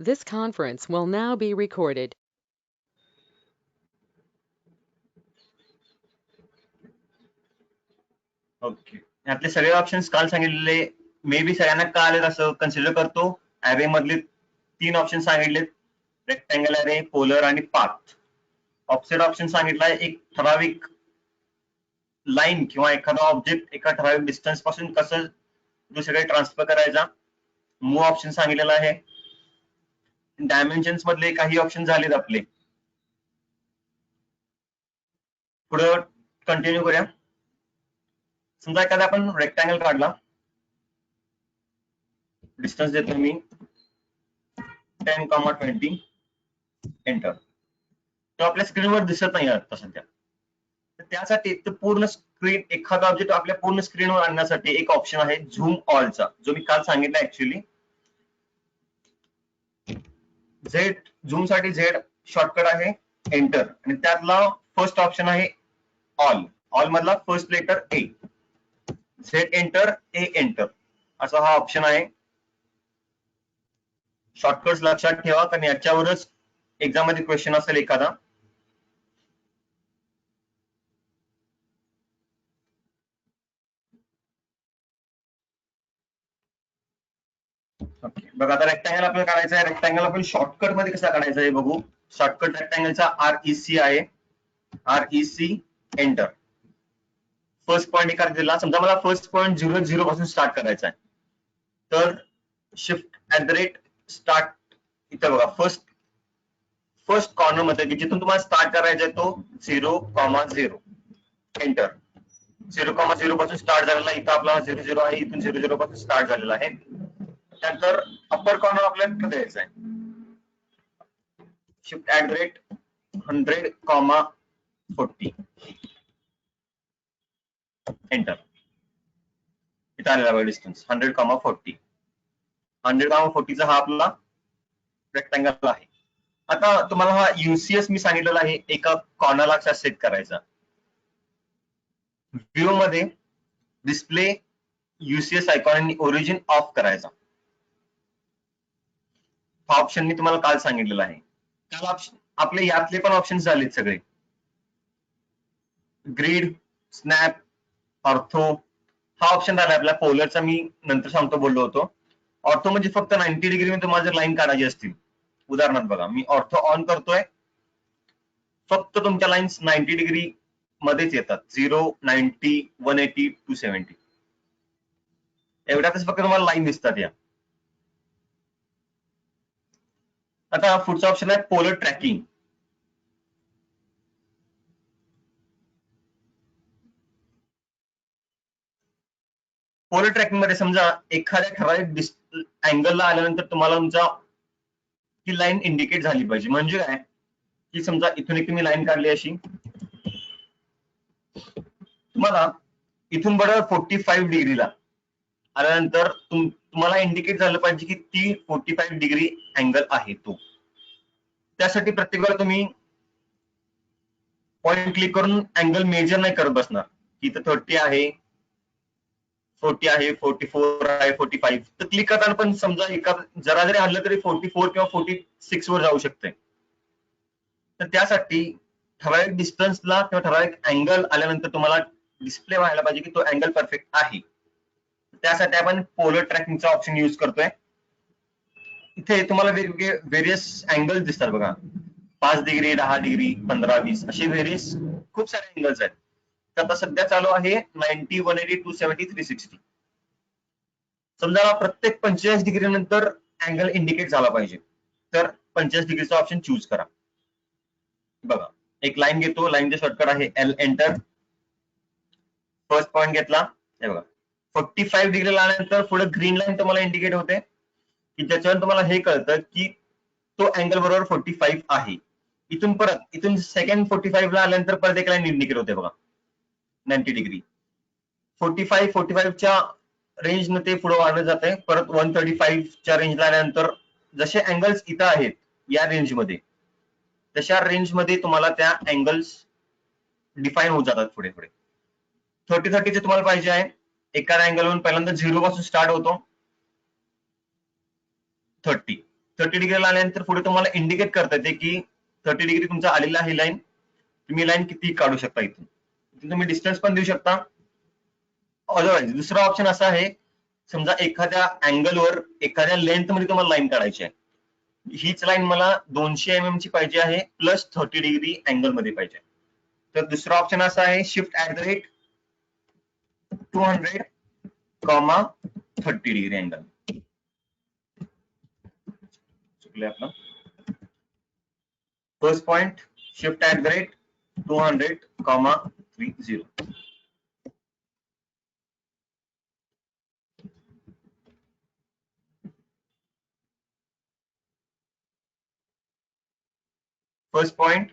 This conference will now be recorded. Okay, यातले सगळे options काल सांगितलेले मे बी सगळ्यांना का आलेत असं कन्सिडर करतो. अरे मधले 3 ऑप्शन सांगितलेत, रेक्टँगल अरे, पोलर आणि पाथ. ऑफसेट ऑप्शन सांगितलाय एक ठराविक लाईन किंवा एखादा ऑब्जेक्ट एका ठराविक डिस्टन्स पासून कसं दुसरीकडे ट्रान्सफर करायचा. मूव्ह ऑप्शन सांगितलेला आहे. डायमेन्शन्स मधले काही ऑप्शन झालेत आपले. पुढे कंटिन्यू करूया. समजा एखादा आपण रेक्टँगल काढला, डिस्टन्स देतो मी 10,20, एंटर. तो आपल्या स्क्रीनवर दिसत नाही आता सध्या. तर त्यासाठी पूर्ण स्क्रीन एखादा ऑब्जेक्ट आपल्या पूर्ण स्क्रीनवर आणण्यासाठी एक ऑप्शन आहे झूम ऑलचा, जो मी काल सांगितला ऍक्च्युली. झेड झूम साठी झेड शॉर्टकट आहे एंटर, आणि त्यातला फर्स्ट ऑप्शन आहे ऑल. ऑल मधला first letter A. Z enter, A enter असा हा ऑप्शन आहे. शॉर्टकट्स लक्षात ठेवा, कारण याच्यावरच एक्झाम मध्ये क्वेश्चन असेल एखादा. ओके, बघा आता रेक्टँगल आपल्याला काढायचा आहे. रेक्टँगल आपण शॉर्टकट मध्ये कसा काढायचा आहे बघू. शॉर्टकट रेक्टँगलचा REC आहे. REC enter. फर्स्ट पॉईंट एका दिला. समजा मला फर्स्ट पॉईंट 0,0 पासून स्टार्ट करायचा आहे, तर shift@ स्टार्ट इथं बघा फर्स्ट कॉर्नर मध्ये जिथून तुम्हाला स्टार्ट करायचा आहे तो 0,0 एंटर. 0,0 पासून स्टार्ट झालेला इथं आपला 0,0 आहे. इथून 0,0 पासून स्टार्ट झालेला आहे. त्यानंतर अप्पर कॉर्नर आपल्याला द्यायचा आहे. shift@ 100,40 enter. इथं आलेला बघा डिस्टन्स 100,40. 100,40 चा हा आपला रेक्टँगल आहे. आता तुम्हाला हा UCS मी सांगितलेला आहे एका कॉर्नरला कसा सेट करायचा. व्ह्यू मध्ये डिस्प्ले UCS आयकॉन आणि ओरिजिन ऑफ करायचा. हा ऑप्शन मी तुम्हाला काल सांगितलेला आहे. काल ऑप्शन आपले यातले पण ऑप्शन झालेत सगळे. ग्रीड, स्नॅप, ऑर्थो हा ऑप्शन राहिला आपला. पोलरचा मी नंतर सांगतो बोललो होतो. ऑर्थो म्हणजे फक्त 90 डिग्री मध्ये तुम्हाला जर लाईन काढायची असतील, उदाहरणार्थ बघा मी ऑर्थो ऑन करतोय, फक्त तुमच्या लाईन्स 90 डिग्री मध्येच येतात. 0, 90, 180, 270 एवढ्यातच फक्त तुम्हाला लाईन दिसतात या. आता पुढचा ऑप्शन आहे पोलर ट्रॅकिंग. पोलर ट्रॅकिंग मध्ये समजा एखाद्या ठराविक अँगलला आल्यानंतर तुम्हाला तुमचा ती लाईन इंडिकेट झाली पाहिजे. म्हणजे काय की समजा इथून एक तुम्ही लाईन काढली अशी, तुम्हाला इथून बरोबर 45 डिग्रीला आल्यानंतर तुम्हाला इंडिकेट झालं पाहिजे की ती 45 डिग्री अँगल आहे तो. त्यासाठी प्रत्येक वेळा तुम्ही पॉइंट क्लिक करून अँगल मेजर नाही करत बसणार की इथं 30 आहे, 40 आहे, 44 आहे, 45. तर क्लिक करताना पण समजा एका जरा जरी हल्लं तरी 44 किंवा 46 वर जाऊ शकते. तर त्यासाठी ठराविक डिस्टन्सला किंवा ठराविक अँगल आल्यानंतर तुम्हाला डिस्प्ले व्हायला पाहिजे की तो अँगल परफेक्ट आहे. त्यासाठी आपण पोलर ट्रॅकिंगचा ऑप्शन यूज करतोय. इथे तुम्हाला वेगवेगळे व्हेरियस अँगल दिसतात बघा. 5 डिग्री, 10 डिग्री, 15, 20 असे व्हेरियस खूप सारे अँगल्स आहेत. तर आता सध्या चालू आहे 90, 180, 270, 360. समजा प्रत्येक 45 डिग्री नंतर अँगल इंडिकेट झाला पाहिजे, तर 45 डिग्रीचा ऑप्शन चूज करा. बघा एक लाईन घेतो, लाईनचे शॉर्टकट आहे L एंटर. फर्स्ट पॉइंट घेतला, हे बघा 45 डिग्रीला आल्यानंतर पुढे ग्रीन लाईन तुम्हाला इंडिकेट होते की ज्याच्यावर तुम्हाला हे कळतं की तो अँगल बरोबर 45 आहे. इथून सेकंड 45 ला आल्यानंतर परत एक लाईन इंडिकेट होते बघा 90 डिग्री. 45 च्या रेंज न ते पुढे वाढत जाते. परत 135 च्या रेंजला आल्यानंतर जसे अँगल्स इथं आहेत या रेंज मध्ये, तशा रेंज मध्ये तुम्हाला त्या अँगल्स डिफाईन होत जातात पुढे पुढे. 30 चे तुम्हाला पाहिजे आहे, एका अँगलवरून पहिल्यांदा 0 पासून स्टार्ट होतो 30, 30 डिग्रीला आल्यानंतर पुढे तुम्हाला इंडिकेट करता येते की 30 डिग्री तुमचा आलेला आहे लाईन, तुम्ही लाईन किती काढू शकता इथून. तुम्ही डिस्टन्स पण देऊ शकता. अदरवाईज दुसरा ऑप्शन असा आहे, समजा एखाद्या अँगलवर एखाद्या लेंथ मध्ये तुम्हाला लाईन काढायची आहे. हीच लाईन मला 200 mm ची पाहिजे आहे प्लस 30 डिग्री अँगल मध्ये पाहिजे. तर दुसरा ऑप्शन असा आहे शिफ्ट @ 200, 30 डिग्री अँगल. चुकले आपलं. First point shift @ 200, 30. First point,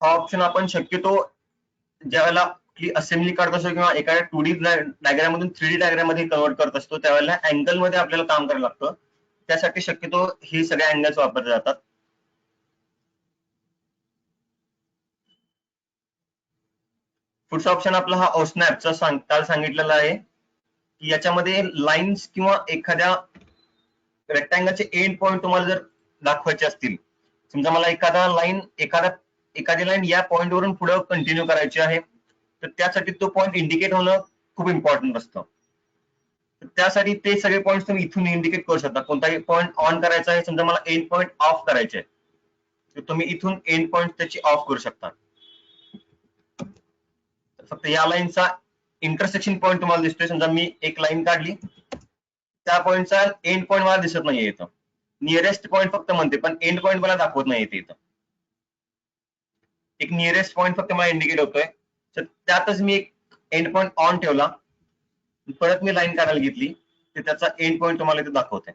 हा ऑप्शन आपण शक्यतो ज्यावेळेला असेंब्ली काढत असतो किंवा एखाद्या 2D डायग्राम मधून 3D डायग्राम मध्ये कन्वर्ट करत असतो त्यावेळेला अँगल मध्ये आपल्याला काम करायला लागतं. त्यासाठी शक्यतो हे सगळे अँगल्स वापरले जातात. पुढचा ऑप्शन आपला हा ओस्नॅपचा सांगितलेला आहे की याच्यामध्ये लाईन्स किंवा एखाद्या रेक्टँगलचे एंड पॉइंट तुम्हाला जर दाखवायचे असतील, समजा मला एखादी लाईन या पॉइंट वरून पुढे कंटिन्यू करायची आहे, तर त्यासाठी तो पॉइंट इंडिकेट होणं खूप इम्पॉर्टंट असतं. त्यासाठी ते सगळे पॉइंट तुम्ही इथून इंडिकेट करू शकता. कोणताही पॉइंट ऑन करायचा आहे, समजा मला एंड पॉइंट ऑफ करायचे आहे, तर तुम्ही इथून एंड पॉइंट त्याची ऑफ करू शकता. फक्त या लाईनचा इंटरसेक्शन पॉइंट तुम्हाला दिसतोय. समजा मी एक लाईन काढली, त्या पॉइंटचा एंड पॉइंट मला दिसत नाहीये इथं. नियरेस्ट पॉइंट फक्त म्हणते, पण एंड पॉइंट मला दाखवत नाही इथं. एक नियरेस्ट पॉइंट फक्त मला इंडिकेट होतोय. तर त्यातच मी एक एंड पॉइंट ऑन ठेवला, परत मी लाईन काढायला घेतली, तर त्याचा एंड पॉइंट तुम्हाला इथे दाखवतोय.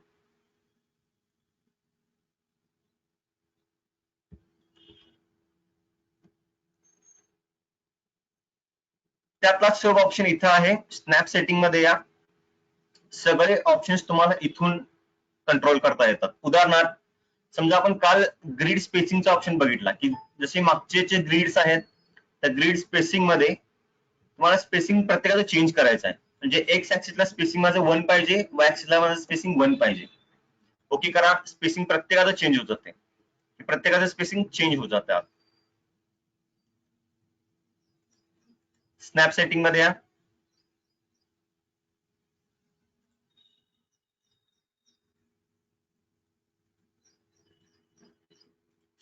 त्यातला सब ऑप्शन इथं आहे. स्नॅप सेटिंग मध्ये या, सगळे ऑप्शन्स तुम्हाला इथून कंट्रोल करता येतात. उदाहरणार्थ समजा आपण काल ग्रीड स्पेसिंगचा ऑप्शन बघितला की जसे मागचे जे ग्रीड्स आहेत त्या ग्रीड स्पेसिंग मध्ये तुम्हाला स्पेसिंग प्रत्येकाचं चेंज करायचं आहे. म्हणजे एक्स ऍक्सिसला स्पेसिंग माझं 1 पाहिजे, वाय ऍक्सिसला माझं स्पेसिंग 1 पाहिजे. ओके करा. स्पेसिंग प्रत्येकाचं चेंज होत जाते, प्रत्येकाचं स्पेसिंग चेंज होत जातं. स्नॅप सेटिंग मध्ये या,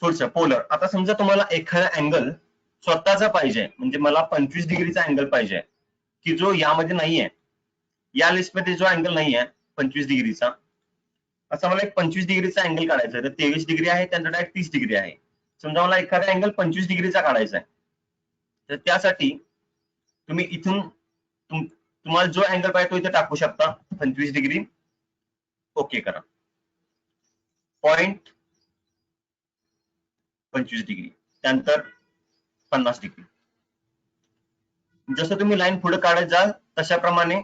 पुढचं पोलर. आता समजा तुम्हाला एखादा अँगल स्वतःचा पाहिजे, म्हणजे मला 25 डिग्रीचा अँगल पाहिजे की जो यामध्ये नाहीये, या लिस्टमध्ये जो अँगल नाहीये 25 डिग्रीचा, असा मला एक 25 डिग्रीचा अँगल काढायचा आहे. तर 23 डिग्री आहे, त्यांचा डायरेक्ट 30 डिग्री आहे. समजा मला एखादा अँगल 25 डिग्रीचा काढायचा आहे, तर त्यासाठी तुम्ही इथून तुम्हाला जो अँगल पाहिजे तो इथे टाकू शकता. 25 डिग्री ओके करा. पॉइंट 25 डिग्री, त्यानंतर 50 डिग्री. जसं तुम्ही लाईन पुढे काढत जाल तशाप्रमाणे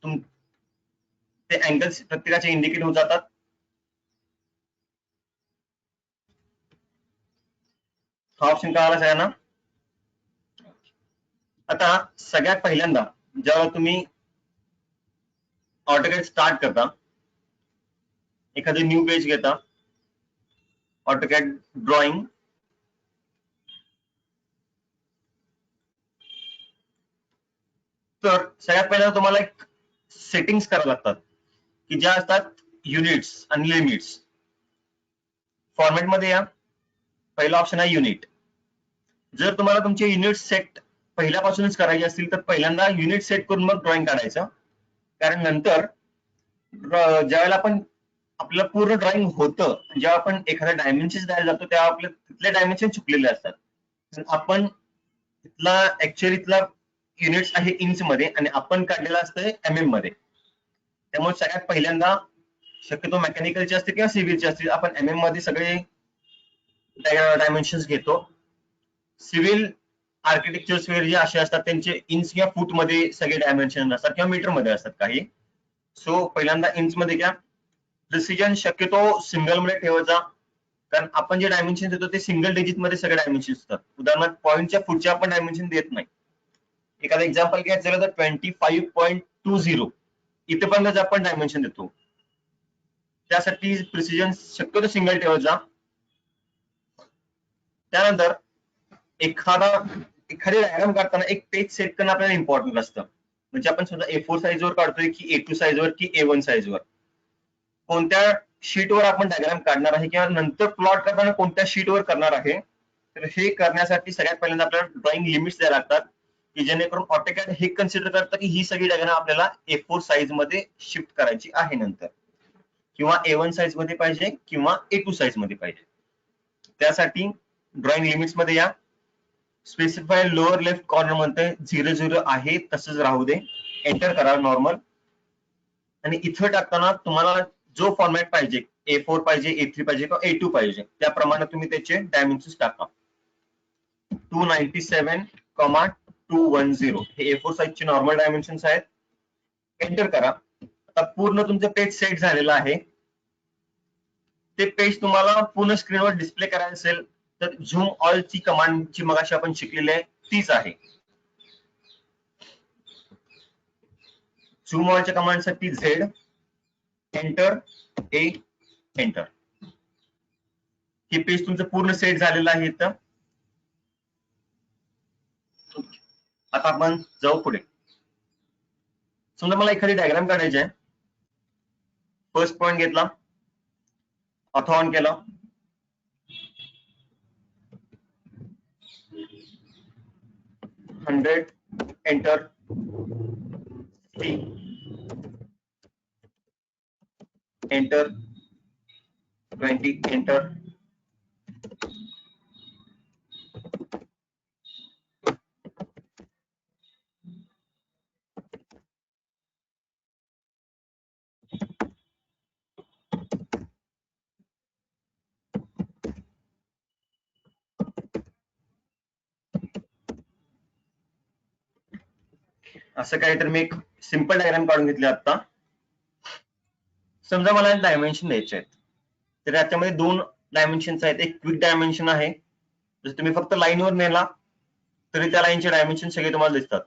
ते अँगल्स प्रत्येकाचे इंडिकेट होत जातात. हा ऑप्शन कळाला सगळ्यांना. आता सगळ्यात पहिल्यांदा जेव्हा तुम्ही ऑटोकॅड स्टार्ट करता, एखादं न्यू पेज घेता, ऑटोकॅड ड्रॉइंग, तर सगळ्यात पहिल्यांदा तुम्हाला एक सेटिंग्स कराव्या लागतात की ज्या असतात युनिट्स आणि लिमिट्स. फॉर्मॅट मध्ये या, पहिला ऑप्शन आहे युनिट. जर तुम्हाला तुमचे युनिट सेट पहिल्यापासूनच करायचे असतील तर पहिल्यांदा युनिट सेट करून मग ड्रॉइंग काढायचं. कारण नंतर ज्यावेळेला आपण आपलं पूर्ण ड्रॉइंग होतं, जेव्हा आपण एखाद्या डायमेन्शन द्यायला जातो तेव्हा आपले तिथले डायमेन्शन चुकलेले असतात. आपण तिथला ऍक्च्युअली इथला युनिट्स आहे इंच मध्ये आणि आपण काढलेला असतंय MM मध्ये. त्यामुळे सगळ्यात पहिल्यांदा शक्यतो मेकॅनिकलचे असतील किंवा सिव्हिलचे असतील, आपण MM मध्ये सगळे डायमेन्शन घेतो. सिव्हिल आर्किटेक्चर वगैरे जे असे असतात त्यांचे इंच किंवा फूट मध्ये सगळे डायमेन्शन असतात किंवा मीटर मध्ये असतात काही. सो पहिल्यांदा इंच मध्ये घ्या. प्रिसिजन शक्यतो सिंगल मध्ये ठेवायचा. कारण आपण जे डायमेन्शन देतो ते सिंगल डिजिट मध्ये सगळे डायमेन्शन असतात. उदाहरणार्थ पॉईंटच्या पुढच्या आपण डायमेन्शन देत नाही. एखादा एक्झाम्पल घ्यायचं झालं तर 25.20 इथे पण आपण डायमेन्शन देतो. त्यासाठी प्रिसिजन शक्यतो सिंगल ठेवायचा. त्यानंतर एखादी डायग्राम काढताना एक पेज सेट करणं आपल्याला इम्पॉर्टंट असतं. म्हणजे आपण समजा A4 साईज वर काढतोय की A2 साईज वर की A1 साईज वर, कोणत्या शीटवर आपण डायग्राम काढणार आहे किंवा नंतर प्लॉट करताना कोणत्या शीटवर करणार आहे, तर हे करण्यासाठी सगळ्यात पहिल्यांदा आपल्याला ड्रॉइंग लिमिट्स द्यायला लागतात की जेणेकरून ऑटोकॅड हे कन्सिडर करतं की ही सगळी डायग्राम आपल्याला A4 साईज मध्ये शिफ्ट करायची आहे नंतर, किंवा A1 साईज मध्ये पाहिजे किंवा A2 साईज मध्ये पाहिजे. त्यासाठी ड्रॉइंग लिमिट्स मध्ये या, स्पेसिफाय लोअर लेफ्ट कॉर्नर म्हणते 00 आहे तसंच राहू दे, एंटर करा नॉर्मल. आणि इथं टाकताना तुम्हाला जो फॉर्मॅट पाहिजे, A4 पाहिजे, A3 पाहिजे किंवा A2 पाहिजे, त्याप्रमाणे तुम्ही त्याचे डायमेन्शन्स टाका. 297,210 हे A4 साईजचे नॉर्मल डायमेन्शन्स आहेत. एंटर करा. आता पूर्ण तुमचं पेज सेट झालेलं आहे. ते पेज तुम्हाला पूर्ण स्क्रीनवर डिस्प्ले करायचं असेल तर झूम ऑल ची कमांड जी मगाशी आपण शिकलेली आहे तीच आहे. झूम ऑलच्या कमांडसाठी Z, एंटर, A, एंटर. हे पेज तुमचं पूर्ण सेट झालेलं आहे इथं. आता आपण जाऊ पुढे. समजा मला एखादी डायग्राम काढायची आहे. फर्स्ट पॉइंट घेतला, ऑथो ऑन केला, $100, एंटर, C, एंटर, 20, एंटर. असं काय तर मी एक सिंपल डायग्राम काढून घेतली आता. समजा मला डायमेन्शन द्यायचे आहेत, तर याच्यामध्ये दोन डायमेन्शन्स आहेत. एक क्विक डायमेन्शन आहे, जर तुम्ही फक्त लाईनवर नेला तरी त्या लाईनचे डायमेन्शन सगळे तुम्हाला दिसतात.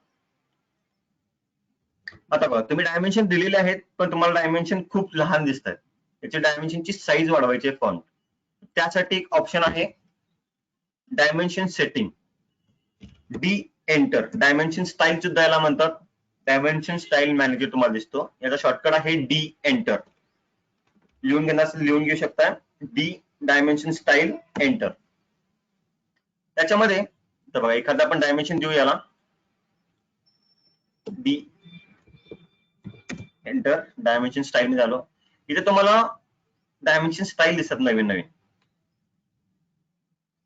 आता बघा, तुम्ही डायमेन्शन दिलेले आहेत पण तुम्हाला डायमेन्शन खूप लहान दिसत आहेत. याच्या डायमेन्शनची साईज वाढवायची आहे फॉन्ट. त्यासाठी एक ऑप्शन आहे dimension setting, D, enter. Dimension style सुद्धा याला म्हणतात. डायमेन्शन स्टाईल मॅनेजर तुम्हाला दिसतो, याचा शॉर्टकट आहे डी, एंटर. लिहून घेणार असेल लिहून घेऊ शकता, डी, डायमेन्शन स्टाईल, एंटर. त्याच्यामध्ये तर बघा, एखादा आपण डायमेन्शन देऊ याला, डी, एंटर. डायमेन्शन स्टाईल मी झालो. इथे तुम्हाला डायमेन्शन स्टाईल दिसत नवीन नवीन.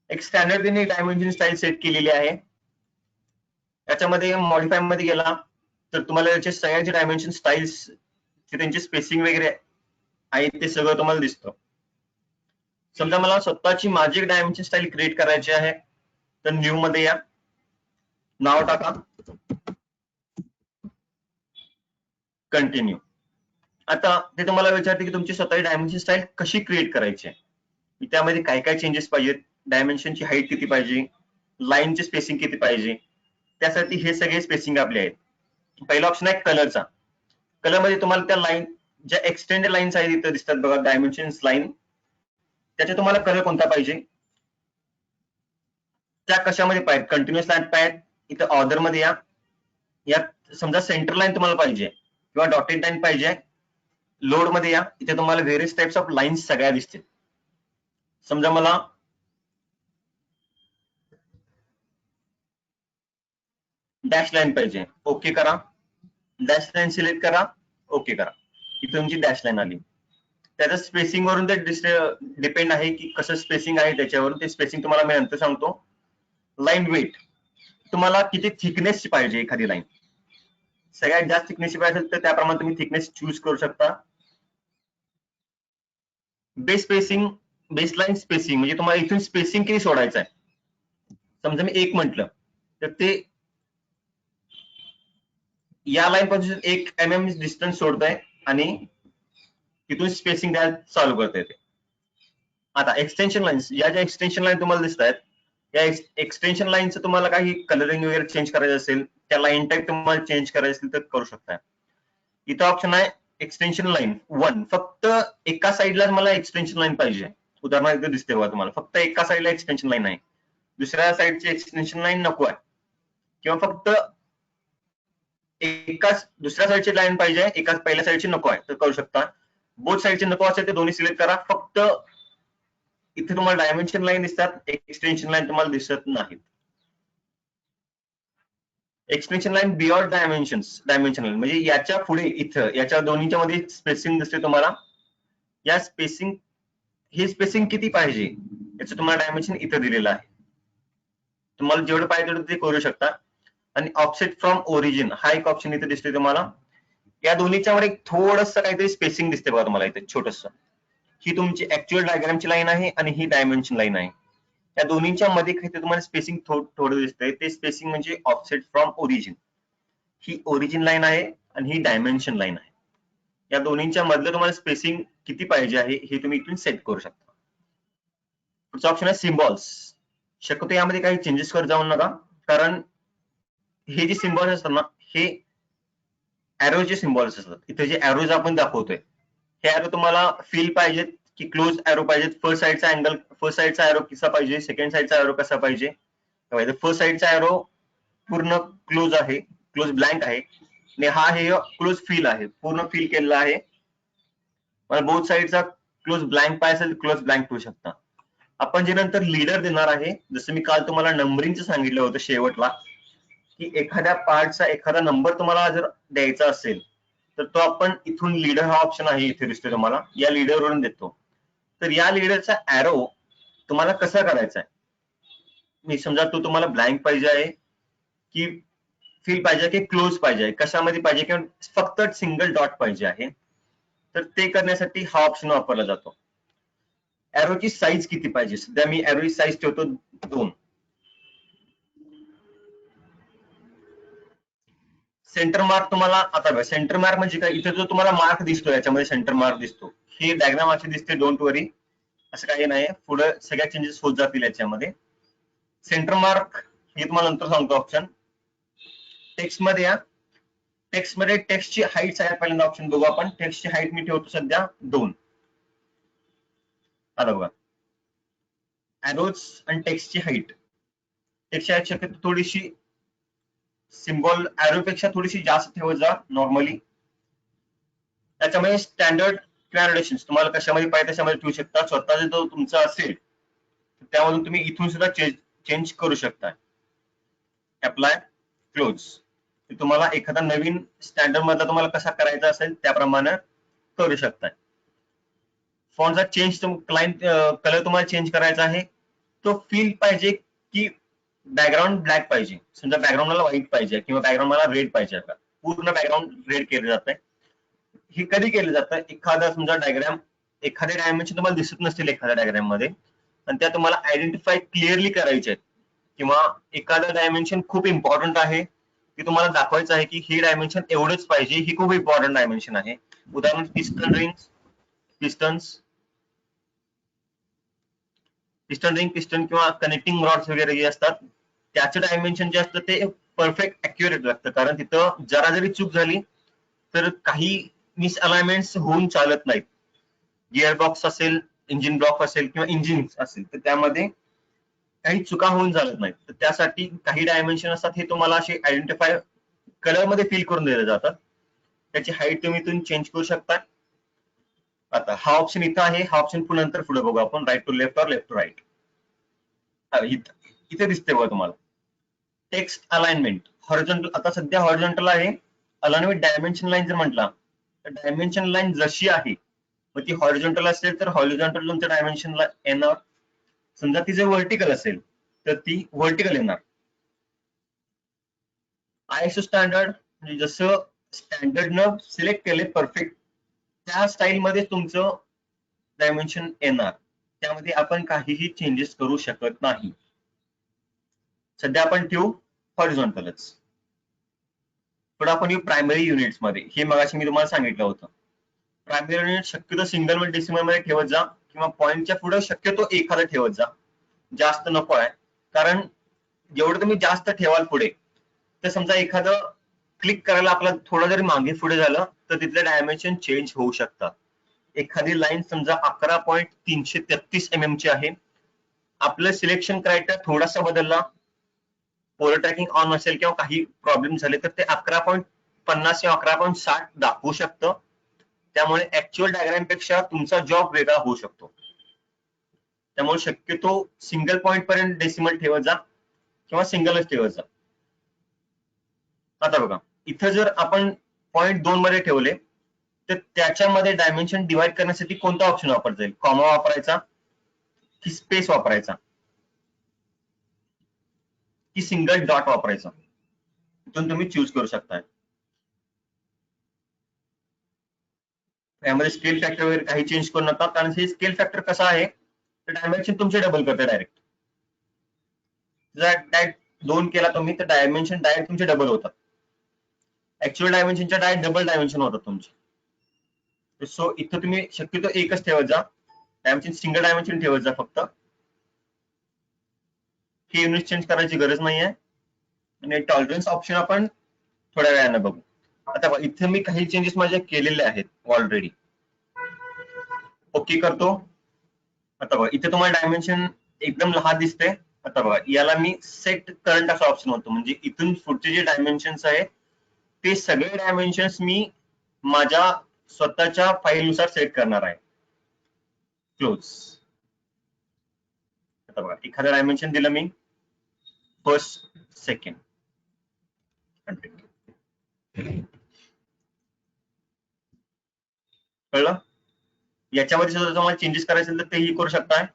एक स्टँडर्ड डायमेन्शन स्टाईल सेट केलेली आहे. याच्यामध्ये मॉडिफाय मध्ये गेला तर तुम्हाला याचे सगळ्यांचे डायमेन्शन स्टाईल्स, त्यांची स्पेसिंग वगैरे आहे ते सगळं तुम्हाला दिसतं. समजा मला स्वतःची माझी एक डायमेन्शन स्टाईल क्रिएट करायची आहे, तर न्यू मध्ये या, नाव टाका, कंटिन्यू. आता ते तुम्हाला विचारते की तुमची स्वतःची डायमेन्शन स्टाईल कशी क्रिएट करायची आहे, त्यामध्ये काय काय चेंजेस पाहिजेत, डायमेन्शनची हाईट किती पाहिजे, लाईनची स्पेसिंग किती पाहिजे, त्यासाठी हे सगळे स्पेसिंग आपले आहेत. पहिला ऑप्शन आहे कलरचा. कलर मध्ये तुम्हाला त्या लाईन, ज्या एक्सटेंडेड लाईन्स आहेत इथं दिसतात बघा, डायमेन्शन्स लाईन, त्याच्या तुम्हाला कलर कोणता पाहिजे, त्या कशामध्ये पाहिजे. कंटिन्युअस लाईन पाहिजे, इथं ऑर्डर मध्ये या. यात समजा सेंटर लाईन तुम्हाला पाहिजे किंवा डॉटेड लाईन पाहिजे, लोड मध्ये या. इथे तुम्हाला व्हेरियस टाइप्स ऑफ लाईन्स सगळ्या दिसतील. समजा मला डॅश लाईन पाहिजे, ओके करा. डॅश लाईन सिलेक्ट करा, ओके करा. इथे तुमची डॅश लाईन आली. त्याच्या स्पेसिंग वरून ते डिपेंड आहे की कसं स्पेसिंग आहे, त्याच्यावरून ते स्पेसिंग तुम्हाला मी नंतर सांगतो. लाईन वेट, तुम्हाला किती थिकनेस पाहिजे एखादी लाईन. सगळ्यात जास्त थिकनेस पाहिजे तर त्याप्रमाणे तुम्ही थिकनेस चूज करू शकता. बेस स्पेसिंग, बेसलाईन स्पेसिंग म्हणजे तुम्हाला इथून स्पेसिंग किती सोडायचं आहे. समजा मी 1 म्हटलं तर ते या लाईन पासून 1 mm डिस्टन्स सोडत आहे आणि तिथून स्पेसिंग द्यायला चालू करता येते. आता एक्सटेन्शन लाईन्स, या ज्या एक्सटेन्शन लाईन तुम्हाला दिसत आहेत, या एक्सटेन्शन लाईनचं तुम्हाला काही कलरिंग वगैरे चेंज करायचं असेल, त्या लाईन टाईप तुम्हाला चेंज करायचं असेल तर करू शकता. इथं ऑप्शन आहे एक्सटेन्शन लाईन 1. फक्त एका साईडला मला एक्सटेन्शन लाईन पाहिजे. उदाहरणार्थ दिसते बघा तुम्हाला, फक्त एका साईडला एक्सटेन्शन लाईन आहे, दुसऱ्या साईडची एक्सटेन्शन लाईन नको आहे, किंवा फक्त एकाच दुसऱ्या साईडची लाईन पाहिजे, एकाच पहिल्या साईडची नको आहे, तर करू शकता. बोथ साईडचे नको असेल ते दोन्ही सिलेक्ट करा. फक्त इथे तुम्हाला डायमेन्शन लाईन दिसतात, एक्सटेन्शन लाईन तुम्हाला दिसत नाहीत. Extension line beyond dimension line म्हणजे याच्या पुढे, इथं याच्या दोन्हीच्या मध्ये स्पेसिंग दिसते तुम्हाला. या स्पेसिंग, हे स्पेसिंग किती पाहिजे याचं तुम्हाला डायमेन्शन इथं दिलेलं आहे. तुम्हाला जेवढं पाहिजे तेवढं ते करू शकता. आणि ऑफसेट फ्रॉम ओरिजिन हा एक ऑप्शन इथे दिसतोय तुम्हाला. या दोन्हीच्या मध्ये थोडंसं काहीतरी स्पेसिंग दिसते बघा तुम्हाला इथे छोटस. ही तुमची ऍक्च्युअल डायग्रामची लाईन आहे आणि ही डायमेन्शन लाईन आहे. या दोन्हीच्या मध्ये काहीतरी तुम्हाला स्पेसिंग थोडं दिसतंय, ते स्पेसिंग म्हणजे offset from origin. He origin line आहे आणि ही डायमेन्शन लाईन आहे. या दोन्हीच्या मधलं तुम्हाला स्पेसिंग किती पाहिजे आहे हे तुम्ही इथून सेट करू शकता. पुढचा ऑप्शन आहे सिम्बॉल्स. शक्यतो यामध्ये काही चेंजेस करत जाऊ नका, कारण हे जे सिम्बॉल्स असतात ना, हे ॲरोचे सिम्बॉल्स असतात. इथे जे ॲरोज आपण दाखवतोय, हे ॲरो तुम्हाला फील पाहिजेत की क्लोज ॲरो पाहिजेत. फर्स्ट साईडचा अँगल, फर्स्ट साईडचा ॲरो कसा पाहिजे, सेकंड साईडचा ॲरो कसा पाहिजे. फर्स्ट साईडचा ॲरो पूर्ण क्लोज आहे, क्लोज ब्लँक आहे, आणि हा हे क्लोज फील आहे, पूर्ण फील केलेला आहे. मला बोथ साईडचा क्लोज ब्लँक पाहिजे असेल क्लोज ब्लँक ठेवू शकता. आपण जे नंतर लीडर देणार आहे, जसं मी काल तुम्हाला नंबरिंगचं सांगितलं होतं शेवटला, की एखाद्या पार्टचा एखादा नंबर तुम्हाला जर द्यायचा असेल तर तो आपण इथून लीडर हा ऑप्शन आहे इथे दिसतोय तुम्हाला, या लीडर वरून देतो. तर या लीडरचा ॲरो तुम्हाला कसा करायचा आहे, मी समजा तो तुम्हाला ब्लँक पाहिजे आहे की फील पाहिजे की क्लोज पाहिजे, कशामध्ये पाहिजे, किंवा फक्त सिंगल डॉट पाहिजे आहे, तर ते करण्यासाठी हा ऑप्शन वापरला जातो. ॲरोची साईज किती पाहिजे, सध्या मी ॲरोची साईज ठेवतो 2. सेंटर मार्क तुम्हाला, आता सेंटर मार्क म्हणजे काय, इथे जो तुम्हाला मार्क दिसतो याच्यामध्ये सेंटर मार्क दिसतो, ही डायग्राम अशी दिसते, डोंट वरी, असं काही नाही. पुढे सगळ्या चेंजेस होत जातील याच्यामध्ये. सेंटर मार्क हे तुम्हाला नंतर सांगतो ऑप्शन. टेक्स्ट मध्ये या, टेक्स्ट मध्ये टेक्स्टची हाईट आहे पहिल्यांदा ऑप्शन बघू आपण. टेक्स्टची हाईट मी ठेवतो सध्या 2. आता बघा, ॲरोज आणि टेक्स्टची हाईट, टेक्स्टची हाईट शक्यतो थोडीशी सिम्बॉल ॲरोपेक्षा थोडीशी जास्त ठेवत जा नॉर्मली. त्याच्यामध्ये स्टँडर्ड ग्रॅड्युएशन तुम्हाला कशामध्ये पाहिजे त्याच्यामध्ये ठेवू शकता. स्वतः जो तुमचा असेल त्यामधून तुम्ही इथून सुद्धा चेंज करू शकता. अप्लाय क्लोज, तुम्हाला एखादा नवीन स्टँडर्ड मधला तुम्हाला कसा करायचा असेल त्याप्रमाणे करू शकता. फॉन्टचा चेंज, क्लायंट कलर तुम्हाला चेंज करायचा आहे, तो फील पाहिजे की बॅकग्राऊंड ब्लॅक पाहिजे. समजा बॅकग्राऊंड मला व्हाईट पाहिजे किंवा बॅकग्राऊंड मला रेड पाहिजे, का पूर्ण बॅकग्राऊंड रेड केलं जात आहे. हे कधी केलं जातं, एखादा समजा डायग्राम, एखादे डायमेन्शन तुम्हाला दिसत नसतील एखाद्या डायग्राम मध्ये, आणि त्या तुम्हाला आयडेंटिफाय क्लिअरली करायचे आहेत, किंवा एखादा डायमेन्शन खूप इम्पॉर्टंट आहे की तुम्हाला दाखवायचं आहे की हे डायमेन्शन एवढंच पाहिजे, ही खूप इम्पॉर्टंट डायमेन्शन आहे. उदाहरण piston rings, piston ring, piston किंवा कनेक्टिंग रॉड्स वगैरे जे असतात त्याचं डायमेन्शन जे असतं ते परफेक्ट अॅक्युरेट लागतं, कारण तिथं जरा जरी चूक झाली तर काही मिसअलाइनमेंट्स होऊन चालत नाहीत. गिअर बॉक्स असेल, इंजिन ब्लॉक असेल किंवा इंजिन असेल, तर त्यामध्ये काही चुका होऊन चालत नाहीत. तर त्यासाठी काही डायमेन्शन असतात, हे तुम्हाला असे आयडेंटिफाय कलर मध्ये फील करून दिले जातात. त्याची हाईट तुम्ही इथून चेंज करू शकता. आता हा ऑप्शन इथं आहे, हा ऑप्शन नंतर पुढे बघू आपण, राईट टू लेफ्ट और लेफ्ट टू राईट. इथे दिसते बघा तुम्हाला टेक्स्ट अलाइनमेंट हॉरिझॉन्टल. आता सध्या हॉरिझॉन्टल आहे. अलाइन विथ डायमेन्शन लाईन जर म्हटला तर डायमेन्शन लाईन जशी आहे, मग ती हॉरिझॉन्टल असेल तर हॉरिझॉन्टल तुमच्या डायमेन्शनला येणार. समजा ती जर व्हर्टिकल असेल तर ती व्हर्टिकल येणार. आयएसओ स्टँडर्ड म्हणजे जसं स्टँडर्डनं सिलेक्ट केले परफेक्ट त्या स्टाईल मध्ये तुमचं डायमेन्शन येणार. त्यामध्ये आपण काहीही चेंजेस करू शकत नाही. सध्या आपण ठेवू हॉरिझॉन्टलच. पुढे आपण येऊ प्रायमरी युनिट्स मध्ये. हे मगाशी मी तुम्हाला सांगितलं होतं, प्रायमरी युनिट शक्यतो सिंगल मध्ये डेसिमल मध्ये ठेवत जा, किंवा पॉईंटच्या पुढे शक्यतो एखादं ठेवत जा, जास्त नको आहे. कारण जेवढं तुम्ही जास्त ठेवाल पुढे, तर समजा एखादं क्लिक करायला आपलं थोडं जरी मागे पुढे झालं तर तिथले डायमेन्शन चेंज होऊ शकतात. एखादी लाईन समजा 11.333 mm ची आहे, आपलं सिलेक्शन क्रायटेरिया थोडासा बदलला, पोलर ट्रॅकिंग ऑन असेल किंवा काही प्रॉब्लेम झाले तर ते 11.50 किंवा 11.60 दाखवू शकतं. त्यामुळे ऍक्च्युअल डायग्राम पेक्षा तुमचा जॉब वेगळा होऊ शकतो. त्यामुळे शक्यतो सिंगल पॉईंट पर्यंत डेसिमल ठेवत जा किंवा सिंगलच ठेवत जा. आता बघा, इथं जर आपण 0.2 मध्ये ठेवले तर त्याच्यामध्ये डायमेन्शन डिवाइड करण्यासाठी कोणता ऑप्शन वापरता येईल? कॉमा वापरायचा की स्पेस वापरायचा की सिंगल डॉट वापरायचा? इथून तुम्ही चूज करू शकता. यामध्ये स्केल फॅक्टर वगैरे काही चेंज करू नका, कारण हे स्केल फॅक्टर कसा आहे तर डायमेन्शन तुमचे डबल करते डायरेक्ट. जर डायरेक्ट 2 केला तुम्ही तर डायमेन्शन डायरेक्ट तुमचे डबल होतात. ऍक्च्युअल डायमेन्शनच्या डायरेक्ट डबल डायमेन्शन होतात तुमचे. सो इथं तुम्ही शक्यतो एकच ठेवत जा, डायमेन्शन सिंगल डायमेन्शन ठेवत जा फक्त. हे युनिट चेंज करायची गरज नाहीये. आणि टॉलरन्स ऑप्शन आपण थोड्या वेळाने बघू. आता इथे मी काही चेंजेस माझे केलेले आहेत ऑलरेडी. ओके करतो. आता बघा, इथे तुम्हाला डायमेन्शन एकदम लहान दिसते. आता बघा, याला मी सेट करंट असा ऑप्शन होतो, म्हणजे इथून पुढचे जे डायमेन्शन्स आहेत ते सगळे डायमेन्शन्स मी माझ्या स्वतःच्या फाईलनुसार सेट करणार आहे. क्लोज. आता बघा, एखादं डायमेन्शन दिलं मी, फर्स्ट, सेकंड, कळलं? याच्यामध्ये सुद्धा तुम्हाला चेंजेस करायचे असेल तर तेही करू शकताय.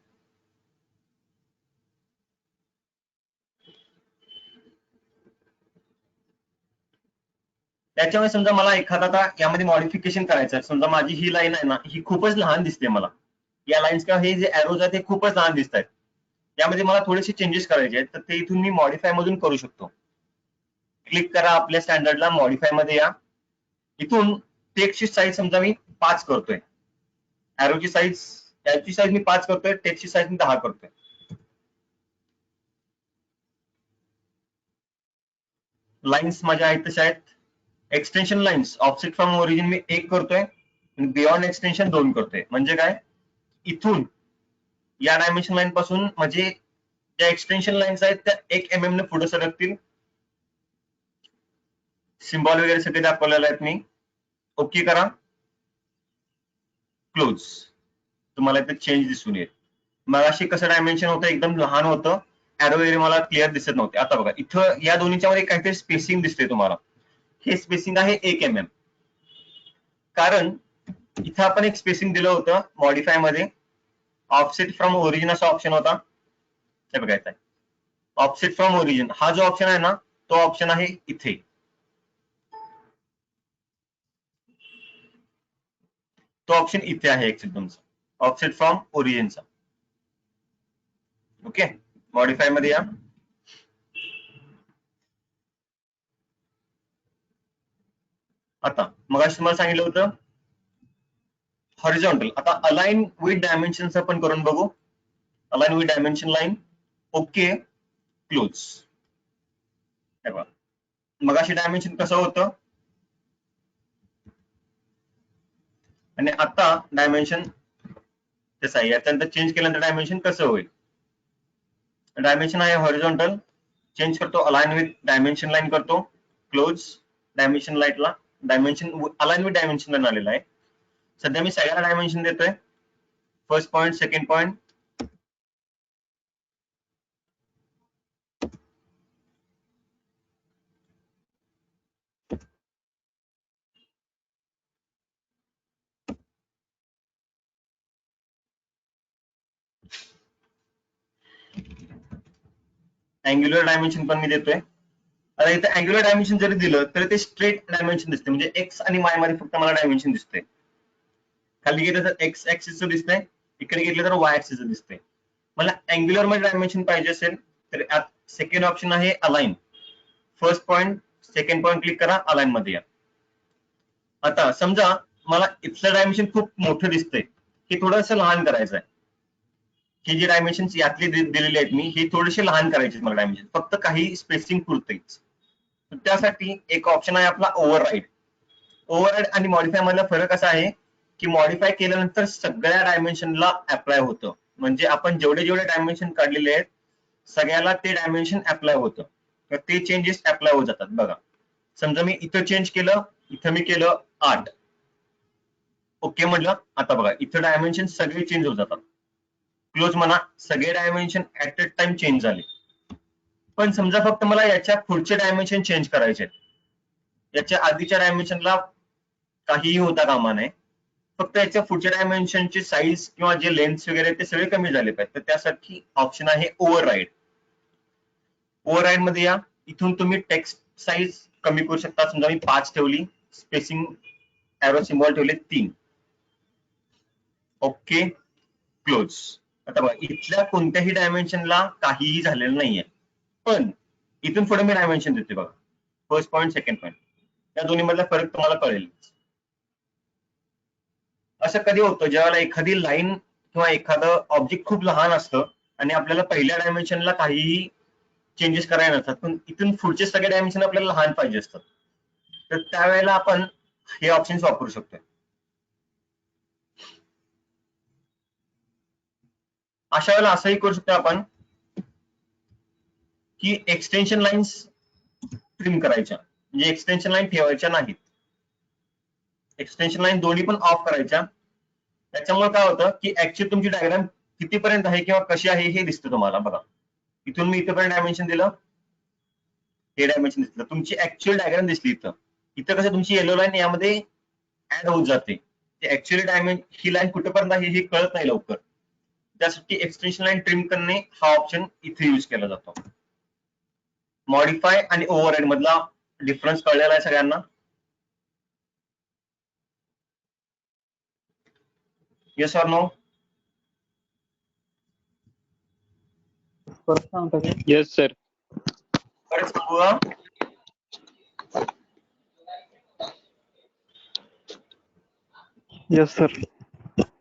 त्याच्यामुळे समजा मला एखादा आता यामध्ये मॉडिफिकेशन करायचं आहे, समजा माझी ही लाईन आहे ना, ही खूपच लहान दिसते मला, या लाईन्स किंवा हे जे एरोज आहेत ते खूपच लहान दिसत आहेत, यामध्ये मला थोडेसे चेंजेस करायचे आहेत, तर ते इथून मी मॉडिफाय मधून करू शकतो. क्लिक करा आपल्या स्टँडर्डला, मॉडिफाय मध्ये या. इथून टेक्स्टची साईज समजा मी 5 करतोय, एरोची साईज, याची साईज मी 5 करतोय, टेक्स्टची साईज मी 10 करतोय. लाईन्स माझ्या आहेत तशा आहेत. Extension lines offset from origin मी 1 करतोय, बियॉन्ड एक्सटेन्शन 2 करतोय. म्हणजे काय, इथून या डायमेन्शन लाईन पासून म्हणजे ज्या एक्सटेन्शन लाईन्स आहेत त्या 1 mm ने पुढे सरकतील. सिम्बॉल वगैरे सगळे दाखवलेले आहेत मी. ओके करा, क्लोज. तुम्हाला इथे चेंज दिसून येईल. मग अशी कसं डायमेन्शन होतं, एकदम लहान होतं, एरो वगैरे मला क्लिअर दिसत नव्हते. आता बघा, इथं या दोन्हीच्या मध्ये काहीतरी स्पेसिंग दिसते तुम्हाला. हे स्पेसिंग आहे 1 mm. कारण इथं आपण एक स्पेसिंग दिलं होतं मॉडिफाय मध्ये, ऑफसेट फ्रॉम ओरिजिन असा ऑप्शन होता. हे बघायचं आहे, ऑफसेट फ्रॉम ओरिजिन हा जो ऑप्शन आहे ना, तो ऑप्शन आहे इथे. तो ऑप्शन इथे आहे ऍक्च्युअली तुमचा, ऑफसेट फ्रॉम ओरिजिनचा. ओके, मॉडिफाय मध्ये या. आता मग तुम्हाला सांगितलं होतं हॉरिझॉन्टल. आता अलाइन विथ डायमेन्शन आपण करून बघू. Align with dimension line, okay, close. मग अशी डायमेन्शन कसं होतं आणि आता डायमेन्शन कसं आहे, याच्यानंतर चेंज केल्यानंतर डायमेन्शन कसं होईल. डायमेन्शन आहे हॉरिझॉन्टल, चेंज करतो, अलाइन विथ डायमेन्शन लाईन करतो, क्लोज. डायमेन्शन लाईटला dimension align with dimension line आलेला आहे. सध्या मी सगळ्याला डायमेन्शन देतोय, first point, second point, angular dimension पण मी देतोय. आता इथे अँग्युलर डायमेन्शन जरी दिलं तरी ते स्ट्रेट डायमेन्शन दिसते, म्हणजे एक्स आणि वाय मध्ये फक्त मला डायमेन्शन दिसते. खाली गेलं तर एक्स ऍक्सिसचं दिसतंय, इकडे गेलं तर वाय ऍक्सिसचं दिसतंय. मला अँग्युलर मध्ये डायमेन्शन पाहिजे असेल तर सेकंड ऑप्शन आहे align. First point, second point click करा, अलाइन मध्ये या. आता समजा मला इथलं डायमेन्शन खूप मोठं दिसतंय, हे थोडंसं लहान करायचं आहे. ही जी डायमेन्शन यातली दिलेली आहेत मी हे थोडेसे लहान करायचे मला डायमेन्शन, फक्त काही स्पेसिंग पुरतेच. त्यासाठी एक ऑप्शन आहे आपला ओव्हरराईड. ओव्हरराईड आणि मॉडिफाय मधला फरक असा आहे की मॉडिफाय केल्यानंतर सगळ्या डायमेन्शनला अप्लाय होतं. म्हणजे आपण जेवढे जेवढे डायमेन्शन काढलेले आहेत सगळ्याला ते डायमेन्शन अप्लाय होतं. तर ते चेंजेस अप्लाय होत जातात. बघा समजा मी इथं चेंज केलं, इथं मी केलं 8, ओके म्हटलं. आता बघा इथं डायमेन्शन सगळे चेंज होत जातात. क्लोज म्हणा, सगळे dimension at a time change झाले. पण समजा फक्त मला याच्या पुढचे डायमेन्शन चेंज करायचे आहेत, याच्या आधीच्या डायमेन्शनला काहीही होता कामा नये, फक्त याच्या पुढच्या डायमेन्शनची साईज किंवा जे लेन्थ वगैरे ते सगळे कमी झाले पाहिजे. तर त्यासाठी ऑप्शन आहे ओव्हरराईड. ओव्हरराईड मध्ये या, इथून तुम्ही टेक्स्ट साईज कमी करू शकता. समजा मी 5 ठेवली, स्पेसिंग एरो सिम्बॉल ठेवले 3, ओके क्लोज. आता बघा इथल्या कोणत्याही डायमेन्शनला काहीही झालेलं नाहीये, पण इथून पुढे मी डायमेन्शन देते. बघा फर्स्ट पॉईंट, सेकंड पॉईंट, या दोन्ही मधला फरक तुम्हाला कळेल. असं कधी होतं ज्यावेळेला एखादी लाईन किंवा एखादं ऑब्जेक्ट खूप लहान असतं आणि आपल्याला पहिल्या डायमेन्शनला काहीही चेंजेस करायला नसतात, पण इथून पुढचे सगळे डायमेन्शन आपल्याला लहान पाहिजे असतात. तर त्यावेळेला आपण हे ऑप्शन वापरू शकतो. अशा वेळेला असंही करू शकतो आपण की एक्सटेन्शन लाईन्स ट्रिम करायच्या, म्हणजे एक्सटेन्शन लाईन ठेवायच्या नाहीत. एक्सटेन्शन लाईन दोन्ही पण ऑफ करायच्या. त्याच्यामुळे काय होतं की ऍक्च्युअली तुमची डायग्राम कितीपर्यंत आहे किंवा कशी आहे हे दिसतं तुम्हाला. बघा इथून मी इथपर्यंत डायमेन्शन दिलं, हे डायमेन्शन दिसलं, तुमची ऍक्च्युअल डायग्राम दिसली इथं. इथं कसं तुमची येलो लाईन यामध्ये ऍड होत जाते. ऍक्च्युअली ही लाईन कुठेपर्यंत आहे हे कळत नाही लवकर. त्यासाठी एक्सटेन्शन लाईन ट्रिम करणे हा ऑप्शन इथे यूज केला जातो. मॉडिफाय आणि ओव्हरराईड मधला डिफरन्स कळलेला आहे सगळ्यांना? Yes or no? Yes sir. परत सांगूया. Yes sir.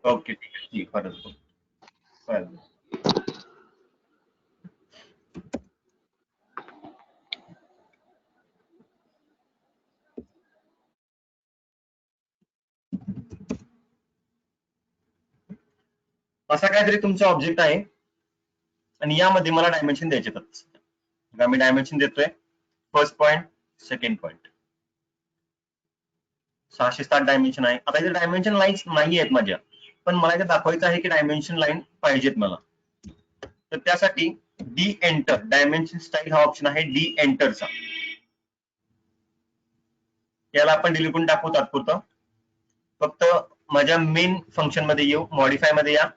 ओके ठीक आहे, ठीक परत चालेल. असा काहीतरी तुमचा ऑब्जेक्ट आहे आणि यामध्ये मला डायमेन्शन द्यायचे आहेत. मी डायमेन्शन देतोय first point, second point, 607 dimension आहे. आता इथे डायमेन्शन लाईन्स नाही आहेत माझ्या, पण मला इथे दाखवायचं आहे की डायमेन्शन लाईन पाहिजेत मला. तर त्यासाठी डी एंटर डायमेन्शन स्टाईल हा ऑप्शन आहे डी एंटरचा. याला आपण डिलीट करून टाकू तात्पुरतं. फक्त माझ्या मेन फंक्शन मध्ये येऊ, मॉडिफाय मध्ये या,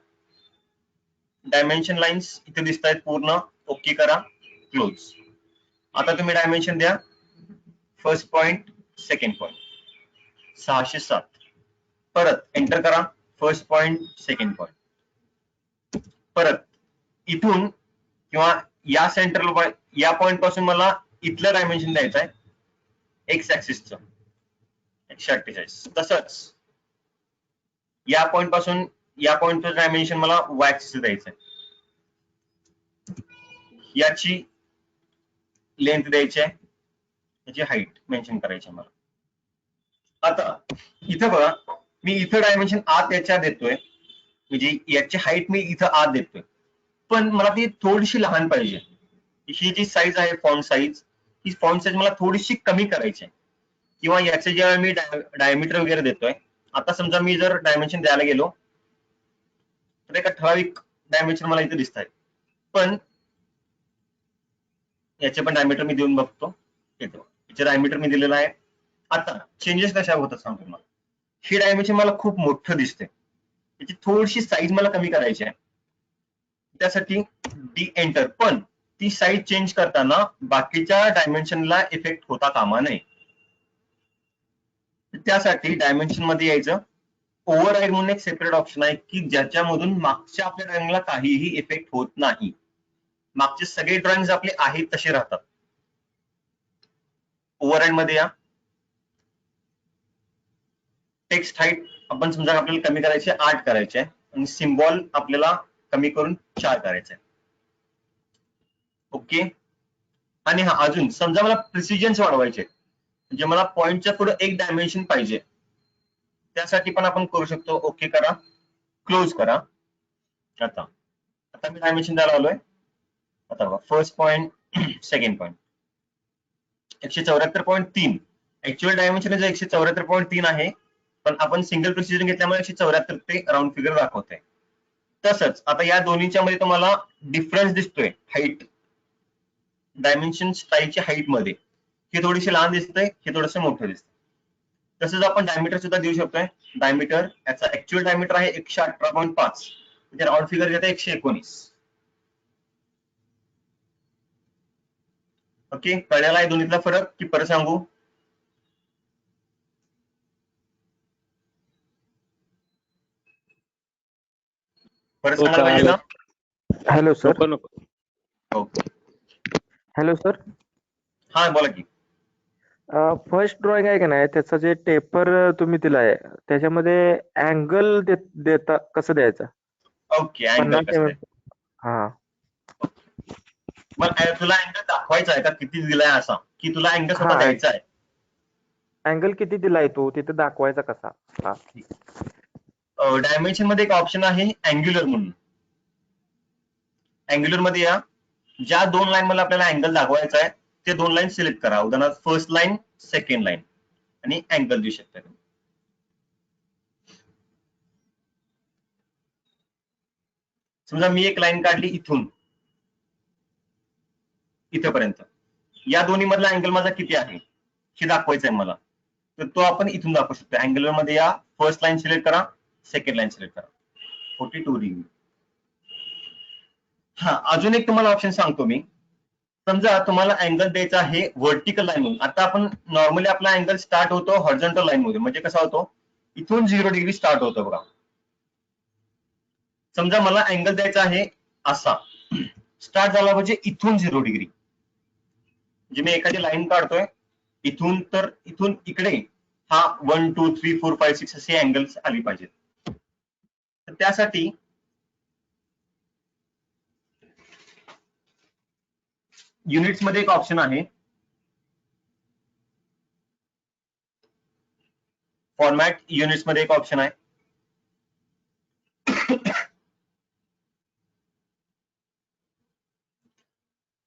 डायमेन्शन लाईन्स इथे दिसत आहेत पूर्ण, ओके करा, क्लोज. आता तुम्ही डायमेन्शन द्या फर्स्ट पॉईंट, सेकंड पॉईंट, 607. परत एंटर करा फर्स्ट पॉईंट, सेकंड पॉईंट. परत इथून किंवा या सेंटर या पॉईंट पासून मला इथलं डायमेन्शन द्यायचं आहे एक्स ऍक्सिसचं 148. तसंच या पॉईंट पासून या पॉईंटचं डायमेन्शन मला वाय ऍक्सिस द्यायचं आहे. याची लेंथ द्यायची आहे, याची हाईट मेन्शन करायची आहे मला. आता इथं बघा मी इथं डायमेन्शन आत याच्या देतोय, म्हणजे याची हाईट मी इथं आत देतोय, पण मला ती थोडीशी लहान पाहिजे. ही जी साईज आहे फॉन्ट साईज, ही फॉन्ट साईज मला थोडीशी कमी करायची आहे. किंवा याचे जेव्हा मी डायमीटर वगैरे देतोय, आता समजा मी जर डायमेन्शन द्यायला गेलो तर एका ठराविक डायमेन्शन मला इथे दिसत आहे, पण याचे पण डायमीटर मी देऊन बघतो. याचे डायमीटर मी दिलेलं आहे. आता चेंजेस कशा होतात सांगतो मला. ही डायमेन्शन मला खूप मोठं दिसते, याची थोडीशी साईज मला कमी करायची आहे. त्यासाठी डी एंटर, पण ती साईज चेंज करताना बाकीच्या डायमेन्शनला इफेक्ट होता कामा नये. त्यासाठी डायमेन्शन मध्ये यायचं, ओव्हरराईड म्हणून एक सेपरेट ऑप्शन आहे की ज्याच्यामधून मागच्या आपल्या ड्रॉइंगला काहीही इफेक्ट होत नाही. मागचे सगळे ड्रॉइंग आपले आहेत तसे राहतात. ओव्हरराईड मध्ये या, टेक्स्ट हाईट आपण समजा आपल्याला कमी करायचे 8 करायचे, आणि सिम्बॉल आपल्याला कमी करून 4 करायचा आहे. ओके. आणि हा अजून समजा मला प्रिसिजन्स वाढवायचे, म्हणजे मला पॉइंटच्या पुढे एक डायमेन्शन पाहिजे, त्यासाठी पण आपण करू शकतो. ओके करा, क्लोज करा. आता मी डायमेन्शन द्यायला आलोय. आता बघा, first point, second point 174.3. Actual dimension 174.3 आहे, पण आपण सिंगल प्रिसिजन घेतल्यामुळे 174 ते राऊंड फिगर दाखवते. तसंच आता या दोन्हीच्या मध्ये तुम्हाला डिफरन्स दिसतोय हाईट, डायमेन्शन स्टाईलची हाईट मध्ये. हे थोडीशी लहान दिसतंय, हे थोडंसं मोठं दिसतंय. तसंच आपण डायमीटर सुद्धा देऊ शकतोय. डायमीटर याचा ऍक्च्युअल डायमीटर आहे 118.5, म्हणजे राऊंड फिगर घेता 119. ओके, कळलेला आहे दोन्हीतला फरक की परत सांगू? परत सांगायला पाहिजे का? Hello sir. Okay. Hello sir. हा बोला की. फर्स्ट ड्रॉइंग आहे का नाही, त्याचा जे टेपर तुम्ही दिलाय त्याच्यामध्ये अँगल देता कसं द्यायचं? ओके, अँगल कसं आहे? हा, मग तुला अँगल दाखवायचा आहे का किती दिलाय असा, की तुला अँगल स्वतः हा. द्यायचा आहे? अँगल किती दिलाय तो तिथे दाखवायचा कसा? हा. डायमेन्शन मध्ये एक ऑप्शन आहे अँग्युलर म्हणून. अँग्युलर मध्ये या, ज्या दोन लाईन मला आपल्याला अँगल दाखवायचा आहे ते दोन लाईन सिलेक्ट करा. उदाहरणार्थ फर्स्ट लाईन, सेकंड लाईन, आणि अँगल देऊ शकता. समजा मी एक लाईन काढली इथून इथपर्यंत, या दोन्ही मधला अँगल माझा किती आहे हे दाखवायचं आहे मला, तर तो आपण इथून दाखवू शकतो. अँगुलर मध्ये या, फर्स्ट लाईन सिलेक्ट करा, सेकंड लाईन सिलेक्ट करा, 42 डिग्री. हा, अजून एक तुम्हाला ऑप्शन सांगतो मी. समजा तुम्हाला अँगल द्यायचा आहे व्हर्टिकल लाईन म्हणून. आता आपण नॉर्मली आपला अँगल स्टार्ट होतो हॉरिझॉन्टल लाईन मध्ये, म्हणजे कसा होतो, इथून 0 डिग्री स्टार्ट होतो बघा. समजा मला अँगल द्यायचा आहे असा, स्टार्ट झाला म्हणजे इथून 0 डिग्री. म्हणजे मी एखादी लाईन काढतोय इथून, तर इथून इकडे हा 1 2 3 4 5 6 असे अँगल्स आली पाहिजेत. तर त्यासाठी युनिट्स मध्ये एक ऑप्शन आहे, फॉर्मॅट युनिट्स मध्ये एक ऑप्शन आहे,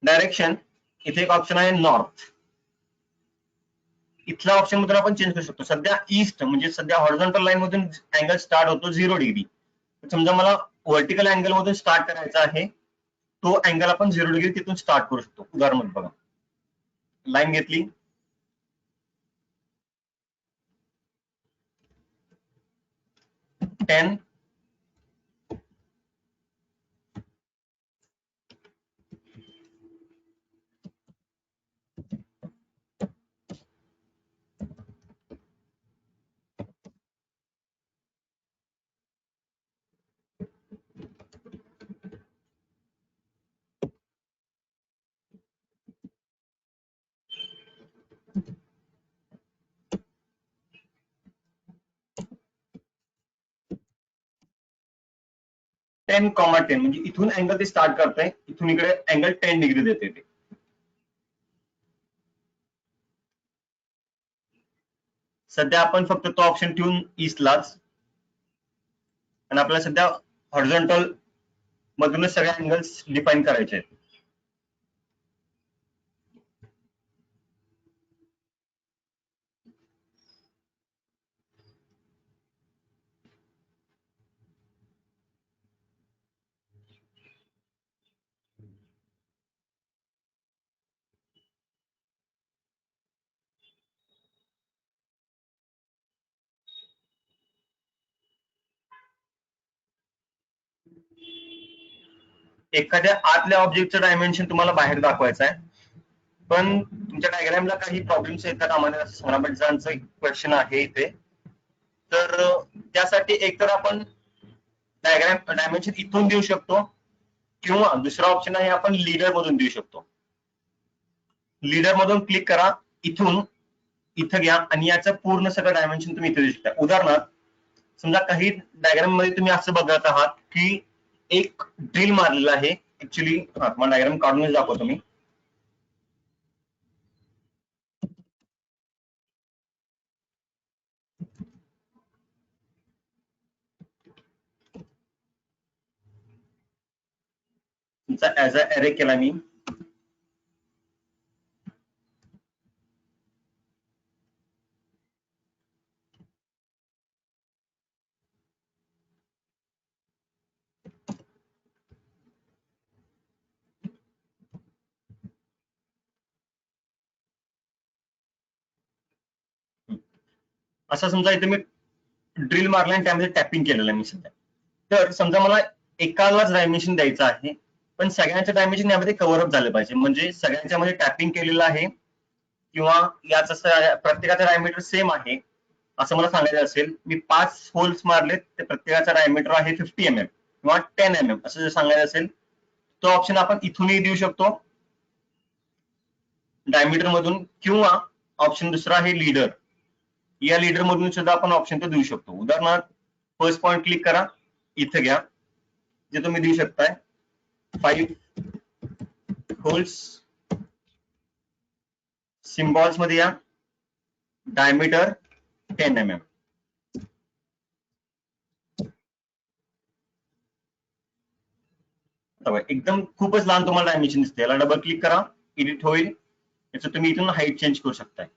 डायरेक्शन, इथे एक ऑप्शन आहे नॉर्थ. इथल्या ऑप्शन मधून आपण चेंज करू शकतो. सध्या ईस्ट म्हणजे सध्या हॉरिझॉन्टल लाईन मधून अँगल स्टार्ट होतो 0 डिग्री. समजा मला व्हर्टिकल अँगल मधून स्टार्ट करायचा आहे, तो अँगल आपण 0 डिग्री तिथून स्टार्ट करू शकतो. उदाहरण बघा, लाईन घेतली, टेन, टेन कॉमा 10, म्हणजे इथून अँगल ते स्टार्ट करतंय, इथून इकडे अँगल 10 डिग्री देते ते. सध्या आपण फक्त तो ऑप्शन ठेवून ईस्टलाच, आणि आपल्याला सध्या हॉरिझॉन्टल मधूनच सगळे अँगल्स डिफाईन करायचे आहेत. एखाद्या आतल्या ऑब्जेक्टचं डायमेन्शन तुम्हाला बाहेर दाखवायचं आहे, पण तुमच्या डायग्रामला काही प्रॉब्लेम्स येतात, आम्हाला सोनाबटजांचं एक क्वेश्चन आहे इथे. तर त्यासाठी एकतर आपण डायग्राम डायमेन्शन इथून देऊ शकतो, किंवा दुसरा ऑप्शन आहे आपण लीडर मधून देऊ शकतो. लीडर मधून क्लिक करा, इथून इथं घ्या, आणि याचं पूर्ण सगळं डायमेन्शन तुम्ही इथे देऊ शकता. उदाहरणार्थ समजा काही डायग्राम मध्ये तुम्ही असं बघत आहात की एक ड्रिल मारलेला आहे. ऍक्च्युली तुम्हाला डायग्राम काढूनच दाखवतो मी. तुमचा ऍज अ अरे केला मी. असं समजा इथे मी ड्रिल मारला आणि त्यामध्ये टॅपिंग केलेलं आहे मी सध्या. तर समजा मला एकालाच डायमेन्शन द्यायचं आहे, पण सगळ्यांचं डायमेन्शन यामध्ये कव्हर अप झालं पाहिजे. म्हणजे सगळ्यांच्या मध्ये टॅपिंग केलेलं आहे किंवा याच प्रत्येकाचा डायमीटर सेम आहे असं मला सांगायचं असेल. मी 5 होल्स मारलेत, ते प्रत्येकाचा डायमीटर आहे 50 mm किंवा 10 mm असं जर सांगायचं असेल, तो ऑप्शन आपण इथूनही देऊ शकतो डायमीटर मधून, किंवा ऑप्शन दुसरा आहे लीडर. या लीडर मधून सुद्धा आपण ऑप्शन तो देऊ शकतो. उदाहरणार्थ फर्स्ट पॉइंट क्लिक करा, इथे घ्या, जे तुम्ही देऊ शकताय 5 होल्स. सिम्बॉल्स मध्ये या, डायमीटर 10 mm. एकदम खूपच लहान तुम्हाला डायमेन्शन दिसते. याला डबल क्लिक करा, एडिट होईल. याचं तुम्ही इथून हाईट चेंज करू शकताय.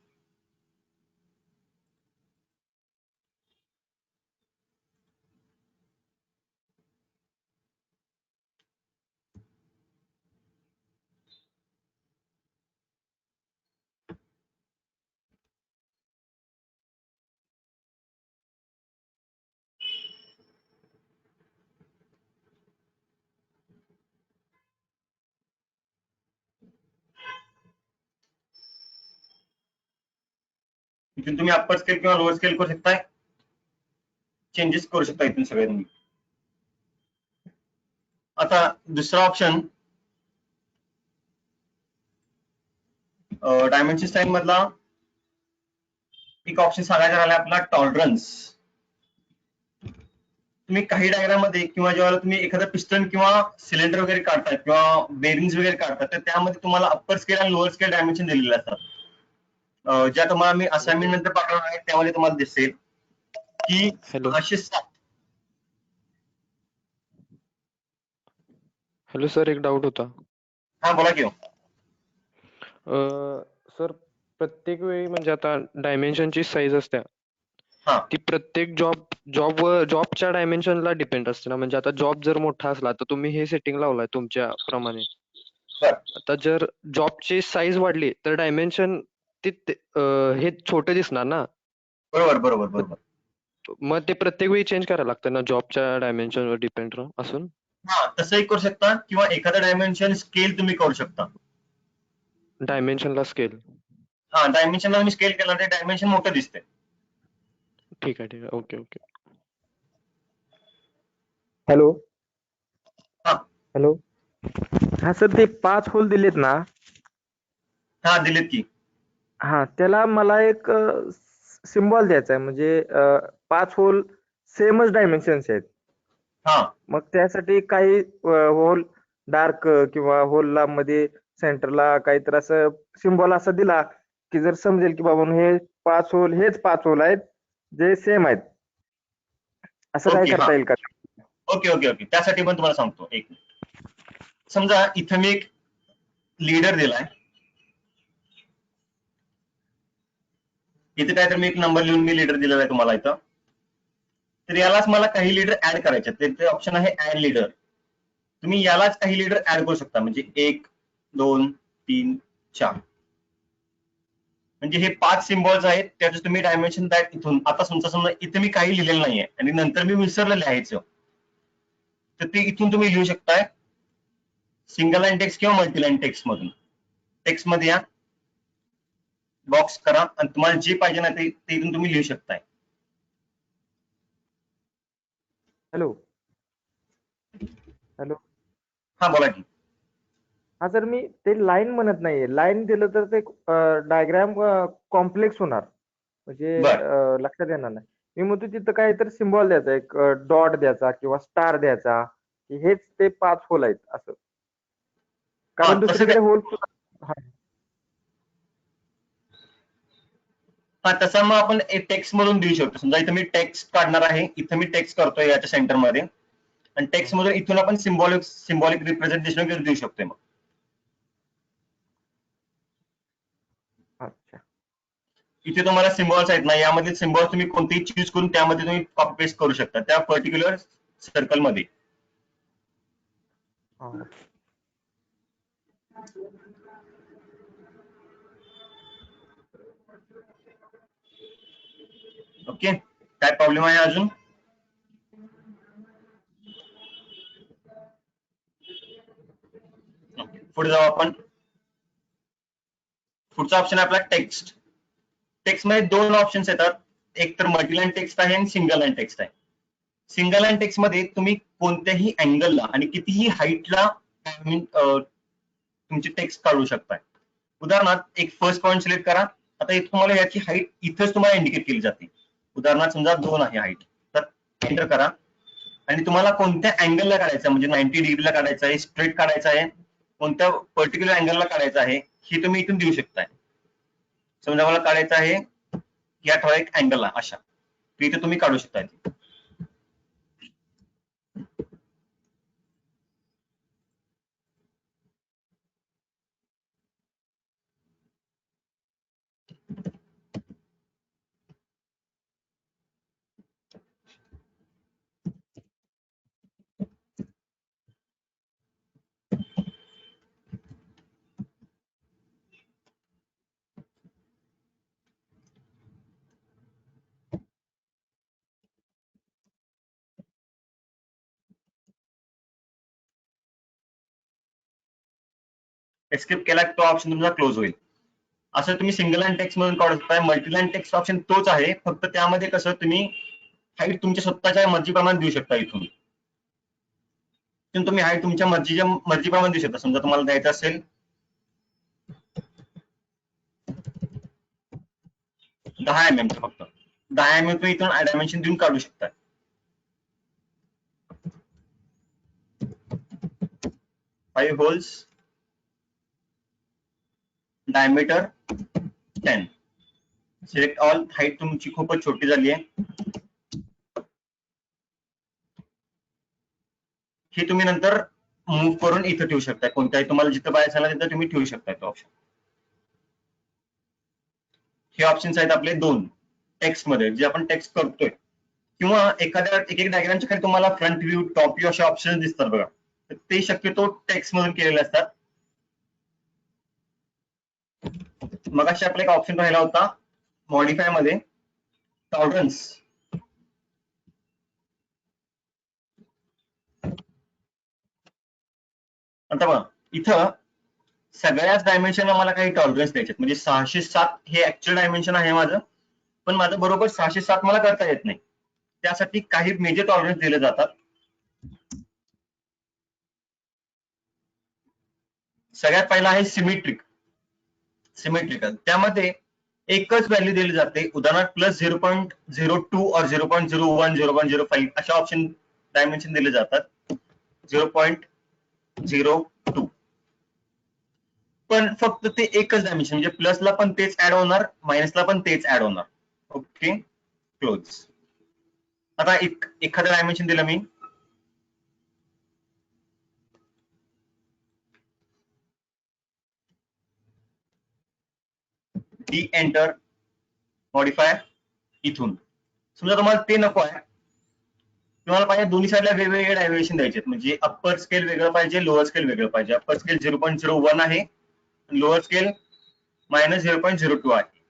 इथून तुम्ही अप्पर स्केल किंवा लोअर स्केल करू शकताय, चेंजेस करू शकता इथून सगळे तुम्ही. आता दुसरा ऑप्शन डायमेन्शन स्टाईल मधला एक ऑप्शन सांगायचा राहिला आपला टॉलरन्स. तुम्ही काही डायग्राम मध्ये किंवा जेव्हा तुम्ही एखादा पिस्टन किंवा सिलेंडर वगैरे काढताय किंवा बेरिंग्स वगैरे काढतात, तर त्यामध्ये तुम्हाला अप्पर स्केल आणि लोअर स्केल डायमेन्शन दिलेले असतात. ज्या तुम्हाला मी असाइनमेंट नंतर पाठवणार आहे त्यामध्ये तुम्हाला दिसेल की हॅलो 607. हॅलो सर, एक डाऊट होता. हा बोला की. सर, प्रत्येक वेळी म्हणजे आता डायमेन्शनची साईज असते, हा ती प्रत्येक जॉबच्या डायमेन्शनला डिपेंड असते ना. म्हणजे आता जॉब जर मोठा असला तर तुम्ही हे सेटिंग लावलाय तुमच्या प्रमाणे. बर. आता जर जॉबची साईज वाढली तर डायमेन्शन हे छोटे दिसणार ना. बरोबर बरोबर बरोबर. मग ते प्रत्येक वेळी चेंज करायला लागतं ना जॉबच्या डायमेन्शनवर डिपेंड असून. हा तसंही करू शकता, किंवा एखादं डायमेन्शन स्केल तुम्ही करू शकता. डायमेन्शनला स्केल. हा डायमेन्शनला तुम्ही स्केल केला तर डायमेन्शन मोठं दिसते. ठीक आहे ठीक आहे, ओके ओके. हॅलो. हा हॅलो. हा सर, ते 5 होल दिलेत ना, हा दिलेत की. हा त्याला मला एक सिम्बॉल द्यायचा आहे. म्हणजे 5 होल सेमच डायमेन्शन्स आहेत. हा मग त्यासाठी काही होल डार्क किंवा होलला मध्ये सेंटरला काहीतरी असं सिम्बॉल असा दिला की जर समजेल की बाबा हे 5 होल हेच 5 होल आहेत जे सेम आहेत, असं काय ओके. हा करता येईल का? Okay okay okay. त्यासाठी पण तुम्हाला सांगतो एक मिनिट. समजा इथं मी एक लीडर दिलाय, इथे काय तर मी एक नंबर लिहून मी लीडर दिलेला आहे तुम्हाला इथं. तर यालाच मला काही लीडर ऍड करायचे, ते ऑप्शन आहे ऍड लीडर. तुम्ही यालाच काही लीडर ऍड करू शकता, म्हणजे 1 2 3 4. म्हणजे हे 5 सिम्बॉल्स आहेत, त्याचे तुम्ही डायमेन्शन दॅट इथून. आता समजा इथे मी काही लिहिलेलं नाहीये आणि नंतर मी विसरलं लिहायचं, तर ते इथून तुम्ही लिहू शकताय सिंगल लाईन टेक्स्ट किंवा मल्टी लाईन टेक्स्ट मधून. टेक्स्ट मध्ये या, बॉक्स करा आणि तुम्हाला जे पाहिजे ना ते इथून तुम्ही लिहू शकताय. हॅलो. हॅलो. हा बोला की. हा सर, मी ते लाईन म्हणत नाहीये. लाईन दिलं तर ते डायग्राम कॉम्प्लेक्स होणार, म्हणजे बर लक्षात येणार नाही. मी म्हणतो तिथं काहीतरी सिम्बॉल द्यायचा, एक डॉट द्यायचा किंवा स्टार द्यायचा, की हेच ते 5 होल आहेत असं. हा कारण तसं दुसरीकडे होल हा तसा मग आपण टेक्स्ट मधून देऊ शकतो. समजा इथं मी टेक्स्ट काढणार आहे, इथं मी टेक्स्ट करतोय याच्या सेंटरमध्ये, आणि टेक्स्ट मधून इथून आपण सिम्बॉलिक रिप्रेझेंटेशन देऊ शकतोय. मग अच्छा. इथे तुम्हाला सिम्बॉल्स आहेत ना, यामध्ये सिम्बॉल्स तुम्ही कोणतेही चूज करून त्यामध्ये तुम्ही कॉपी पेस्ट करू शकता त्या पर्टिक्युलर सर्कल मध्ये. हा. ओके, काय प्रॉब्लेम आहे अजून? पुढे जाऊ आपण. पुढचा ऑप्शन आहे आपला टेक्स्ट. टेक्स्ट मध्ये दोन ऑप्शन्स येतात, एक तर मल्टीलाईन टेक्स्ट आहे आणि सिंगल लाईन टेक्स्ट आहे. सिंगल लाईन टेक्स्ट मध्ये तुम्ही कोणत्याही अँगलला आणि कितीही हाईटला तुमची टेक्स्ट काढू शकताय. उदाहरणार्थ एक फर्स्ट पॉईंट सिलेक्ट करा. आता इथे तुम्हाला याची हाईट इथेच तुम्हाला इंडिकेट केली जाते. उदाहरणार्थ समजा 2 आहे हाईट, तर एंटर करा आणि तुम्हाला कोणत्या अँगलला काढायचं, म्हणजे 90 डिग्रीला काढायचं आहे, स्ट्रेट काढायचं आहे, कोणत्या पर्टिक्युलर अँगलला काढायचं आहे हे तुम्ही इथून देऊ शकताय. समजा मला काढायचं आहे या ठराविक अँगलला अशा, तर इथे तुम्ही काढू शकताय. एस्केप केला तो ऑप्शन तुमचा क्लोज होईल. असं तुम्ही सिंगल लाईन टेक्स्ट मधून काढू शकताय. मल्टीलाईन टेक्स्ट ऑप्शन तोच आहे, फक्त त्यामध्ये कसं तुम्ही हाईट तुमच्या स्वतःच्या मर्जीप्रमाणे देऊ शकता. इथून तुम्ही हाईट तुमच्या मर्जीप्रमाणे देऊ शकता. समजा तुम्हाला द्यायचं असेल 10 mm फक्त 10 mm तुम्ही इथून डायमेन्शन देऊन काढू शकता. 5 holes, diameter 10. Select all. Height तुमची खूपच छोटी झाली आहे, हे तुम्ही नंतर मूव्ह करून इथं ठेवू शकता. कोणत्याही तुम्हाला जिथं पाहिजे असेल तिथं तुम्ही ठेवू शकता तो ऑप्शन. हे ऑप्शन्स आहेत आपले दोन टेक्स्ट मध्ये, जे आपण टेक्स्ट करतोय, किंवा एक डायग्रामच्या खाली तुम्हाला फ्रंट व्ह्यू, टॉप व्ह्यू असे ऑप्शन दिसतात बघा, ते शक्यतो टेक्स्ट मधून केलेले असतात. मग अशा आपला एक ऑप्शन राहिला होता मॉडिफाय मध्ये, टॉलरन्स. आता बघा इथं सगळ्याच डायमेन्शनला मला काही टॉलरन्स द्यायचे, म्हणजे 607 हे ऍक्च्युअल डायमेन्शन आहे माझं, पण माझं बरोबर 607 मला करता येत नाही. त्यासाठी काही मेजर टॉलरन्स दिले जातात. सगळ्यात पहिला आहे सिमेट्रिकल. त्यामध्ये एकच व्हॅल्यू दिली जाते. उदाहरणार्थ +0.02 और 0.01 0.05 अशा ऑप्शन डायमेन्शन दिले जातात. 0.02 पण फक्त ते एकच डायमेन्शन, म्हणजे प्लसला पण तेच ऍड होणार, मायनसला पण तेच ऍड होणार. Okay, close. आता एखादं डायमेन्शन दिलं मी, डी एंटर, मॉडिफाय. इथून समजा तुम्हाला ते नको आहे, तुम्हाला पाहिजे दोन्ही साईडला वेगवेगळे डायमेन्शन द्यायचे, म्हणजे अप्पर स्केल वेगळं पाहिजे, लोअर स्केल वेगळं पाहिजे. अप्पर स्केल 0.01 आहे, लोअर स्केल -0.02 आहे.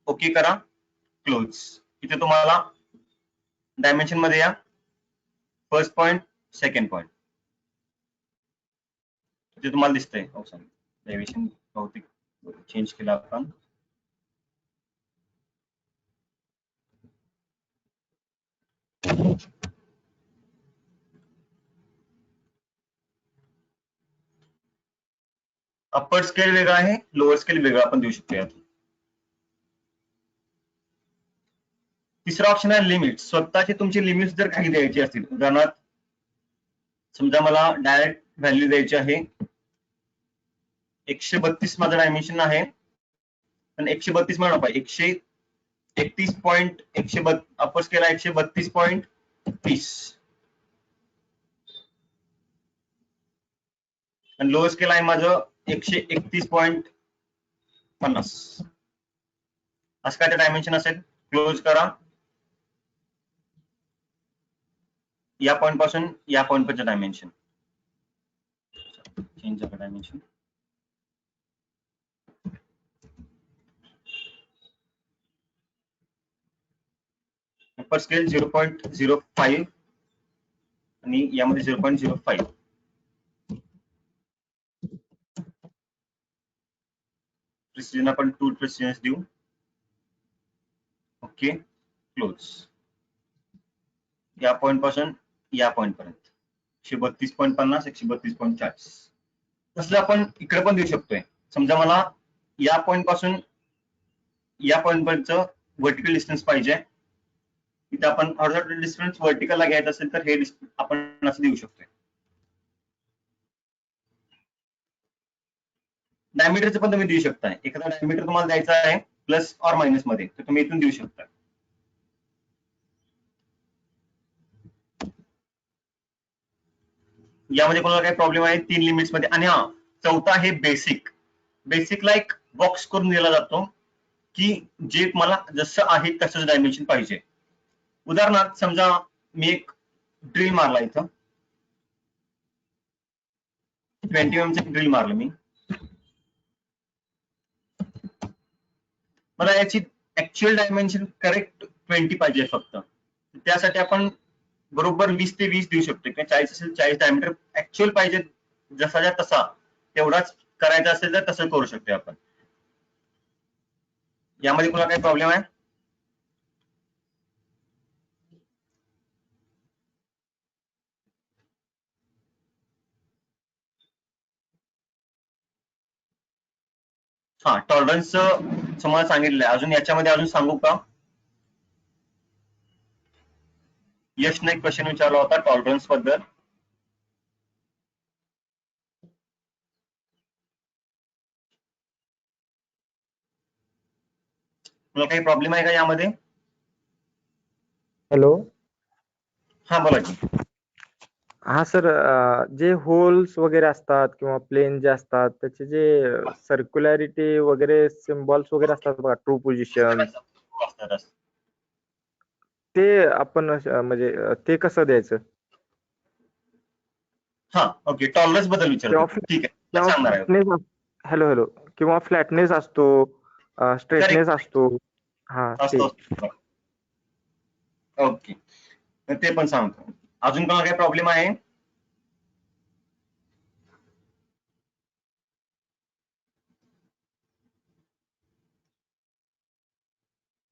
ओके करा, क्लोज. इथे तुम्हाला डायमेन्शन मध्ये या, फर्स्ट पॉइंट, सेकंड पॉइंट, इथे तुम्हाला दिसतंय ऑप्शन डायमेन्शन बहुतेक चेंज केला आपण. अप्पर स्केल वेगळा आहे, लोअर स्केल वेगळा आपण देऊ शकतो यात. तिसरा ऑप्शन आहे लिमिट. स्वतःची तुमची लिमिट्स जर काही द्यायची असतील, उदाहरणार्थ समजा मला डायरेक्ट व्हॅल्यू द्यायची आहे 132 माझं डायमेन्शन आहे, पण 132 म्हणा नको, 131.132 अपर स्केल आहे 132.30 आणि लोअर स्केल आहे माझं 131.50. असं काय ते डायमेन्शन असेल. क्लोज करा. या पॉइंट पासून या पॉइंट पर्यंत dimension change the dimension. Upper scale 0.05 आणि यामध्ये 0.05. प्रिसिजन आपण 2 प्रिसिजन देऊ. Okay, close. या पॉइंट पासून या पॉइंट पर्यंत 132.50 132.40. तसं आपण इकडे पण देऊ शकतोय. समजा मला या पॉइंट पासून या पॉइंट पर्यंत व्हर्टिकल डिस्टन्स पाहिजे, इथे आपण हॉरिझॉन्टल डिस्टन्स व्हर्टिकलला घ्यायचं असेल तर हे आपण असं देऊ शकतोय. डायमीटरचं पण तुम्ही देऊ शकताय. एखादा डायमीटर तुम्हाला द्यायचा आहे प्लस ऑर मायनस मध्ये, तर तुम्ही इथून देऊ शकता. यामध्ये कोणाला काही प्रॉब्लेम आहे 3 लिमिट्स मध्ये. आणि हा चौथा आहे बेसिक. बेसिकला एक बॉक्स करून दिला जातो की जे मला जसं आहे तसंच डायमेन्शन पाहिजे. उदाहरणार्थ समजा मी एक ड्रिल मारला, इथं 20 mm चं ड्रिल मारलं मी. मला याची ऍक्च्युअल डायमेन्शन करेक्ट 20 पाहिजे फक्त. त्यासाठी आपण बरोबर 20 ते 20 देऊ शकतो किंवा 40 असेल 40 डायमीटर ऍक्च्युअल पाहिजे जसाच्या तसा तेवढाच करायचा असेल तर तसं करू शकतो आपण. यामध्ये कोणाला काही प्रॉब्लेम आहे? हा, टॉलरन्स तुम्हाला सांगितलंय. अजून याच्यामध्ये अजून सांगू का? यशने एक क्वेश्चन विचारला होता टॉलरन्स बद्दल. तुला काही प्रॉब्लेम आहे का यामध्ये? हॅलो. हा बोला की. हा सर, जे होल्स वगैरे असतात किंवा प्लेन जे असतात त्याचे जे सर्क्युलॅरिटी वगैरे सिम्बॉल्स वगैरे असतात बघा, ट्रू पोझिशन, ते आपण म्हणजे ते कसं द्यायचं? हा, ओके. टॉलरन्स बद्दल विचारतो. ठीक आहे, सांगणार आहे. Hello hello. किंवा फ्लॅटनेस असतो, स्ट्रेटनेस असतो. हा, ते. ओके, ते पण सांगतो. अजून कोणाला काही प्रॉब्लेम आहे?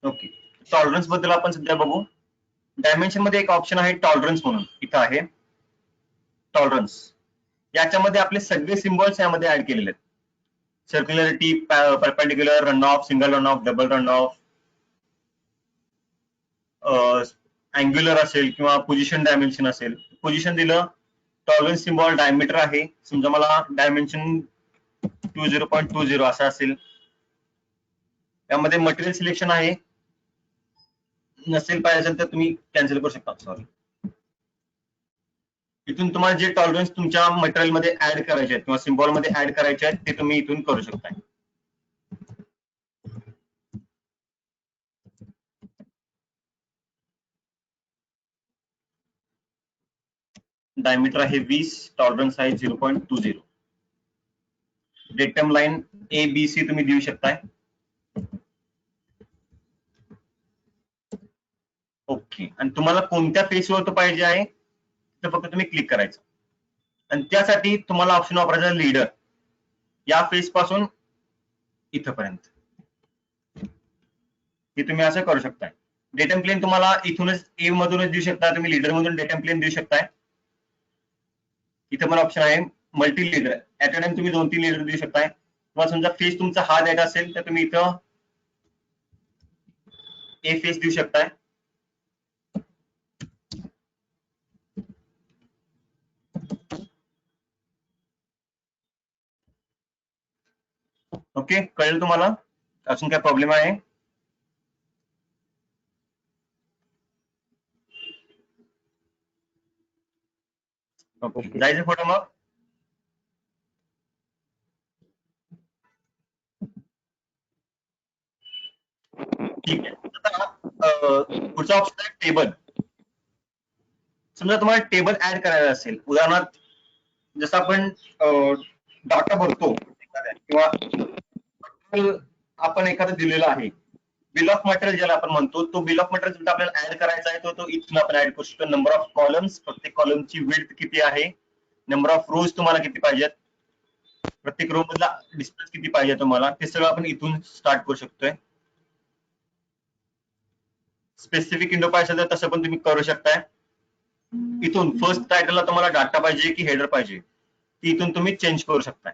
ओके, टॉलरन्स बद्दल आपण सध्या बघू. डायमेन्शन मध्ये एक ऑप्शन आहे टॉलरन्स म्हणून, इथं आहे टॉलरन्स. याच्यामध्ये आपले सगळे सिम्बॉल्स यामध्ये ऍड केलेले आहेत. Circularity, perpendicular, run off, single run off, double run off, angular असेल किंवा पोझिशन डायमेन्शन असेल. पोझिशन दिलं, टॉलरन्स सिम्बॉल डायमीटर आहे. समजा मला डायमेन्शन 20.20 असं असेल. त्यामध्ये मटेरियल सिलेक्शन आहे. नसेल पाहिजे तर तुम्ही कॅन्सल करू शकता. सॉरी. इथून तुम्हाला जे टॉलरन्स तुमच्या मटेरियल मध्ये ऍड करायचे आहेत किंवा सिम्बॉल मध्ये ऍड करायचे आहेत ते तुम्ही इथून करू शकता. डायमीटर आहे 20, टॉलरन्स आहे 0.20. डेटम लाईन ABC तुम्ही देऊ शकताय. ओके, आणि तुम्हाला कोणत्या फेसवर तो पाहिजे आहे तर फक्त तुम्ही क्लिक करायचं. आणि त्यासाठी तुम्हाला ऑप्शन वापरायचा लीडर. या फेस पासून इथपर्यंत हे तुम्ही असं करू शकताय. डेटम प्लेन तुम्हाला इथूनच ए मधूनच देऊ शकता, तुम्ही लीडर मधून डेटम प्लेन देऊ शकताय. इथं पण ऑप्शन आहे multi leader. At a time तुम्ही 2-3 लीडर देऊ शकताय. तुम्हाला समजा फेस तुमचा हा द्यायचा असेल तर तुम्ही इथं ए फेस देऊ शकताय. ओके, कळेल तुम्हाला? अजून काय प्रॉब्लेम आहे? Okay, okay. जायचं पुढे मग. ठीक आहे. आता पुढचा ऑप्शन आहे टेबल. समजा तुम्हाला टेबल ऍड करायला असेल, उदाहरणार्थ जसं आपण डाटा भरतो एखाद्या किंवा आपण एखादं दिलेलं आहे, बिल ऑफ मटेरियल ज्याला आपण म्हणतो, तो बिल ऑफ मटेरियल आपल्याला ऍड करायचा आहे, तो इथून आपण ऍड करू शकतो. नंबर ऑफ कॉलम्स, प्रत्येक कॉलमची विड्थ किती आहे, नंबर ऑफ रोज तुम्हाला किती पाहिजेत, प्रत्येक रो मधला डिस्टन्स किती पाहिजे तुम्हाला, ते सगळं आपण इथून स्टार्ट करू शकतोय. स्पेसिफिक विंडो पाहिजे तर तसं पण तुम्ही करू शकताय. इथून फर्स्ट टायटलला तुम्हाला डाटा पाहिजे की हेडर पाहिजे, ती इथून तुम्ही चेंज करू शकताय.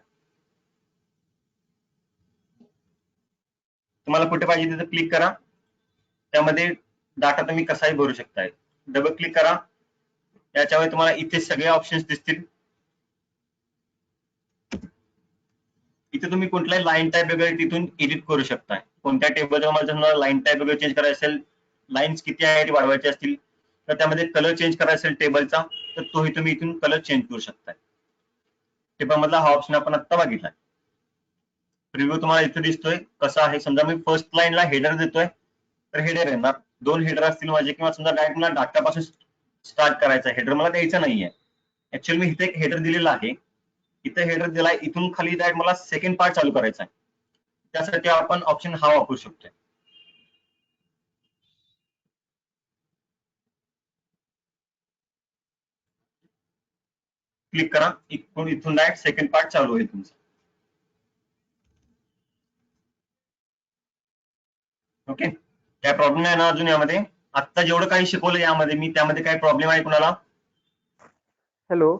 तुम्हाला कुठे पाहिजे तिथे क्लिक करा, त्यामध्ये डाटा तुम्ही कसाही भरू शकताय. डबल क्लिक करा, याच्यावर तुम्हाला इथे सगळे ऑप्शन्स दिसतील. इथे तुम्ही कुठलाही लाईन टाईप वगैरे तिथून एडिट करू शकताय. कोणत्या टेबल तुम्हाला लाईन टाईप वगैरे चेंज करायचं असेल, लाईन्स किती आहेत वाढवायचे असतील, तर त्यामध्ये कलर चेंज करायचा असेल टेबलचा, तर तोही तुम्ही इथून कलर चेंज करू शकताय. टेबल मधला हा ऑप्शन आपण आता बघितलाय. प्रिव्ह्यू तुम्हाला इथे दिसतोय कसा आहे. समजा मी फर्स्ट लाईनला हेडर देतोय, तर हेडर येणार, 2 हेडर असतील माझे, किंवा समजा डायरेक्ट मला डाटापासून स्टार्ट करायचा, हेडर मला द्यायचा नाहीये. ऍक्च्युअली मी इथे एक हेडर दिलेला आहे, इथे हेडर दिलाय, इथून खाली डायरेक्ट मला सेकंड पार्ट चालू करायचा आहे. त्यासाठी आपण ऑप्शन हा वापरू शकतोय. क्लिक करा, इथून डायरेक्ट सेकंड पार्ट चालू होईल तुमचा. ओके, काय प्रॉब्लेम नाही ना अजून यामध्ये? आता जेवढं काही शिकवलं यामध्ये मी, त्यामध्ये काय प्रॉब्लेम आहे कुणाला? Hello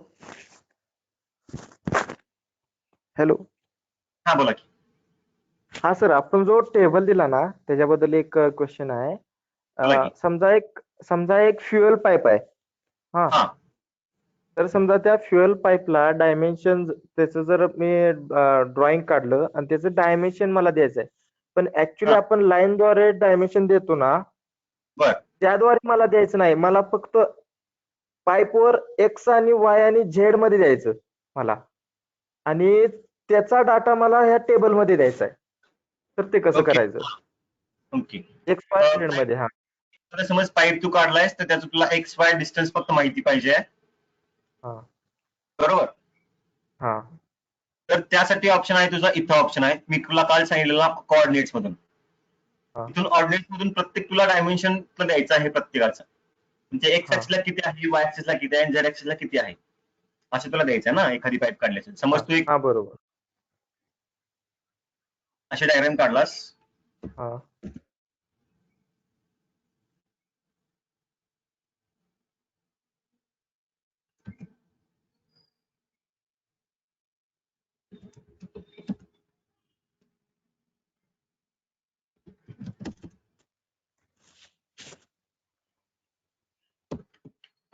hello. हा बोला की. हा सर, आपण जो टेबल दिला ना त्याच्याबद्दल एक क्वेश्चन आहे. बोला की. समजा एक फ्युएल पाईप आहे. हा, हा तर समजा त्या फ्युएल पाईपला डायमेन्शन, त्याचं जर मी ड्रॉइंग काढलं आणि त्याचं डायमेन्शन मला द्यायचं आहे, पण ऍक्च्युली हा. आपण लाईनद्वारे डायमेन्शन देतो ना, बर, त्याद्वारे मला द्यायचं नाही. मला फक्त पाईपवर एक्स आणि वाय आणि झेड मध्ये द्यायचं मला, आणि त्याचा डाटा मला ह्या टेबल मध्ये द्यायचा आहे. तर ते कसं ओके करायचं? ओके. एक्स वाय झेड मध्ये. हा तर समज पाईप तू काढलायस, तर त्याचं तुला एक्स वाय डिस्टन्स फक्त माहिती पाहिजे आहे, हा बरोबर? हा तर त्यासाठी ऑप्शन आहे तुझा, इथं ऑप्शन आहे, मी तुला काल सांगितलेला कोऑर्डिनेट्स मधून. हा इथून ऑर्डिनेट्स मधून प्रत्येक तुला डायमेन्शन द्यायचं आहे प्रत्येकाचं, म्हणजे एक्स हा ऍक्सिसला किती आहे, वाय ऍक्सिसला किती आहे, आणि झेड ऍक्सिसला किती आहे, असं तुला द्यायचं आहे ना. एखादी पाईप काढल्याचं हा समज तू एक हा बरोबर. अशी डायग्राम काढलास, हा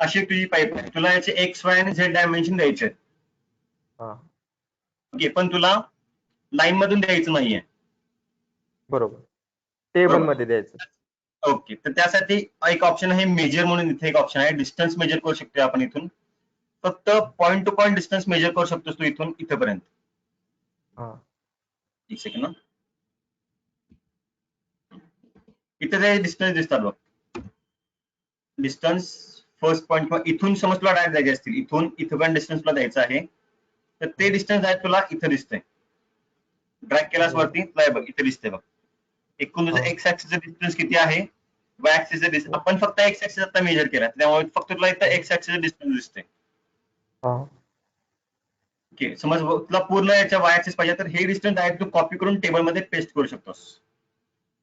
अशी तुझी पाईप आहे, तुला याचे एक्स वाय आणि झेड डायमेन्शन द्यायचे आहेत. हा ओके, पण तुला लाईन मधून द्यायचं नाहीये, बरोबर. टेबल बरोबर? मध्ये द्यायचं. ओके, तर त्यासाठी एक ऑप्शन आहे मेजर म्हणून, इथे एक ऑप्शन आहे, डिस्टन्स मेजर करू शकतो आपण इथून. फक्त point to point distance measure करू शकतोस तू इथून इथेपर्यंत. हा एक सेकंड ना, इथे ते डिस्टन्स दिसतात बघ, डिस्टन्स फर्स्ट पॉईंट, किंवा इथून समज तुला डायरेक्ट द्यायचे असतील, इथून इथपर्यंत डिस्टन्स तुला द्यायचं आहे, तर ते डिस्टन्स आहे तुला इथं दिसतंय. ड्रॅग केलास वरती, तुला बघ इथे दिसतंय बघ. एकूण तुझं एक्स ऍक्सिसचं डिस्टन्स किती आहे, वाय ऍक्सिसचं डिस्टन्स, आपण फक्त एक्स ऍक्सिस आता मेजर केला, त्यामुळे फक्त तुला इथं एक्स ऍक्सिसचं डिस्टन्स दिसतंय. हा ओके, समज तुला पूर्ण याच्या वाय ऍक्सिस पाहिजे, तर हे डिस्टन्स डायरेक्ट तू कॉपी करून टेबलमध्ये पेस्ट करू शकतोस.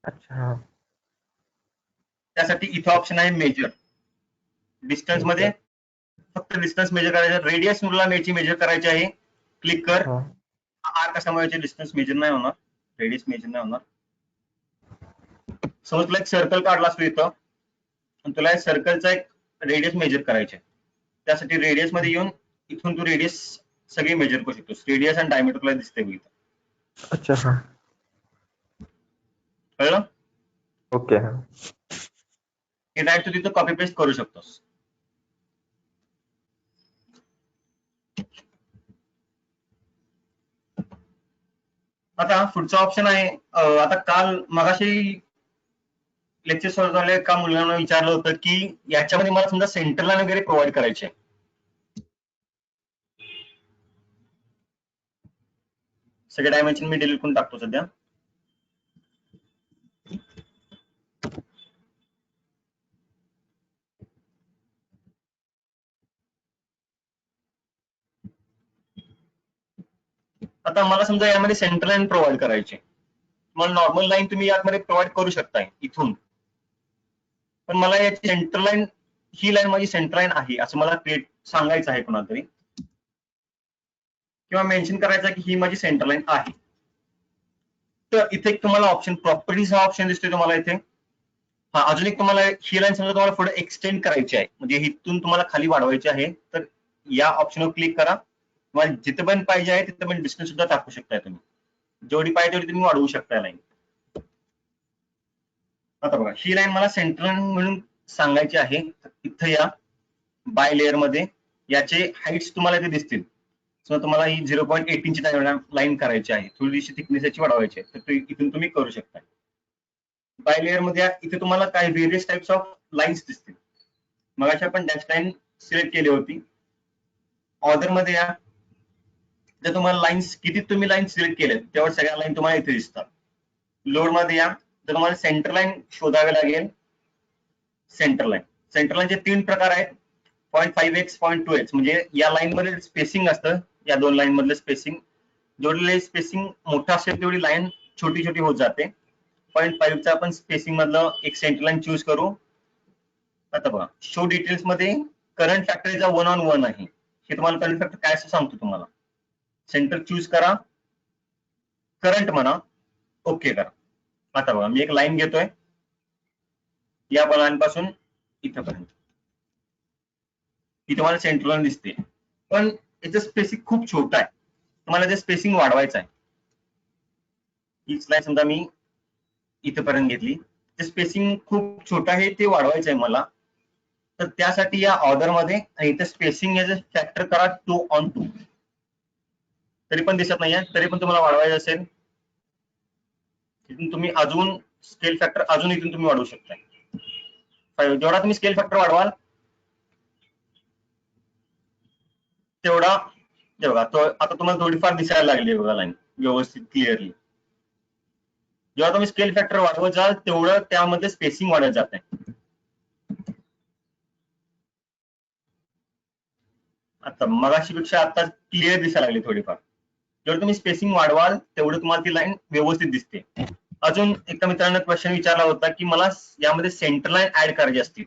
अच्छा. हा त्यासाठी इथं ऑप्शन आहे मेजर. डिस्टन्स मध्ये फक्त डिस्टन्स मेजर करायचं, रेडियस तुला याची मेजर करायची आहे, क्लिक कर. हा आर कशामुळे डिस्टन्स मेजर नाही होणार, रेडियस मेजर नाही होणार. समज तुला एक सर्कल काढलास तू इथं, आणि तुला सर्कलचा एक रेडियस मेजर करायचे, त्यासाठी रेडियस मध्ये येऊन इथून तू रेडियस सगळी मेजर करू शकतोस. रेडियस आणि डायमीटर तुला दिसते इथं. अच्छा हा. कळलं? ओके हा. हे डायरेक्ट तू तिथं कॉपी पेस्ट करू शकतोस. आता पुढचा ऑप्शन आहे, आता काल मगाशी लेक्चर सुरू झाले का मुलांना विचारलं होतं की याच्यामध्ये मला समजा सेंटर लाईन वगैरे प्रोव्हाइड करायचे. सगळे डायमेन्शन मी डिलीट करून टाकतो सध्या. आता मला समजा यामध्ये सेंटर लाईन प्रोव्हाइड करायचे. मला नॉर्मल लाईन तुम्ही यामध्ये प्रोव्हाइड करू शकताय इथून, पण मला याची सेंटर लाईन, ही लाईन माझी सेंटर लाईन आहे असं मला क्रिएट सांगायचं आहे कोणाला तरी, किंवा मेन्शन करायचं की ही माझी सेंटर लाईन आहे. तर इथे एक तुम्हाला ऑप्शन प्रॉपर्टीज हा ऑप्शन दिसतोय तुम्हाला इथे. हा, अजून एक तुम्हाला ही लाईन समजा तुम्हाला पुढे एक्सटेंड करायची आहे, म्हणजे इथून तुम्हाला खाली वाढवायची आहे, तर या ऑप्शनवर क्लिक करा. तुम्हाला जिथे पण पाहिजे आहे तिथे पण डिस्टन्स सुद्धा टाकू शकताय तुम्ही, जेवढी पाहिजे तेवढी तुम्ही वाढवू शकताय लाईन. आता बघा, ही लाईन मला सेंटर लाईन म्हणून सांगायची आहे. इथं या बाय लेअर मध्ये याचे हाईट्स तुम्हाला इथे दिसतील. समजा तुम्हाला ही 0.18 ची लाईन करायची आहे, थोडीशी थिकनेस याची वाढवायची आहे, तर इथून तुम्ही करू शकता. बाय लेअर मध्ये इथे तुम्हाला काही व्हेरियस टाइप्स ऑफ लाईन्स दिसतील. मगाशी आपण डॅश लाईन सिलेक्ट केली होती. ऑर्डर मध्ये या, जर तुम्हाला लाईन्स किती तुम्ही लाईन सिलेक्ट केल्यात तेव्हा सगळ्या लाईन तुम्हाला इथे दिसतात. लोड मध्ये या, तर तुम्हाला सेंटर लाईन शोधावे लागेल. सेंटर लाईनचे 3 प्रकार आहेत, 0.5x 0.2x, म्हणजे या लाईन मध्ये स्पेसिंग असतं, या दोन लाईन मधलं स्पेसिंग, जेवढी स्पेसिंग मोठं असेल तेवढी लाईन छोटी छोटी होत जाते. 0.5 चा आपण स्पेसिंग मधलं एक सेंटर लाईन चूज करू. आता बघा, शो डिटेल्स मध्ये करंट फॅक्टर इज 1:1 आहे. हे तुम्हाला करंट फॅक्टर काय असं सांगतो तुम्हाला. सेंटर चूज करा, करंट म्हणा, ओके करा. आता बघा, मी एक लाईन घेतोय या लाईनपासून इथपर्यंत, ही तुम्हाला सेंटर लाईन दिसते, पण याचं स्पेसिंग खूप छोटं आहे. तुम्हाला ते स्पेसिंग वाढवायचं आहे. हीच लाईन समजा मी इथपर्यंत घेतली, ते स्पेसिंग खूप छोटं आहे, ते वाढवायचं आहे मला. तर त्यासाठी या ऑर्डर मध्ये इथे स्पेसिंग याचं फॅक्टर करा 2:2. तरी पण दिसत नाहीये, तरी पण तुम्हाला वाढवायचं असेल इथून तुम्ही अजून स्केल फॅक्टर अजून इथून तुम्ही वाढवू शकता. जेवढा तुम्ही स्केल फॅक्टर वाढवाल तेवढा, बघा तो आता तुम्हाला थोडीफार दिसायला लागली बघा लाईन व्यवस्थित क्लिअरली. जेव्हा तुम्ही स्केल फॅक्टर वाढवत जाल तेवढं त्यामध्ये स्पेसिंग वाढत जात आहे. आता मगाशीपेक्षा आता क्लिअर दिसायला लागली थोडीफार. जेवढं तुम्ही स्पेसिंग वाढवाल तेवढं तुम्हाला ती लाईन व्यवस्थित दिसते. अजून एका मित्रांनो क्वेश्चन विचारला होता की मला यामध्ये सेंटर लाईन ऍड करायची असतील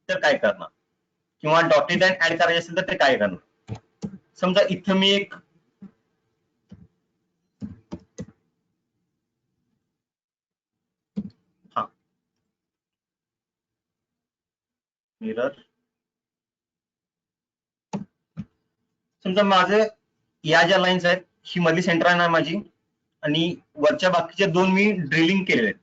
तर काय करणार, किंवा डॉटेड लाईन ऍड करायची असेल तर ते काय करणार. समजा इथं मी एक मिरर, समजा माझे या ज्या लाईन्स आहेत ही मधली सेंटर लाईन आहे माझी, आणि वरच्या बाकीच्या दोन मी ड्रिलिंग केलेले आहेत.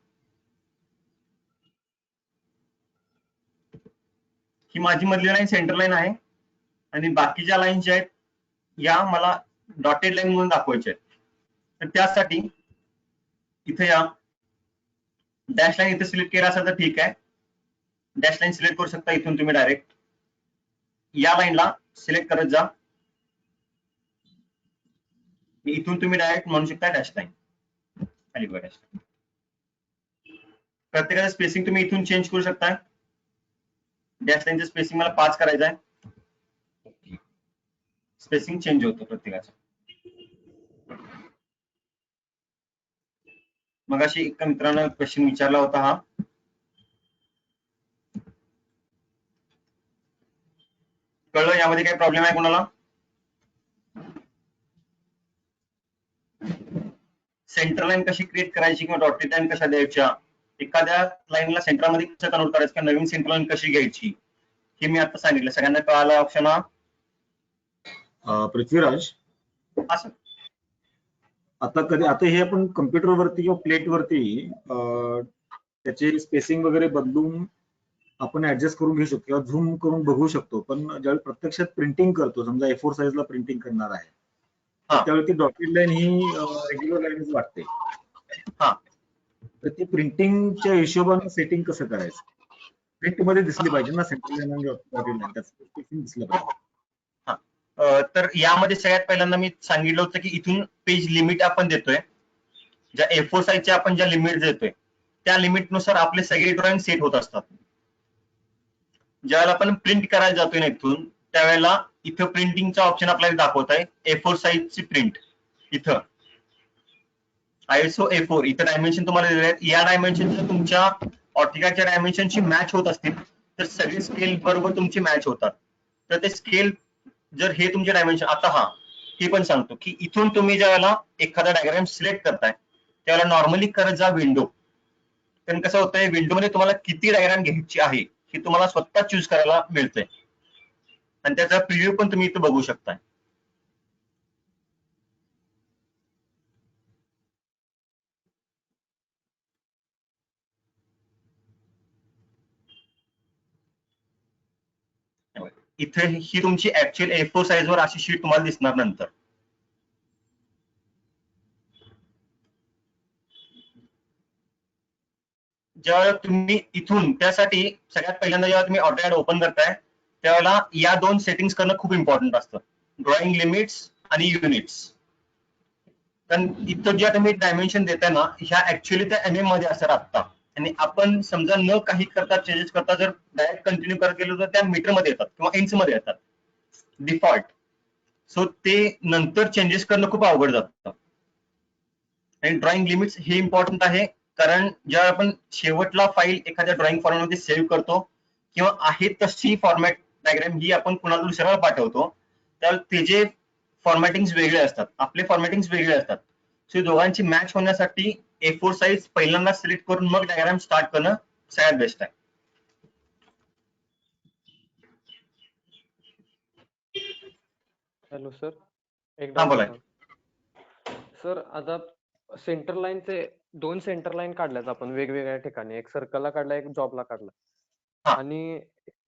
ही माझी मधली लाईन सेंटर लाईन आहे, आणि बाकीच्या लाईन ज्या आहेत या मला डॉटेड लाईन म्हणून दाखवायच्या आहेत. तर त्यासाठी इथे या डॅश लाईन इथे सिलेक्ट केला असेल तर ठीक आहे, डॅश लाईन सिलेक्ट करू शकता इथून तुम्ही डायरेक्ट. या लाईनला सिलेक्ट करत जा, इथून तुम्ही डायरेक्ट म्हणू शकता डॅश लाईन, खाली बघा डॅश लाईन. प्रत्येकाचं स्पेसिंग तुम्ही इथून चेंज करू शकता. डॅश लाईनचं स्पेसिंग मला 5 करायचं आहे, स्पेसिंग चेंज होतं प्रत्येकाचं. मगाशी एका मित्रानं क्वेश्चन विचारला होता हा, कळलं यामध्ये काही प्रॉब्लेम आहे कोणाला. सेंटर लाईन कशी क्रिएट करायची किंवा डॉटेड लाईन कशा द्यायच्या, एखाद्या लाईनला सेंटरमध्ये कसं कन्वर्ट करायचं किंवा नवीन सेंटर लाईन कशी घ्यायची हे मी आता सांगितलं. सगळ्यांना कळालं ऑप्शन हा. पृथ्वीराज असं आता हे आपण कम्प्युटरवरती किंवा प्लेटवरती त्याचे स्पेसिंग वगैरे बदलून आपण ऍडजस्ट करून घेऊ शकतो किंवा झूम करून बघू शकतो. पण ज्यावेळी प्रत्यक्षात प्रिंटिंग करतो, समजा A4 साईजला प्रिंटिंग करणार आहे, तर हा. त्यावेळी ती डॉटेड लाईन ही रेग्युलर लाईनच वाटते. हा. तर ती प्रिंटिंगच्या हिशोबाने सेटिंग कसं करायचं? प्रिंट मध्ये दिसली पाहिजे ना सेंट्रल लाईन आणि डॉटेड लाईन, त्याचं स्पेसिंग दिसलं पाहिजे. तर यामध्ये सगळ्यात पहिल्यांदा मी सांगितलं होतं की इथून पेज लिमिट आपण देतोय, ज्या A4 साईजच्या आपण ज्या लिमिट देतोय त्या लिमिट नुसार आपले सगळे ड्रॉइंग सेट होत असतात. ज्यावेळेला आपण प्रिंट करायला जातोय ना इथून, त्यावेळेला इथं प्रिंटिंगचा ऑप्शन आपल्याला दाखवत आहे A4 साईजची प्रिंट. इथं ISO A4 इथं डायमेन्शन तुम्हाला दिले आहेत. या डायमेन्शन जर तुमच्या ऑटोकॅडच्या डायमेन्शनशी मॅच होत असतील तर सगळे स्केल बरोबर तुमची मॅच होतात. तर ते स्केल जर हे तुमचे डायमेन्शन, आता हा हे पण सांगतो की इथून तुम्ही ज्यावेळेला एखादा डायग्राम सिलेक्ट करताय त्यावेळेला नॉर्मली करत जा विंडो. कारण कसं होतंय, विंडोमध्ये तुम्हाला किती डायग्राम घ्यायची आहे हे तुम्हाला स्वतः चूज करायला मिळतंय आणि त्याचा प्रिव्ह्यू पण तुम्ही इथं बघू शकताय. इथे ही तुमची ऍक्च्युअल A4 साईजवर अशी शीट तुम्हाला दिसणार नंतर. ज्यावेळेला तुम्ही इथून, त्यासाठी सगळ्यात पहिल्यांदा जेव्हा तुम्ही ऑटोकॅड ओपन करताय त्यावेळेला या दोन सेटिंग्स करणं खूप इम्पॉर्टंट असतं, ड्रॉइंग लिमिट्स आणि युनिट्स. कारण इथं ज्या तुम्ही डायमेन्शन देताय ना, ह्या ऍक्च्युअली त्या MM मध्ये असतात आता, आणि आपण समजा न काही करता चेंजेस करता जर डायरेक्ट कंटिन्यू करत गेलो तर त्या मीटर मध्ये येतात किंवा इंच मध्ये येतात डिफॉल्ट. सो ते नंतर चेंजेस करणं खूप अवघड जातं. आणि ड्रॉइंग लिमिट्स हे इम्पॉर्टंट आहे, कारण जेव्हा आपण शेवटला फाईल एखाद्या ड्रॉइंग फॉर्मॅटमध्ये सेव्ह करतो किंवा आहे तशी फॉर्मॅट डायग्राम ही आपण कुणाला दुसऱ्याला पाठवतो, त्यावेळेला ते जे फॉर्मॅटिंग वेगळे असतात, आपले फॉर्मॅटिंग वेगळे असतात. सो दोघांची मॅच होण्यासाठी A4 साईज पहिल्यांदा सिलेक्ट करून मग डायग्राम स्टार्ट करणं सगळ्यात बेस्ट आहे. हॅलो सर, एक हा डाऊट बोला. होता सर. आता सेंटर लाईनचे दोन सेंटर लाईन काढल्यात आपण वेगवेगळ्या ठिकाणी, एक सर्कलला काढला, एक जॉबला काढला. हा. आणि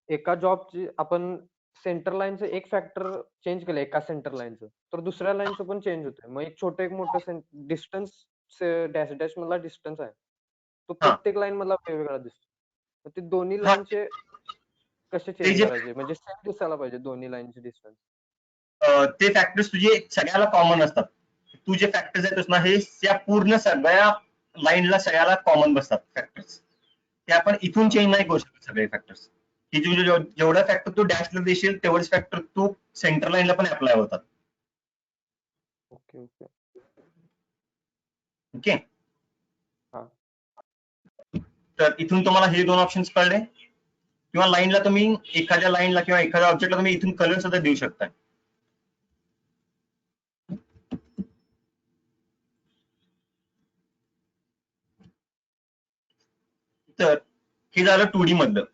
एका जॉबची आपण सेंटर लाईनचं एक फॅक्टर चेंज केलं एका सेंटर लाईनचं, तर दुसऱ्या लाईनचं पण चेंज होतंय. मग एक छोटं एक मोठं डिस्टन्स डॅश डॅश मधला डिस्टन्स आहे तो हा. प्रत्येक लाईन मधला वेगवेगळा दिसतो. मग ते दोन्ही हा. लाईनचे कसे ते चेंज जे करायचे, म्हणजे सेम दिसायला पाहिजे दोन्ही लाईनचे डिस्टन्स. ते फॅक्टर्स तुझे सगळ्याला कॉमन असतात. तू जे फॅक्टर्स येतोस ना, हे त्या पूर्ण सगळ्या लाईनला सगळ्याला कॉमन बसतात फॅक्टर्स. ते आपण इथून चेंज नाही करू शकत सगळे फॅक्टर्स. ही जेवढा फॅक्टर तू डॅशला देशील तेवढेच फॅक्टर तू सेंटर लाईनला पण अप्लाय होतात. Okay okay. ओके. हा. तर इथून तुम्हाला हे दोन ऑप्शन्स कळले, किंवा लाईनला तुम्ही एखाद्या लाईनला किंवा एखाद्या ऑब्जेक्टला तुम्ही इथून कलर सुद्धा देऊ शकता. तर हे झालं 2D मधलं.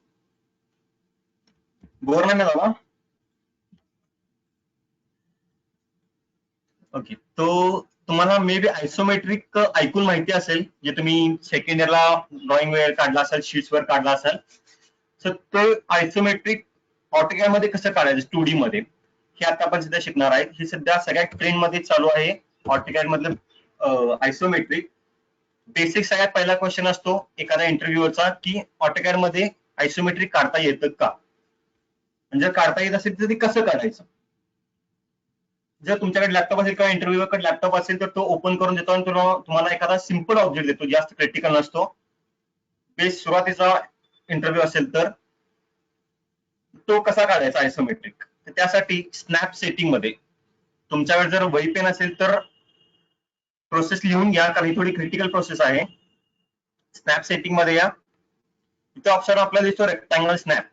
बोर नाही झाला? ओके. तो तुम्हाला मे बी आयसोमेट्रिक ऐकून माहिती असेल, जे तुम्ही सेकंड इयरला ड्रॉइंग वेळ काढला असेल, शीट्सवर काढला असेल. तर तो आयसोमेट्रिक ऑटोकॅड मध्ये कसं काढायचं 2D मध्ये, हे आता आपण सध्या शिकणार आहे. हे सध्या सगळ्यात ट्रेंड मध्ये चालू आहे ऑटोकॅड मधलं आयसोमेट्रिक. बेसिक सगळ्यात पहिला क्वेश्चन असतो एखाद्या इंटरव्ह्यूवरचा की ऑटोकॅड मध्ये आयसोमेट्रिक काढता येतं का, म्हणजे जर काढता येत असेल तर ते कसं काढायचं. जर तुमच्याकडे लॅपटॉप असेल किंवा इंटरव्ह्यूकडे लॅपटॉप असेल तर तो ओपन करून देतो आणि तुम्हाला एखादा सिम्पल ऑब्जेक्ट देतो, जास्त क्रिटिकल नसतो. बेस सुरुवातीचा इंटरव्ह्यू असेल तर तो कसा काढायचा आयसोमेट्रिक. त्यासाठी स्नॅप सेटिंग मध्ये तुमच्याकडे जर वही पेन असेल तर प्रोसेस लिहून घ्या, कारण ही थोडी क्रिटिकल प्रोसेस आहे. स्नॅप सेटिंग मध्ये या, इथे ऑप्शन आपल्याला दिसतो रेक्टँगल स्नॅप,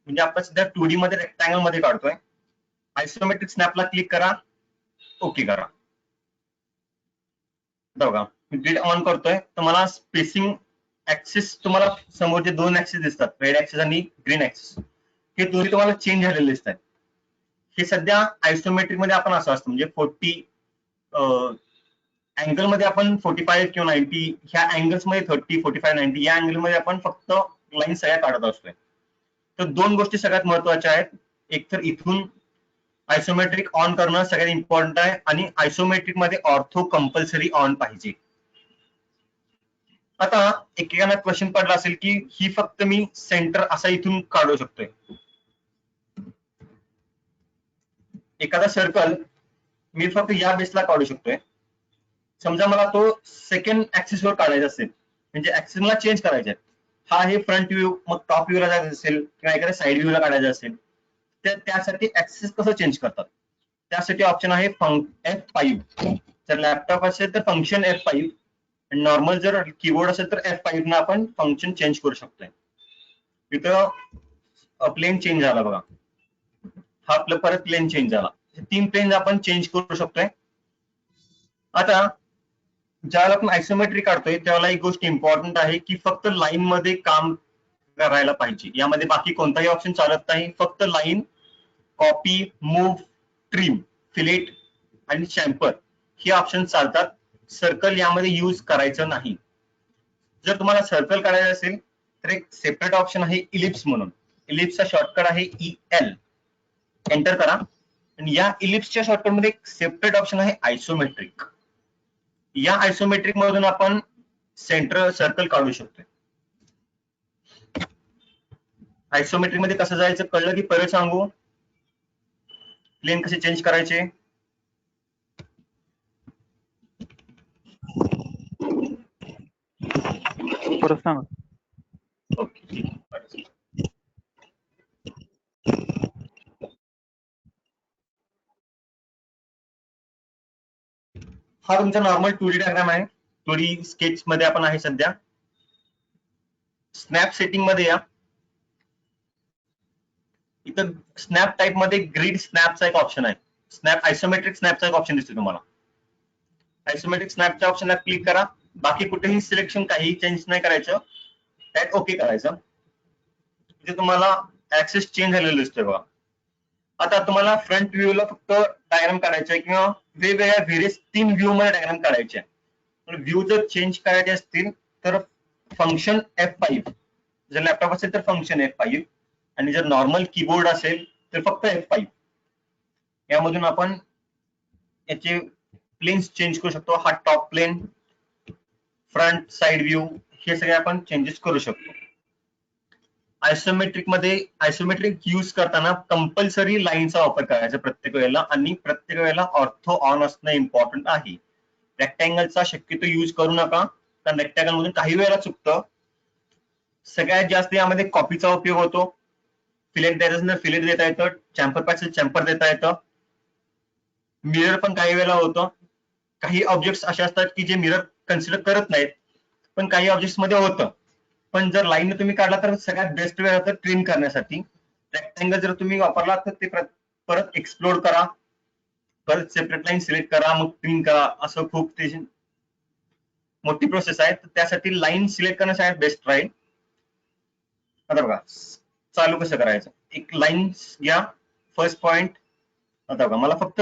म्हणजे आपण सध्या 2D मध्ये रेक्टँगल मध्ये काढतोय. आयसोमेट्रिक स्नॅपला क्लिक करा, ओके करा. बघा मी ग्रिड ऑन करतोय तर मला स्पेसिंग ऍक्सिस, तुम्हाला समोर जे दोन ऍक्सिस दिसतात, रेड ऍक्सिस आणि ग्रीन ऍक्सिस, हे दोन्ही तुम्हाला चेंज झालेले दिसत आहेत. हे सध्या आयसोमेट्रिक मध्ये आपण असं असतं, म्हणजे 40 अँगल मध्ये आपण 45 किंवा 90 ह्या अँगल्स मध्ये 30, 45, 90 या अँगल मध्ये आपण फक्त लाईन सगळ्या काढत असतोय. तर दोन गोष्टी सगळ्यात महत्वाच्या आहेत. एक तर इथून आयसोमेट्रिक ऑन करणं सगळ्यात इम्पॉर्टंट आहे आणि आयसोमेट्रिक मध्ये ऑर्थो कंपल्सरी ऑन पाहिजे. आता एकेकांना क्वेश्चन पडला असेल की ही फक्त मी सेंटर असा इथून काढू शकतोय. एखादा सर्कल मी फक्त या बेसला काढू शकतोय. समजा मला तो सेकंड ऍक्सिस वर काढायचा असेल, म्हणजे ऍक्सिस मला चेंज करायचे आहे. हा हे फ्रंट व्ह्यू, मग टॉप व्ह्यूला जायचं असेल किंवा एखाद्या साइड व्ह्यूला काढायचं असेल तर त्यासाठी ऍक्सिस कसं चेंज करतात, त्यासाठी ऑप्शन आहे F5. जर लॅपटॉप असेल तर फंक्शन F5, नॉर्मल जर कीबोर्ड असेल तर F5 ना आपण फंक्शन चेंज करू शकतोय. इथं प्लेन चेंज झाला बघा, हा आपलं परत प्लेन चेंज झाला. 3 प्लेन आपण चेंज करू शकतोय. आता ज्यावेळेला आपण आयसोमेट्री काढतोय त्यावेळेला एक गोष्ट इम्पॉर्टंट आहे की फक्त लाईन मध्ये काम करायला पाहिजे. यामध्ये बाकी कोणताही ऑप्शन चालत नाही. फक्त line, copy, move, trim, fillet आणि चॅम्पर हे ऑप्शन चालतात. सर्कल यामध्ये यूज करायचं नाही. जर तुम्हाला सर्कल काढायचं असेल तर एक सेपरेट ऑप्शन आहे इलिप्स म्हणून. इलिप्सचा शॉर्टकट आहे EL. एंटर करा आणि या इलिप्सच्या शॉर्टकट मध्ये एक सेपरेट ऑप्शन आहे आयसोमेट्रिक. या आयसोमेट्रिक मधून आपण सेंटर सर्कल काढू शकतोय. आयसोमेट्रिक मध्ये कसं जायचं कळलं की परत सांगू, प्लेन कसे चेंज करायचे. परत सांगा. ओके, हा तुमचा नॉर्मल 2D डायग्राम आहे. 2D स्केच मध्ये आपण आहे सध्या. स्नॅप सेटिंग मध्ये या. इथं स्नॅप टाइप मध्ये ग्रिड स्नॅपचा एक ऑप्शन आहे. स्नॅप आयसोमेट्रिक स्नॅपचा एक ऑप्शन दिसतो तुम्हाला. आयसोमेट्रिक स्नॅपच्या ऑप्शनला क्लिक करा. बाकी कुठेही सिलेक्शन काही चेंज नाही करायचं, त्यात ओके करायचं. इथे तुम्हाला ऍक्सेस चेंज झालेलं दिसतोय बघा. आता तुम्हाला फ्रंट व्ह्यूला फक्त डायग्राम काढायचा किंवा वेगवेगळ्या व्हेरियस 3 व्ह्यू मध्ये डायग्राम काढायचे. व्ह्यू जर चेंज करायचे असतील तर फंक्शन F5, जर लॅपटॉप असेल तर फंक्शन F5 आणि जर नॉर्मल कीबोर्ड असेल तर फक्त F5. यामधून आपण याचे प्लेन्स चेंज करू शकतो. हा top plane, front, side view हे सगळे आपण चेंजेस करू शकतो. आयसोमेट्रिक मध्ये आयसोमेट्रिक यूज करताना कंपल्सरी लाईनचा वापर करायचा प्रत्येक वेळेला आणि प्रत्येक वेळेला ऑर्थो ऑन असणं इम्पॉर्टंट आहे. रेक्टँगलचा शक्यतो यूज करू नका, कारण रेक्टँगल मधून काही वेळेला चुकतं. सगळ्यात जास्त यामध्ये कॉपीचा उपयोग होतो. फिलेट द्यायचं असेल तर फिलेट देता येतं, चॅम्पर पाहिजे चॅम्पर देता येतं. मिरर पण काही वेळेला होतं. काही ऑब्जेक्ट्स असे असतात की जे मिरर कन्सिडर करत नाहीत, पण काही ऑब्जेक्ट्स मध्ये होतं. पण जर लाईन तुम्ही काढला तर सगळ्यात बेस्ट वे होतं ट्रिम करण्यासाठी. रेक्टँगल जर तुम्ही वापरला तर ते परत एक्सप्लोर करा, परत सेपरेट लाईन सिलेक्ट करा, मग ट्रिम करा. असं खूप त्याची मोठी प्रोसेस आहे. तर त्यासाठी लाईन सिलेक्ट करण्यासाठी बेस्ट राहील. आता बघा चालू कसं करायचं. एक लाईन घ्या, फर्स्ट पॉइंट. आता बघा मला फक्त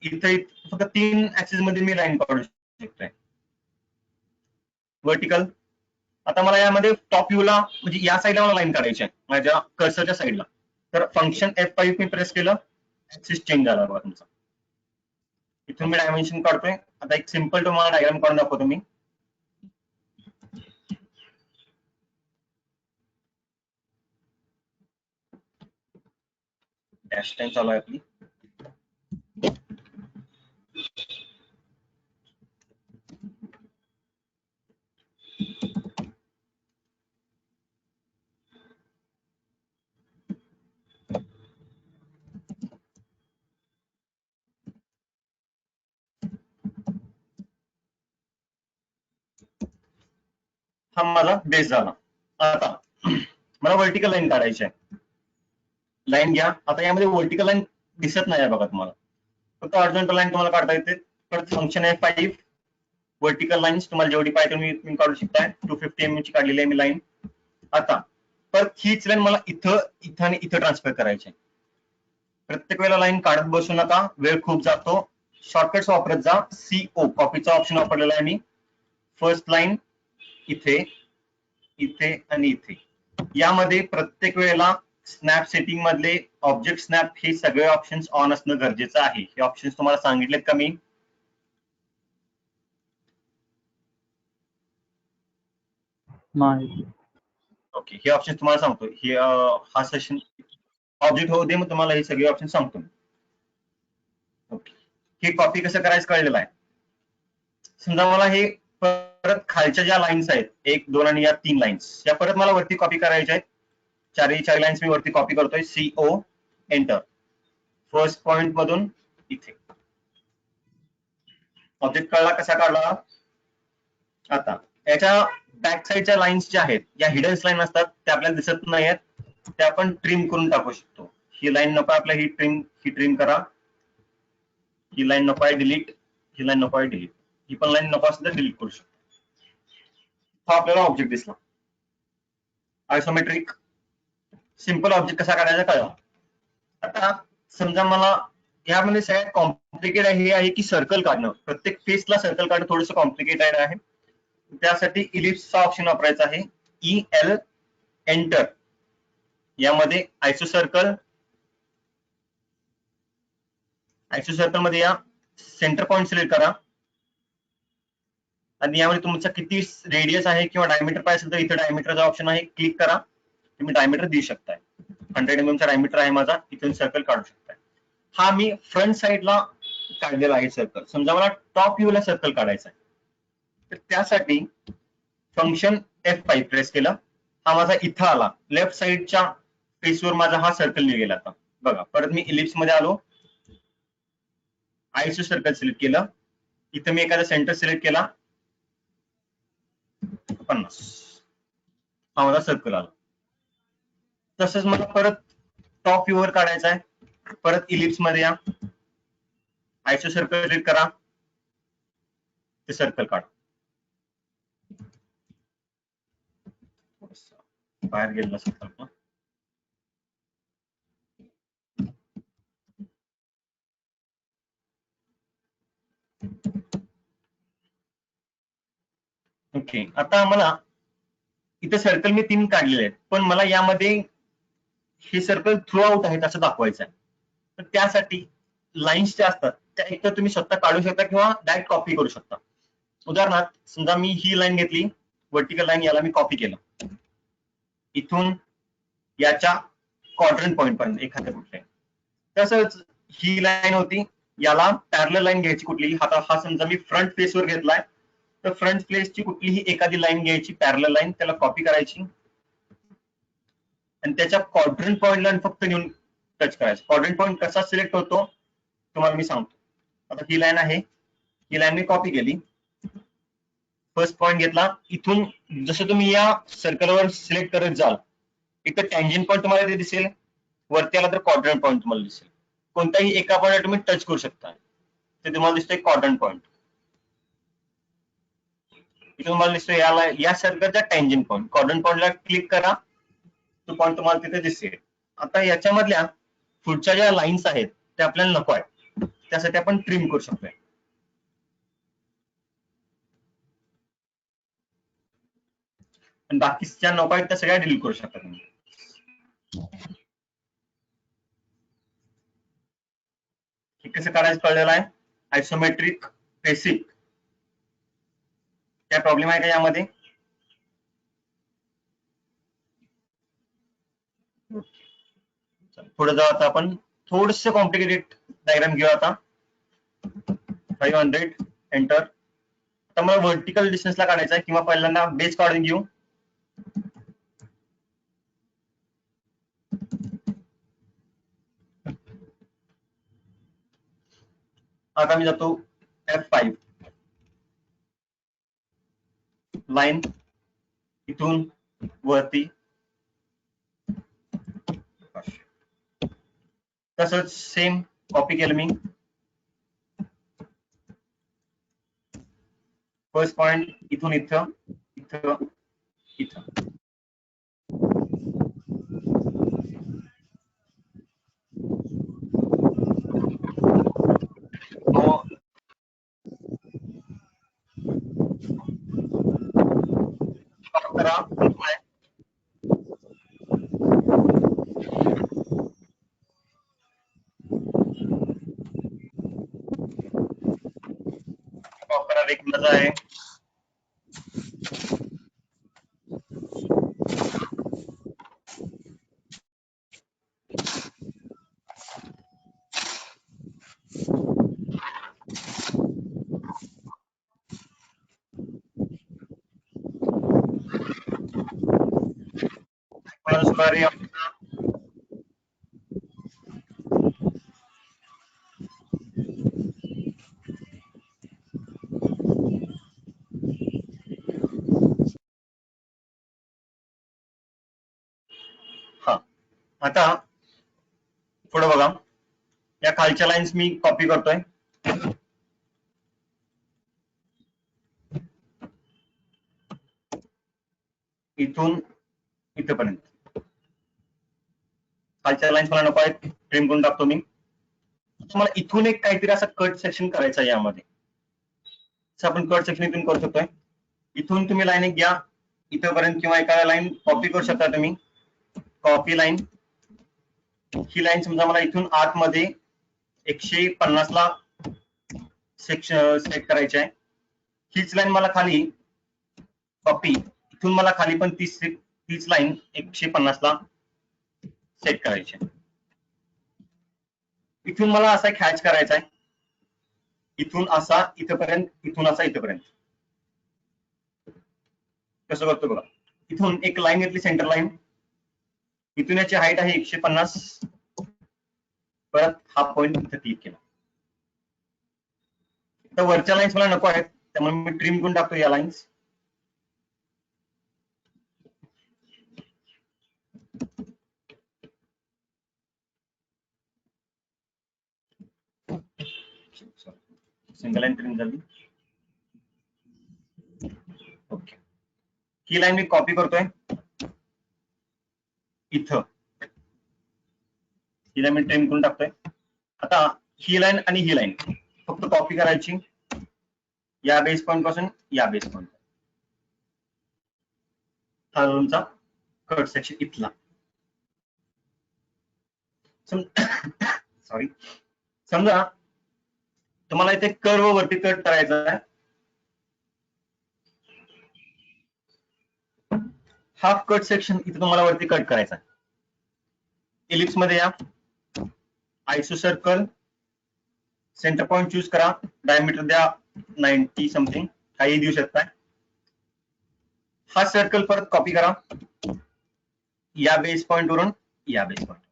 इथे फक्त 3 ऍक्सिस मध्ये मी लाईन काढू शकतोय. व्हर्टिकल. आता मला यामध्ये टॉप व्ह्यूला म्हणजे या साईडला मला लाईन काढायची आहे माझ्या कर्सरच्या साईडला. तर फंक्शन F5 मी प्रेस केलं, ऍक्सिस चेंज झाला बघा तुमचा. इथून मी डायमेन्शन काढतोय. आता एक सिंपल तुम्हाला डायग्राम काढून दाखवतो मी. डॅश टाइम चालू आहे आपली. हा माझा बेस झाला. आता मला व्हर्टिकल लाईन काढायची आहे. लाईन घ्या. आता यामध्ये व्हर्टिकल लाईन दिसत नाही बघा तुम्हाला, फक्त हॉरिझॉन्टल लाईन तुम्हाला काढता येते. परत फंक्शन F5, व्हर्टिकल लाईन्स तुम्हाला जेवढी पाहिजे तुम्ही काढू शकताय. 250 mm ची काढलेली आहे मी लाईन. आता परत हीच लाईन मला इथं आणि इथं ट्रान्सफर करायची आहे. प्रत्येक वेळेला लाईन काढत बसू नका, वेळ खूप जातो. शॉर्टकट्स वापरत जा. CO कॉपीचा ऑप्शन वापरलेला आहे मी. फर्स्ट लाईन इथे, इथे आणि इथे. यामध्ये प्रत्येक वेळेला स्नॅप सेटिंग मधले ऑब्जेक्ट स्नॅप हे सगळे ऑप्शन्स ऑन असणं गरजेचं आहे. हे ऑप्शन्स तुम्हाला सांगितलेत का मी? नाही. ओके, हे ऑप्शन तुम्हाला सांगतो. हे हा सेशन ऑब्जेक्ट होऊ दे, मग तुम्हाला हे सगळे ऑप्शन सांगतो. ओके, हे कॉपी कसं करायचं कळलेलं आहे. समजा मला हे परत खालच्या ज्या लाईन्स आहेत 1, 2 आणि या 3 लाईन्स, या परत मला वरती कॉपी करायच्या आहेत. चार लाईन्स मी वरती कॉपी करतोय. CO enter. फर्स्ट पॉइंट मधून इथे ऑब्जेक्ट कळला कसा काढला. आता याच्या बॅक साईडच्या लाईन्स ज्या आहेत, या हिडन लाईन असतात, त्या आपल्याला दिसत नाही आहेत, त्या आपण ट्रिम करून टाकू शकतो. ही लाईन नको आपल्या, ही ट्रिम करा. ही लाईन नको आहे, डिलीट. ही लाईन नको आहे, डिलीट. ही पण लाईन नको असेल तर डिलीट करू शकतो. हा आपल्याला ऑब्जेक्ट दिसला. आयसोमेट्रिक सिंपल ऑब्जेक्ट कसा काढायचा कळला. आता समजा मला यामध्ये सगळ्यात कॉम्प्लिकेटेड हे आहे की सर्कल काढणं. प्रत्येक फेसला सर्कल काढणं थोडंसं कॉम्प्लिकेटेड आहे. त्यासाठी इलिप्सचा ऑप्शन वापरायचा आहे. EL enter. यामध्ये आयसो सर्कल मध्ये या सेंटर पॉइंट सिलेक्ट करा आणि यामध्ये तुमचा किती रेडियस आहे किंवा डायमीटर पाहिजे असेल तर इथे डायमीटरचा ऑप्शन आहे, क्लिक करा. तुम्ही डायमीटर देऊ शकताय. 100 mm चा डायमीटर आहे माझा. इथून सर्कल काढू शकताय. हा मी फ्रंट साइडला काढलेला आहे सर्कल. समजा मला टॉप व्ह्यूला सर्कल काढायचा आहे, तर त्यासाठी फंक्शन F5 प्रेस केलं. हा माझा इथं आला. लेफ्ट साइडच्या फेसवर माझा हा सर्कल निघेल. आता बघा, परत मी इलिप्स मध्ये आलो. आयसो सर्कल सिलेक्ट केलं. इथं मी एखादा सेंटर सिलेक्ट केला. 50. हा माझा सर्कल आला. तसंच मला परत टॉप व्ह्यूवर काढायचा आहे. परत इलिप्स मध्ये या. आयसो सर्कल सिलेक्ट करा. ते सर्कल काढा. बाहेर गेलेला सर्कल. ओके, आता आम्हाला इथे सर्कल मी 3 काढलेले आहेत, पण मला यामध्ये हे सर्कल थ्रू आउट आहेत असं दाखवायचं आहे. तर त्यासाठी लाईन्स ज्या असतात त्या एक तर तुम्ही स्वतः काढू शकता किंवा डायरेक्ट कॉपी करू शकता. उदाहरणार्थ समजा मी ही लाईन घेतली, व्हर्टिकल लाईन, याला मी कॉपी केलं. इथून याच्या क्वाड्रंट पॉइंट पर्यंत एखाद्या कुठल्या. तसंच ही लाईन होती, याला पॅरलल लाईन घ्यायची कुठली. आता हा समजा मी फ्रंट फेसवर घेतलाय, तर फ्रंट फेसची कुठलीही एखादी लाईन घ्यायची, पॅरलल लाईन, त्याला कॉपी करायची आणि त्याच्या क्वाड्रंट पॉइंटला फक्त नेऊन टच करायचं. क्वाड्रंट पॉइंट कसा सिलेक्ट होतो तुम्हाला मी सांगतो. आता ही लाईन आहे, ही लाईन मी कॉपी केली. फर्स्ट पॉइंट घेतला. इथून जसं तुम्ही या सर्कलवर सिलेक्ट करत जाल, इथं टँजंट पॉइंट तुम्हाला ते दिसेल. वरती आला तर क्वाड्रंट पॉइंट तुम्हाला दिसेल. कोणत्याही एका पॉइंटला तुम्ही टच करू शकता. ते तुम्हाला दिसतोय क्वाड्रंट पॉइंट. इथे तुम्हाला दिसतोय या सर्कलचा टँजंट पॉइंट. क्वाड्रंट पॉइंटला क्लिक करा, तो पॉइंट तुम्हाला तिथे दिसेल. आता याच्यामधल्या पुढच्या ज्या लाईन्स आहेत त्या आपल्याला नको आहेत, त्यासाठी आपण ट्रिम करू शकतोय. आणि बाकीच्या नको आहेत त्या सगळ्या डिलीट करू शकता तुम्ही. हे कसं काढायचं कळलेलं आहे. Isometric basic. काय प्रॉब्लेम आहे का यामध्ये? पुढे जाऊ. आता आपण थोडस कॉम्प्लिकेटेड डायग्राम घेऊ. आता 500 एंटर. आता मला व्हर्टिकल डिस्टन्सला काढायचा आहे, किंवा पहिल्यांदा बेस काढून घेऊ. आता मी जातो F5 लाईन, इथून वरती. तसंच सेम कॉपी केलं मी. फर्स्ट पॉइंट इथून इथं, इथं, इथं. करा. ऑफ करा, रेग्युलर आहे. सुधारे हा. आता पुढे बघा, या खालच्या लाईन्स मी कॉपी करतोय. इथून इथपर्यंत खालच्या लाईन्स मला नको आहेत, ट्रिम करून टाकतो मी. तुम्हाला इथून एक काहीतरी असं कट सेक्शन करायचं आहे यामध्ये. आपण कट सेक्शन इथून करू शकतोय. इथून तुम्ही लाईन एक घ्या इथपर्यंत, किंवा एखाद्या लाईन कॉपी करू शकता तुम्ही. कॉपी लाईन, ही लाईन समजा मला इथून आतमध्ये 150 ला सेक्शन सेट करायची आहे. हीच लाईन मला खाली कॉपी, इथून मला खाली पण तीच लाईन 150 ला सेट करायची आहे. इथून मला असा एक हॅच करायचा आहे, इथून असा इथपर्यंत, इथून असा इथपर्यंत. कसं करतो बघा, इथून एक लाईन घेतली सेंटर लाईन, इथून याची हाईट आहे 150, परत हा पॉइंट इथे क्लिक केला. तर वरच्या लाईन्स मला नको आहेत, त्यामुळे मी ट्रिम करून टाकतो या लाईन्स. सिंगल लाईन ट्रिम झाली. ओके, ही लाईन मी कॉपी करतोय इथं, ही लाईन मी ट्रिम करून टाकतोय. आता ही लाईन आणि ही लाईन फक्त कॉपी करायची या बेस पॉइंट पासून या बेस पॉइंट. हा तुमचा कट सेक्शन इथला. सॉरी, समजा तुम्हाला इथे कर्व वरती कट करायचा आहे. हाफ कट सेक्शन इथे तुम्हाला वरती कट करायचा आहे. इलिप्स मध्ये या, आयसो सर्कल, सेंटर पॉइंट चूज करा, डायमीटर द्या 90 समथिंग, काही देऊ शकताय. हा सर्कल परत कॉपी करा या बेस पॉइंट वरून या बेस पॉइंट.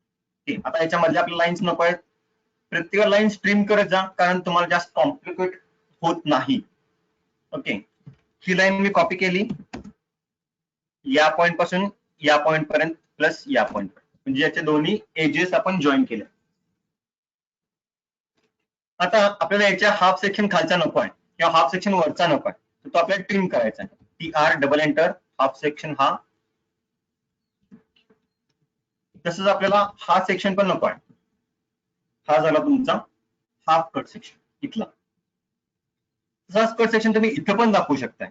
ठीक, आता याच्यामध्ये आपल्याला लाईन्स नको आहेत, प्रत्येक लाईन स्ट्रीम करत जा, कारण तुम्हाला जास्त कॉम्प्लिकेट होत नाही. ओके, ही लाईन मी कॉपी केली या पॉइंट पासून या पॉइंट पर्यंत प्लस या पॉइंट, म्हणजे याचे दोन्ही एजेस आपण जॉईन केले. आता आपल्याला याच्या हाफ सेक्शन खालचा नको आहे किंवा हाफ सेक्शन वरचा नको आहे, तर तो आपल्याला ट्रिम करायचा आहे. TR double enter, half section हा. तसंच आपल्याला हा सेक्शन पण नको आहे. हा झाला तुमचा हाफ कट सेक्शन इथला. तसाच कट सेक्शन तुम्ही इथं पण दाखवू शकताय.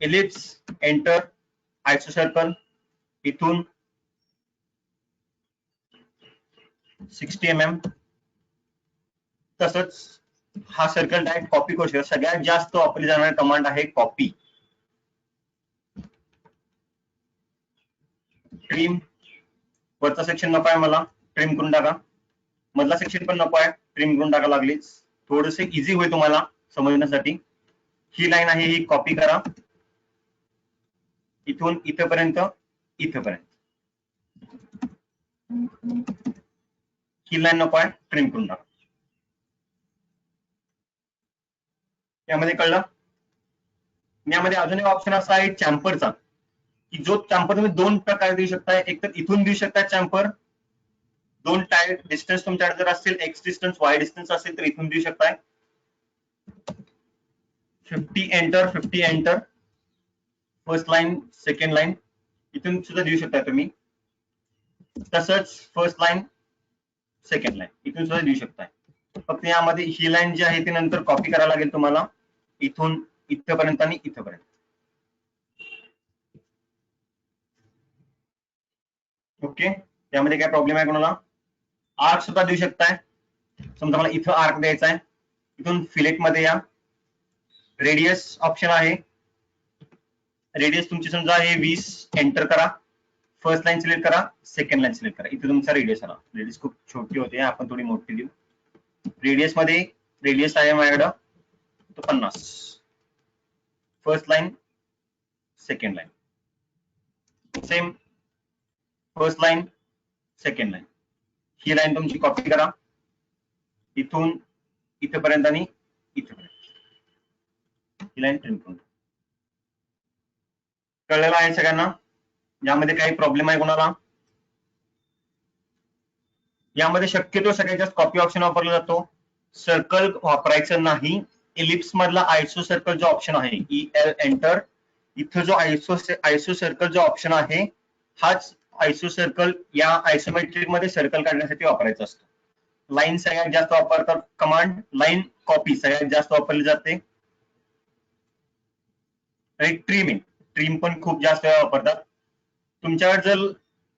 एलिप्स, एंटर, आयसो सर्कल, इथून 60 mm. तसंच हा सर्कल डायरेक्ट कॉपी करू शकता. सगळ्यात जास्त वापरली जाणारी कमांड आहे कॉपी. ट्रिम, वरचा सेक्शन नको आहे मला, ट्रिम करून टाका. मधला सेक्शन पण नको आहे, ट्रिम करून टाका लागलीच. थोडंसं इझी होईल तुम्हाला समजण्यासाठी. ही लाईन आहे, ही कॉपी करा इथून इथपर्यंत इथपर्यंत. ही लाईन नको आहे, ट्रिम करून टाका. यामध्ये कळलं. यामध्ये अजून एक ऑप्शन असा आहे चॅम्परचा, की जो चॅम्पर तुम्ही दोन प्रकारे देऊ शकताय. एक तर इथून देऊ शकता चॅम्पर, दोन टायर डिस्टन्स तुमच्याकडे जर असतील, एक्स डिस्टन्स वाय डिस्टन्स असेल तर इथून देऊ शकताय. 50 enter, 50 enter, first line, second line, इथून सुद्धा देऊ शकता तुम्ही. तसंच फर्स्ट लाईन, सेकंड लाईन, इथून सुद्धा देऊ शकताय. फक्त यामध्ये ही लाईन जी आहे ती नंतर कॉपी करायला लागेल तुम्हाला, इथून इथपर्यंत आणि इथपर्यंत. ओके, त्यामध्ये काय प्रॉब्लेम आहे कोणाला? आर्क सुद्धा देऊ शकताय. समजा मला इथं आर्क द्यायचा आहे, इथून फिलेट मध्ये या, रेडियस ऑप्शन आहे, रेडियस तुमची समजा हे 20 एंटर करा, फर्स्ट लाईन सिलेक्ट करा, सेकंड लाईन सिलेक्ट करा, इथे तुमचा रेडियस आला. रेडियस खूप छोटी होते, आपण थोडी मोठी देऊ. रेडियस मध्ये रेडियस आहे माझ्याकडं तो 50, first line second line, same first line second line. ही लाईन तुमची कॉपी करा, इथून इथेपर्यंत आणि इथेपर्यंत ही लाईन प्रिंट करून. कळलेलं आहे सगळ्यांना? यामध्ये काही प्रॉब्लेम आहे कोणाला? यामध्ये शक्यतो सगळ्यात जास्त कॉपी ऑप्शन वापरला जातो. सर्कल वापरायचं नाही. इलिप्स मधला आयसो सर्कल जो ऑप्शन आहे, EL एंटर, इथं जो आयसो सर्कल जो ऑप्शन आहे, हाच आयसो सर्कल या आयसोमेट्रिक मध्ये सर्कल काढण्यासाठी वापरायचा असतो. लाईन सगळ्यात जास्त वापरतात कमांड, लाईन कॉपी सगळ्यात जास्त वापरली जाते. आणि ट्रिम पण खूप जास्त वेळा वापरतात. तुमच्याकडे जर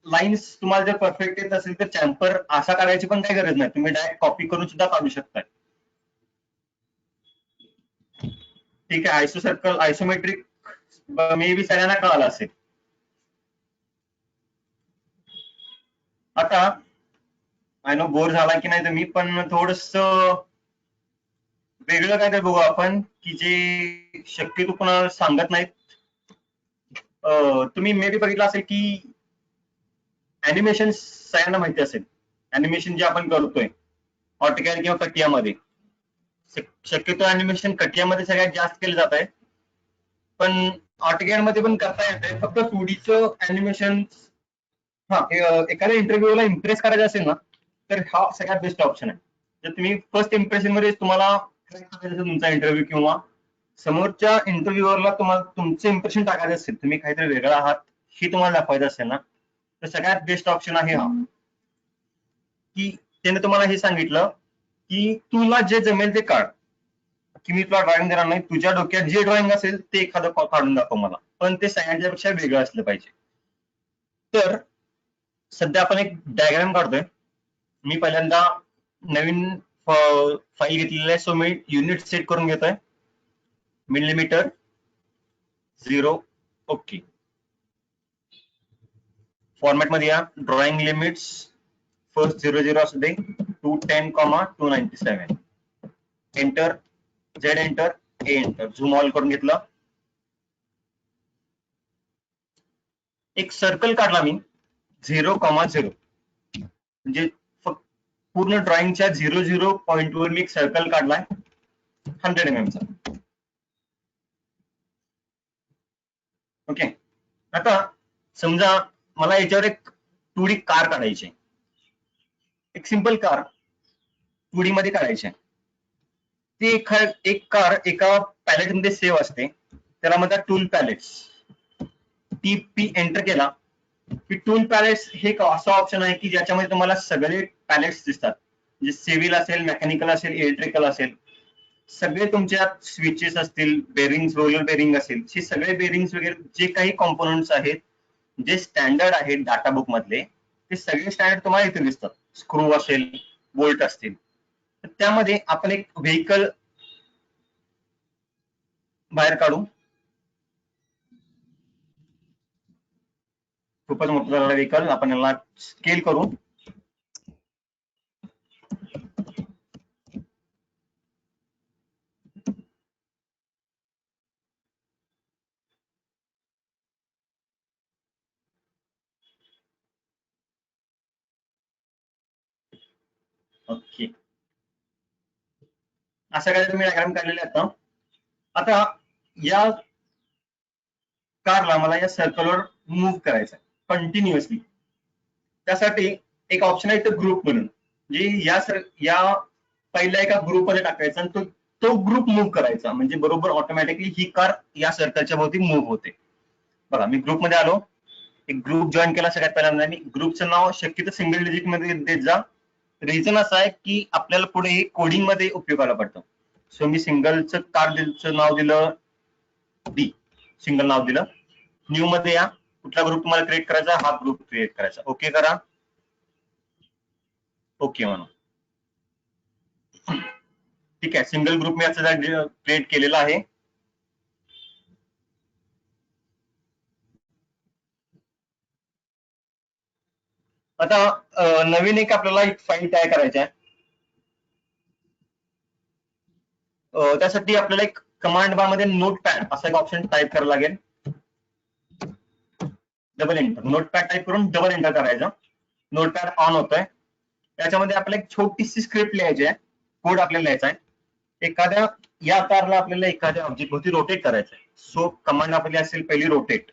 लाईन्स तुम्हाला जर परफेक्ट येत असेल तर चॅम्पर असा काढायची पण काही गरज नाही, तुम्ही डायरेक्ट कॉपी करून सुद्धा काढू शकताय. ठीक आहे, आयसो सर्कल आयसोमेट्रिक मे बी सगळ्यांना कळालं असेल. आता आय नो बोर झाला की नाही तुम्ही, पण थोडस वेगळं काय तर बघू आपण की जे शक्यतो कोणाला सांगत नाहीत. तुम्ही मे बी बघितलं असेल की अॅनिमेशन सगळ्यांना माहिती असेल. अॅनिमेशन जे आपण करतोय ऑटोकॅड किंवा कटियामध्ये, शक्यतो अॅनिमेशन कटियामध्ये सगळ्यात जास्त केलं जात आहे, पण ऑटोकॅड मध्ये पण करता येते. फक्त 2Dचं अॅनिमेशन एखाद्या इंटरव्ह्यूला इम्प्रेस करायचं असेल ना, तर हा सगळ्यात बेस्ट ऑप्शन आहे. जर तुम्ही फर्स्ट इम्प्रेशन मध्ये तुम्हाला तुमचा इंटरव्ह्यू किंवा समोरच्या इंटरव्ह्यूअरला तुम्हाला तुमचं इम्प्रेशन टाकायचं असेल, तुम्ही काहीतरी वेगळं आहात हे तुम्हाला दाखवायचं असेल ना, तर सगळ्यात बेस्ट ऑप्शन आहे हा. की त्याने तुम्हाला हे सांगितलं की तुला जे जमेल ते काढ, की मी तुला ड्रॉइंग देणार नाही, तुझ्या डोक्यात जे ड्रॉइंग असेल ते एखादं काढून दाखव मला, पण ते सगळ्यांच्यापेक्षा वेगळं असलं पाहिजे. तर सध्या आपण एक डायग्राम काढतोय. मी पहिल्यांदा नवीन फाईल घेतलेली आहे, सो मी युनिट सेट करून घेतोय, मिलीमीटर 0. ओके, फॉर्मॅट मध्ये या, ड्रॉइंग लिमिट्स फर्स्ट 00 असू दे, 210,297, enter, Z enter, A enter, zoom all करून घेतलं. एक सर्कल काढला मी 0,0, म्हणजे पूर्ण ड्रॉइंगच्या 00 पॉइंटवर मी एक सर्कल काढलाय 100 mm चा. ओके, आता समजा मला याच्यावर एक 2D कार काढायची, एक सिंपल कार 2D मध्ये काढायची आहे. ती एक कार एका पॅलेट मध्ये सेव्ह असते, त्याला म्हणतात टूल पॅलेट्स. TP एंटर केला की टूल पॅलेट्स हे एक असा ऑप्शन आहे की ज्याच्यामध्ये तुम्हाला सगळे पॅलेट्स दिसतात, म्हणजे सिव्हिल असेल, मेकॅनिकल असेल, इलेक्ट्रिकल असेल, सगळे तुमच्या स्विचेस असतील, बेरिंग्स, रोलर बेरिंग असेल, हे सगळे बेरिंग्स वगैरे जे काही कॉम्पोनंट्स आहेत जे स्टँडर्ड आहेत डाटा बुक मधले, ते सगळे स्टँडर्ड तुम्हाला इथे दिसतात. स्क्रू असेल, बोल्ट असतील. तर त्यामध्ये आपण एक व्हेकल बाहेर काढू. खूपच मोठं झालेलं व्हेकल, आपण याला स्केल करू. ओके, असं काय तुम्ही डायग्राम काढलेले आता. आता या कारला मला या सर्कलवर मूव्ह करायचं आहे कंटिन्युअसली. त्यासाठी एक ऑप्शन आहे तो ग्रुप म्हणून, म्हणजे या पहिल्या एका ग्रुप मध्ये टाकायचा आणि तो ग्रुप मूव्ह करायचा, म्हणजे बरोबर ऑटोमॅटिकली ही कार या सर्कलच्या भोवती मूव्ह होते. बघा, मी ग्रुप मध्ये आलो, एक ग्रुप जॉईन केला. सगळ्यात पहिल्यांदा मी ग्रुपचं नाव शक्यतो सिंगल डिजिट मध्ये देत जा. रिझन असा आहे की आपल्याला पुढे हे कोडिंग मध्ये उपयोगाला पडतं. सो मी सिंगलचं कारचं नाव दिलं D, सिंगल नाव दिलं. न्यू मध्ये या, कुठला ग्रुप तुम्हाला क्रिएट करायचा, हा ग्रुप क्रिएट करायचा. ओके करा, ओके म्हणून. ठीक आहे, सिंगल ग्रुप मी याचा क्रिएट केलेला आहे. आता नवीन एक आपल्याला एक फाईल तयार करायची आहे. त्यासाठी आपल्याला एक कमांड बार मध्ये नोटपॅड असा एक ऑप्शन टाईप करायला लागेल. डबल एंटर, नोटपॅड टाईप करून डबल एंटर करायचं. नोटपॅड ऑन होतोय. त्याच्यामध्ये आपल्याला एक छोटीशी स्क्रिप्ट लिहायची आहे, कोड आपल्याला लिहायचा आहे. एखाद्या या कारला आपल्याला एखाद्या ऑब्जेक्ट वरती रोटेट करायचं आहे. सो कमांड आपली असेल पहिली रोटेट.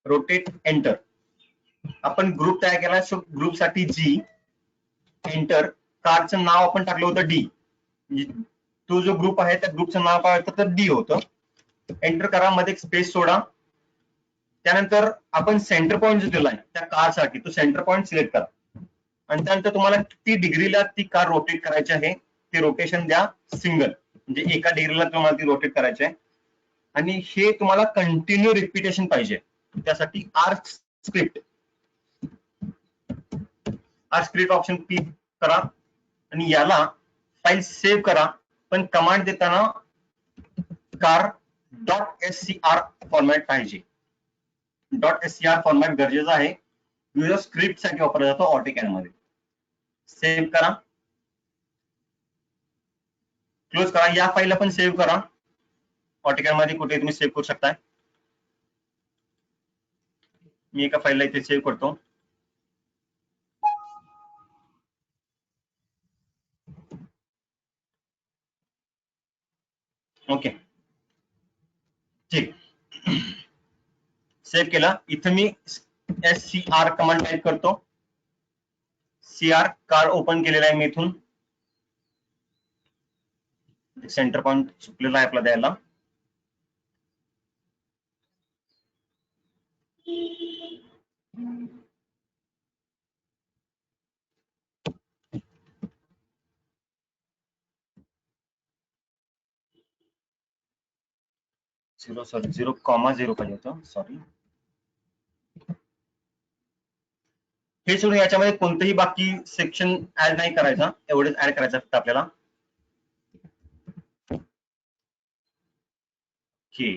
Rotate enter. आपण ग्रुप तयार केला, सो ग्रुपसाठी जी. एंटर. कारचं नाव आपण टाकलं होतं डी. तो जो ग्रुप आहे त्या ग्रुपचं नाव काय होतं तर डी होतं. एंटर करा, मध्ये एक स्पेस सोडा. त्यानंतर आपण सेंटर पॉईंट जो दिलाय त्या कारसाठी तो सेंटर पॉईंट सिलेक्ट करा. आणि त्यानंतर तुम्हाला किती डिग्रीला ती कार रोटेट करायची आहे ते रोटेशन द्या सिंगल, म्हणजे एका डिग्रीला तुम्हाला ती रोटेट करायची आहे. आणि हे तुम्हाला कंटिन्यू रिपिटेशन पाहिजे, त्यासाठी आर स्क्रिप्ट ऑप्शन क्लिक करा आणि याला फाईल सेव्ह करा. पण कमांड देताना कार .scr फॉर्मॅट पाहिजे. .scr फॉर्मॅट गरजेचा आहे. युजर स्क्रिप्ट साठी वापरला जातो ऑटोकॅड मध्ये. सेव्ह करा, क्लोज करा. या फाईलला पण सेव्ह करा. ऑटोकॅड मध्ये कुठे तुम्ही सेव्ह करू शकताय. मी एका फाईलला इथे सेव्ह करतो. ओके, ठीक. सेव्ह केला. इथे मी scr कमांड टाईप करतो. cr कार ओपन केलेला आहे मी इथून. सेंटर पॉईंट चुकलेला आहे आपला द्यायला. सॉरी 0,0 पाहिजे होतं, सॉरी. हे सोडून याच्यामध्ये कोणतंही बाकी सेक्शन ऍड नाही करायचा, एवढेच ऍड करायचं फक्त आपल्याला. ओके,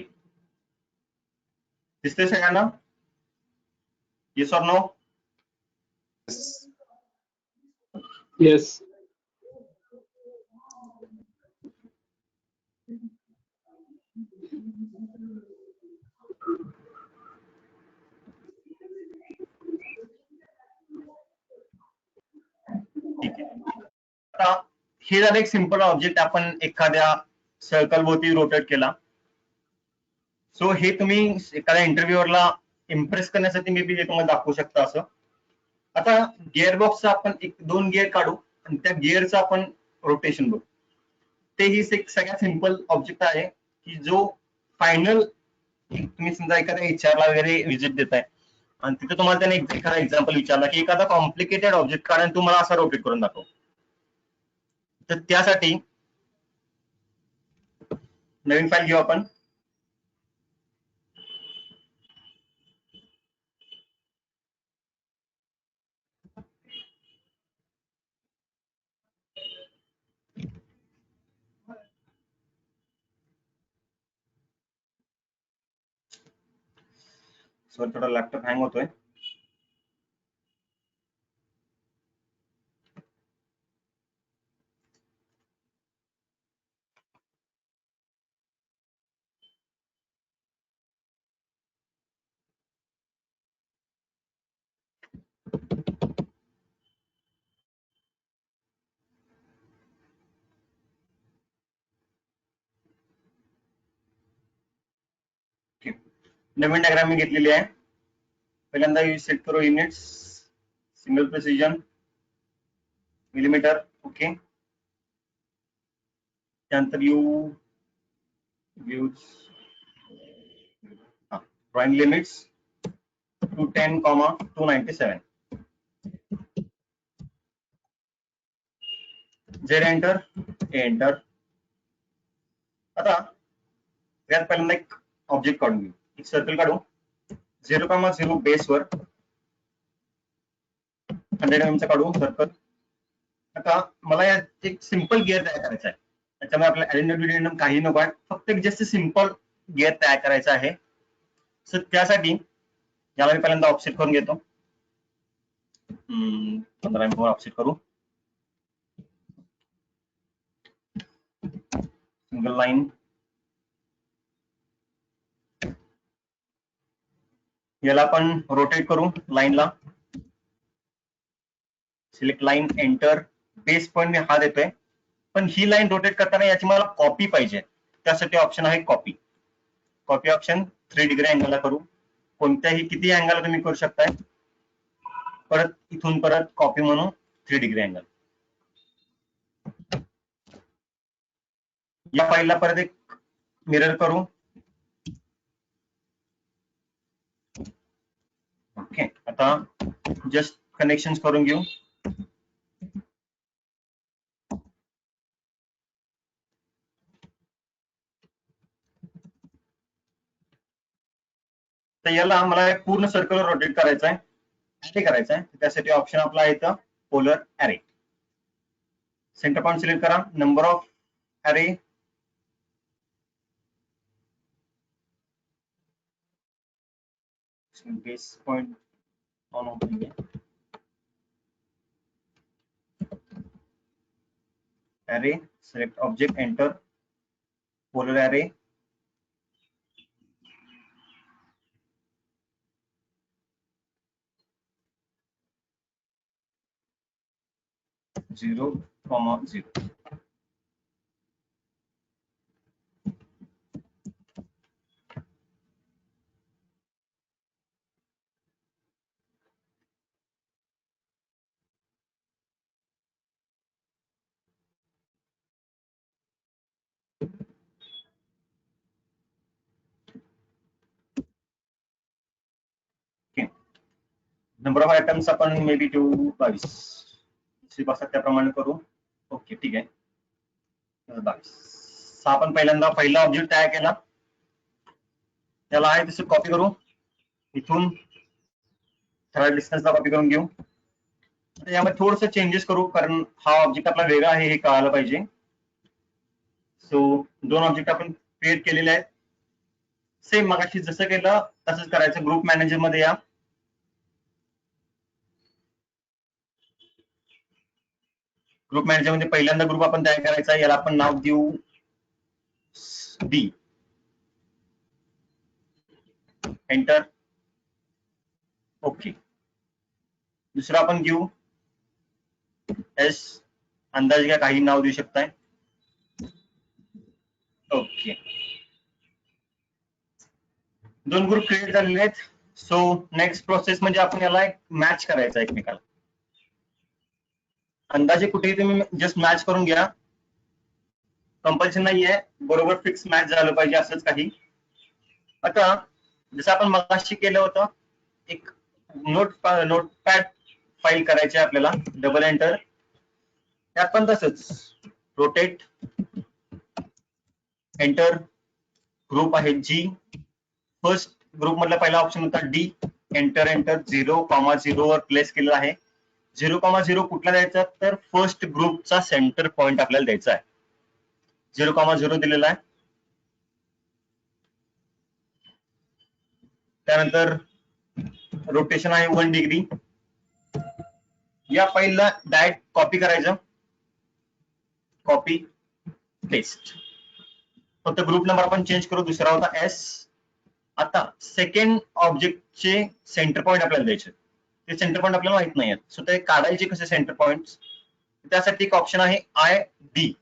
दिसतंय सगळ्यांना? Yes or no? Yes. ठीक आहे. आता हे झालं एक सिंपल ऑब्जेक्ट आपण एखाद्या सर्कल भोवती रोटेट केला. सो हे तुम्ही एखाद्या इंटरव्ह्यूअरला इम्प्रेस करण्यासाठी मे बी हे तुम्हाला दाखवू शकता असं. आता गिअरबॉक्सचा आपण एक 2 गिअर काढू आणि त्या गिअरचं आपण रोटेशन बघू. ते ही एक सगळ्यात सिंपल ऑब्जेक्ट आहे की जो फायनल तुम्ही समजा एखाद्या HR ला वगैरे व्हिजिट देताय आणि तिथे तुम्हाला त्याने एखादा एक्झाम्पल विचारला की एखादा कॉम्प्लिकेटेड ऑब्जेक्ट कारण तुम्हाला असा रोटेट करून दाखव. तर त्यासाठी नवीन फाईल घेऊ आपण. सर थोडा लॅपटॉप हँग होतोय. नवीन डायग्राम मी घेतलेली आहे. पहिल्यांदा सेट करू units, single precision, millimetre. Okay, त्यानंतर views drawing limits 210,297. Z enter, enter. आता यात पहिल्यांदा एक ऑब्जेक्ट काढून घेऊ, एक सर्कल काढू 0,0 बेसवर 100 mm चा काढू सर्कल. आता मला यात एक सिंपल गिअर तयार करायचा आहे. त्याच्यामुळे आपल्याला ऍल्युमिनियम काही नको आहे, फक्त एक जस्ट सिंपल गिअर तयार करायचा आहे. सो त्यासाठी याला मी पहिल्यांदा ऑफसेट करून घेतो. 15 mm ऑफसेट करू. सिंगल लाईन याला आपण रोटेट करू लाईनला. Select line, enter. Base point मी हा देतोय, पण ही लाईन रोटेट करताना याची मला कॉपी पाहिजे. त्यासाठी ऑप्शन आहे कॉपी. कॉपी ऑप्शन 3 डिग्री अँगलला करू. कोणत्याही किती अँगलला तुम्ही करू शकताय. परत इथून परत कॉपी म्हणून 3 डिग्री अँगल. या फाईलला परत एक मिरर करू. ओके, आता जस्ट कनेक्शन करून घेऊ. तर याला मला एक पूर्ण सर्कल रोटेट करायचं आहे, अरे करायचं आहे. त्यासाठी ऑप्शन आपला आहे इथं पोलर अरे. सेंटर पॉईंट सिलेक्ट करा. नंबर ऑफ अरे बेस पॉइंट ऑन ओपनिंग है. अरे सिलेक्ट ऑब्जेक्ट, एंटर. पोलर अरे (0, 0). नंबर ऑफ आयटम्स आपण मे बी 22 त्याप्रमाणे करू. ओके, ठीक आहे. 22 आपण पहिल्यांदा पहिला ऑब्जेक्ट तयार केला, त्याला आहे तसं कॉपी करू. इथून थोडा डिस्टन्सला कॉपी करून घेऊ. यामध्ये थोडंसं चेंजेस करू, कारण हा ऑब्जेक्ट आपला वेगळा आहे हे कळायला पाहिजे. सो 2 ऑब्जेक्ट आपण क्रिएट केलेले आहेत. सेम मगाशी जसं केलं तसंच करायचं. ग्रुप मॅनेजर मध्ये या. ग्रुप मॅनेजर मध्ये पहिल्यांदा ग्रुप आपण तयार करायचा आहे. याला आपण नाव देऊ डी. एंटर. ओके. दुसरा आपण घेऊ एस. अंदाज घ्या, काही नाव देऊ शकताय. ओके, 2 ग्रुप क्रिएट झालेले आहेत. सो नेक्स्ट प्रोसेस म्हणजे आपण याला एक मॅच करायचा एकमेकाला. अंदाजे कुठेही तुम्ही जस्ट मॅच करून घ्या, कंपल्शन नाहीये बरोबर फिक्स मॅच झालं पाहिजे असंच काही. आता जसं आपण मगाशी केलं होतं, एक नोटपॅड फाईल करायची आपल्याला. Double enter. त्यात पण तसंच रोटेट, एंटर. ग्रुप आहे जी. फर्स्ट ग्रुप मधला पहिला ऑप्शन होता डी. Enter enter. 0,0 वर प्लेस केलेला आहे. 0,0 कुठला द्यायचा, तर फर्स्ट ग्रुपचा सेंटर पॉइंट आपल्याला द्यायचा आहे. 0,0 दिलेला आहे. त्यानंतर रोटेशन आहे 1 डिग्री. या फाईलला डायरेक्ट कॉपी करायचं. Copy paste. फक्त ग्रुप नंबर आपण चेंज करू. दुसरा होता एस. आता सेकंड ऑब्जेक्टचे सेंटर पॉइंट आपल्याला द्यायचे. ते सेंटर पॉइंट आपल्याला माहित नाही आहेत. सो ते काढायचे कसे सेंटर पॉइंट, त्यासाठी एक ऑप्शन आहे आय डी.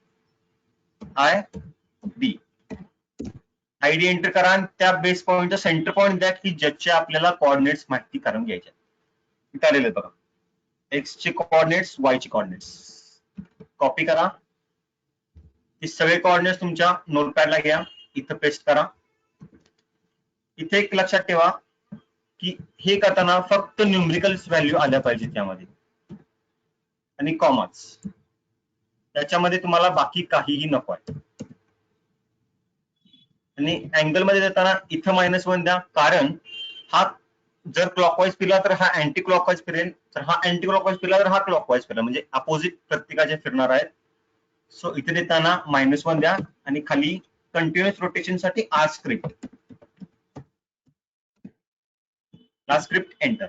आयडी एंटर करा आणि त्या बेस पॉइंटचा सेंटर पॉइंट द्या की ज्याचे आपल्याला कोऑर्डिनेट्स माहिती करून घ्यायचे. इथे आलेले बघा, एक्स चे कोऑर्डिनेट्स, वाय चे कोऑर्डिनेट्स. कॉपी करा. हे सगळे कोऑर्डिनेट्स तुमच्या नोटपॅडला घ्या, इथं पेस्ट करा. इथे एक लक्षात ठेवा की हे करताना फक्त न्यूमरिकल्स व्हॅल्यू आल्या पाहिजे त्यामध्ये, आणि कॉमाच. त्याच्यामध्ये तुम्हाला बाकी काहीही नको आहे. आणि अँगल मध्ये देताना इथं -1 द्या, कारण हा जर क्लॉकवाईज फिरला तर हा अँटी क्लॉकवाईज फिरेल, तर हा अँटी क्लॉकवाईज फिरला तर हा क्लॉकवाईज फिरला, म्हणजे अपोजिट प्रत्येकाचे फिरणार आहेत. सो इथे देताना -1 द्या आणि खाली कंटिन्युअस रोटेशन साठी आर स्क्रिप्ट, ला स्क्रिप्ट एंटर.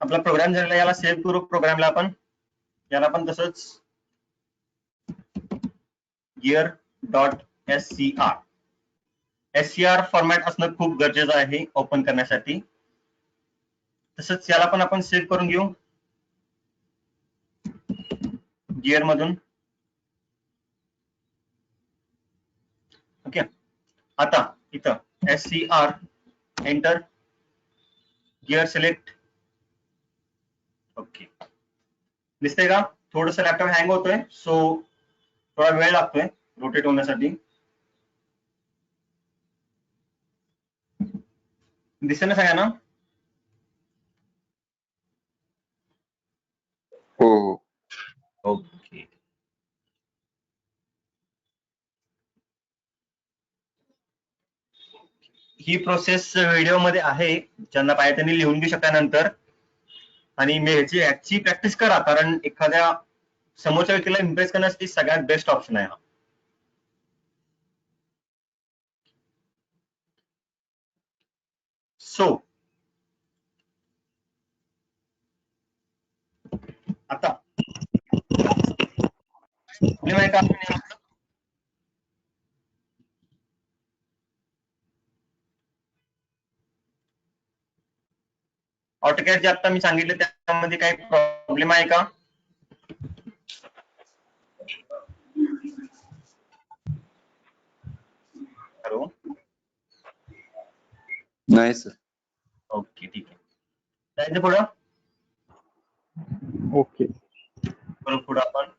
आपला प्रोग्राम झालेला, याला सेव्ह करू प्रोग्रामला आपण. याला पण तसंच gear.scr SCR फॉर्मॅट असणं खूप गरजेचं आहे ओपन करण्यासाठी. तसंच याला पण आपण सेव्ह करून घेऊ गिअर मधून. ओके, आता इथं SCR enter, gear select. Okay, दिसतंय का? थोडंसं लॅपटॉप हँग होतोय, सो थोडा वेळ लागतोय रोटेट होण्यासाठी. दिसतंय ना सगळ्यांना? हो. ओके, ही प्रोसेस व्हिडिओ मध्ये आहे, ज्यांना पाहिजे त्यांनी लिहून घेऊ शकता नंतर. आणि मी ह्याची प्रॅक्टिस करा, कारण एखाद्या समोरच्या व्यक्तीला इम्प्रेस करण्यासाठी सगळ्यात बेस्ट ऑप्शन आहे हा. सो आता प्रॉब्लेम आहे का? ऑटोकॅड जे आता मी सांगितलं त्यामध्ये काही प्रॉब्लेम आहे का? हॅलो, नाही सर. ओके, ठीक आहे. जायचं पुढं. ओके. पुढं आपण,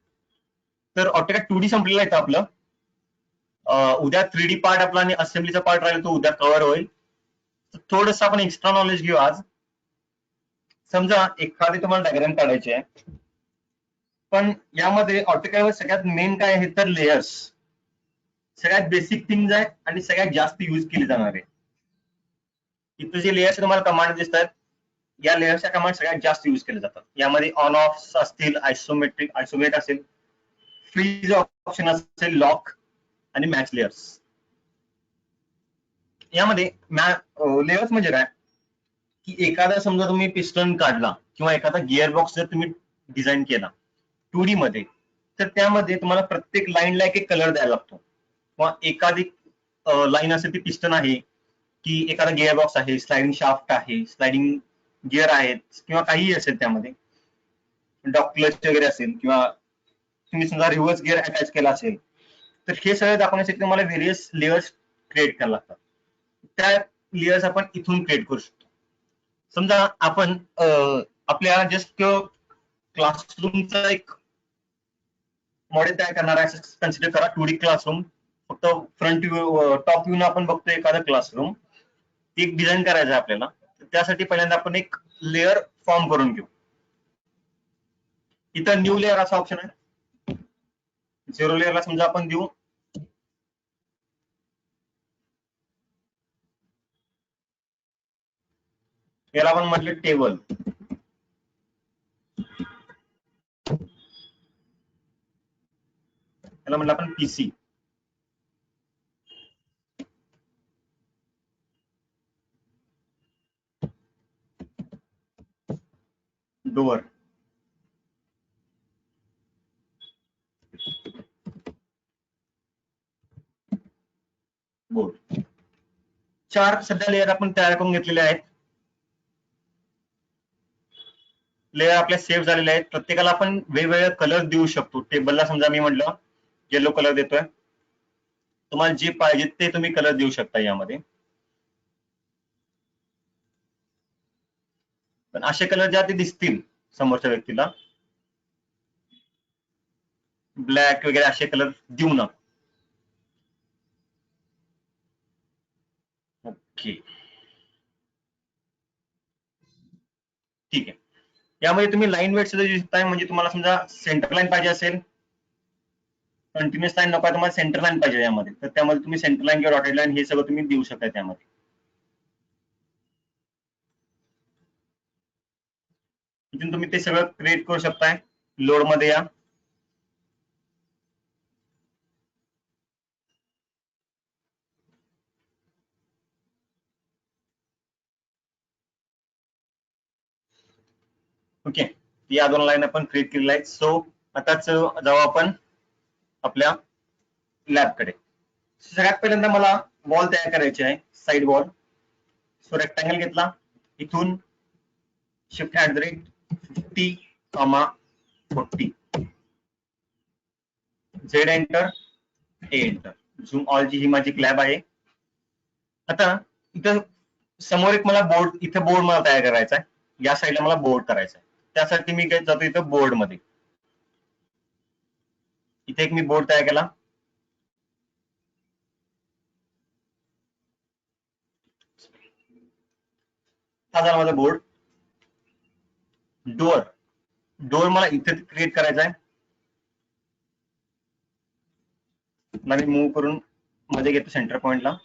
तर ऑटोकॅड 2D संपलेलं आहे आपलं. उद्या 3D पार्ट आपला आणि असेंब्लीचा पार्ट राहील, तो उद्या कव्हर होईल. थोडंसं आपण एक्स्ट्रा नॉलेज घेऊ आज. समजा एखादी तुम्हाला डायग्राम काढायची आहे, पण यामध्ये ऑटोकॅडवर सगळ्यात मेन काय आहे तर लेयर्स. सगळ्यात बेसिक थिंग्स आहे आणि सगळ्यात जास्त यूज केली जाणार आहे. इथं जे लेयर्स तुम्हाला कमांड दिसतात, या लेयर्सच्या कमांड सगळ्यात जास्त यूज केले जातात. यामध्ये ऑन ऑफ असतील, आयसोमेट असेल, फ्रीज ऑप्शन असेल, लॉक आणि मॅच लेयर्स. यामध्ये लेयर्स म्हणजे काय की एखादा समजा तुम्ही पिस्टन काढला किंवा एखादा गिअर बॉक्स जर तुम्ही डिझाईन केला 2D मध्ये, तर त्यामध्ये तुम्हाला प्रत्येक लाईनला एक कलर द्यायला लागतो. किंवा एखादी लाईन असेल ती पिस्टन आहे, की एखादा गिअर बॉक्स आहे, स्लायडिंग शाफ्ट आहे, स्लायडिंग गिअर आहेत किंवा काहीही असेल, त्यामध्ये डॉग क्लच वगैरे असेल, किंवा तुम्ही समजा रिव्हर्स गिअर अटॅच केला असेल, तर हे सगळं दाखवण्यासाठी तुम्हाला व्हेरियस लेयर्स क्रिएट करायला लागतात. त्या लेयर्स आपण इथून क्रिएट करू शकतो. समजा आपण आपल्या जस्ट क्लासरूमचा एक मॉडेल तयार करणार आहे कन्सिडर करा. 2D क्लासरूम, फक्त फ्रंट व्ह्यू टॉप व्ह्यू आपण बघतोय एखादा क्लासरूम, एक डिझाईन करायचं आहे आपल्याला. त्यासाठी पहिल्यांदा आपण एक लेअर फॉर्म करून घेऊ. इथं न्यू लेअर असा ऑप्शन आहे. 0 लेअरला समजा आपण देऊ याला आपण म्हटलं टेबल. याला म्हटलं आपण पीसी. Door, board. 4 सध्या लेअर आपण तयार करून घेतलेले आहेत. लेअर आपल्या सेव्ह झालेले आहेत. प्रत्येकाला आपण वेगवेगळे कलर देऊ शकतो. टेबलला समजा मी म्हटलं येलो कलर देतोय, तुम्हाला जे पाहिजे ते तुम्ही कलर देऊ शकता यामध्ये. पण असे कलर ज्या ते दिसतील समोरच्या व्यक्तीला, ब्लॅक वगैरे असे कलर देऊ नका. ओके, ठीक आहे. यामध्ये तुम्ही लाईन वेट सुद्धा देऊ शकताय. म्हणजे तुम्हाला समजा सेंटर लाईन पाहिजे असेल कंटिन्युअस लाईन नको आहे तुम्हाला सेंटर लाईन पाहिजे यामध्ये, तर त्यामध्ये तुम्ही सेंटर लाईन किंवा डॉटेड लाईन हे सगळं तुम्ही देऊ शकता त्यामध्ये. इथून तुम्ही ते सगळं क्रिएट करू शकताय. लोड मध्ये या. ओके, या 2 लाईन आपण क्रिएट केलेल्या आहेत. सो आताच जाऊ आपण आपल्या लॅब कडे. सगळ्यात पहिल्यांदा मला वॉल तयार करायची आहे, साइड वॉल. सो रेक्टँगल घेतला, इथून shift @50, 40, Z enter, A enter. Zoom all जी ही माझी लॅब आहे. आता इथं समोर एक मला बोर्ड, इथं बोर्ड मला तयार करायचा आहे. या साईडला मला बोर्ड करायचा आहे. त्यासाठी मी काय जातो इथं बोर्ड मध्ये. इथे एक मी बोर्ड तयार केला. हा झाला माझा बोर्ड. डोअर, डोअर मला इथे क्रिएट करायचा आहे. मी मूव्ह करून मध्ये घेतो सेंटर पॉइंटला.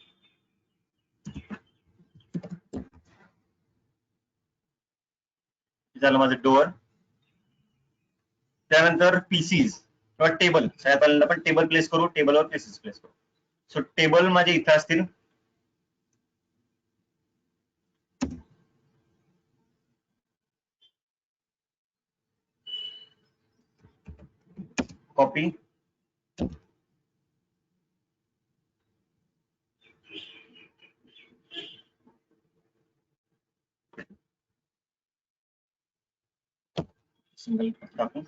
झालं माझं डोअर. त्यानंतर पीसीज किंवा टेबल, सगळ्यात पहिल्यांदा आपण टेबल प्लेस करू, टेबलवर पीसीज प्लेस करू. सो टेबल माझे इथे असतील. कॉपी, सिंगल टाकू.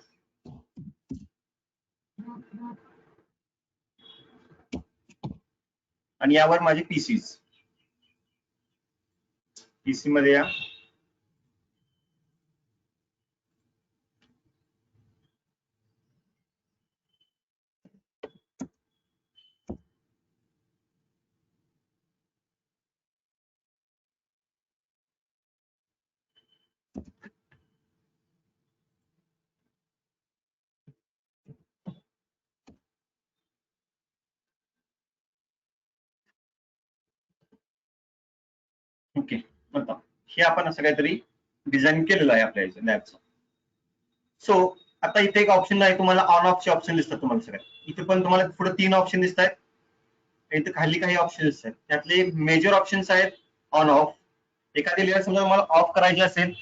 आणि यावर माझे पीसीज. पीसी मध्ये या. ओके, आता हे आपण असं काहीतरी डिझाईन केलेलं आहे आपल्या लॅबचं. सो आता इथे एक ऑप्शन आहे, तुम्हाला ऑन ऑफ चे ऑप्शन दिसतात तुम्हाला सगळ्यात. इथे पण तुम्हाला पुढे 3 ऑप्शन दिसत आहेत. इथे खाली काही ऑप्शन दिसत आहेत. त्यातले मेजर ऑप्शन्स आहेत ऑन ऑफ. एखादी लेअर समजा तुम्हाला ऑफ करायची असेल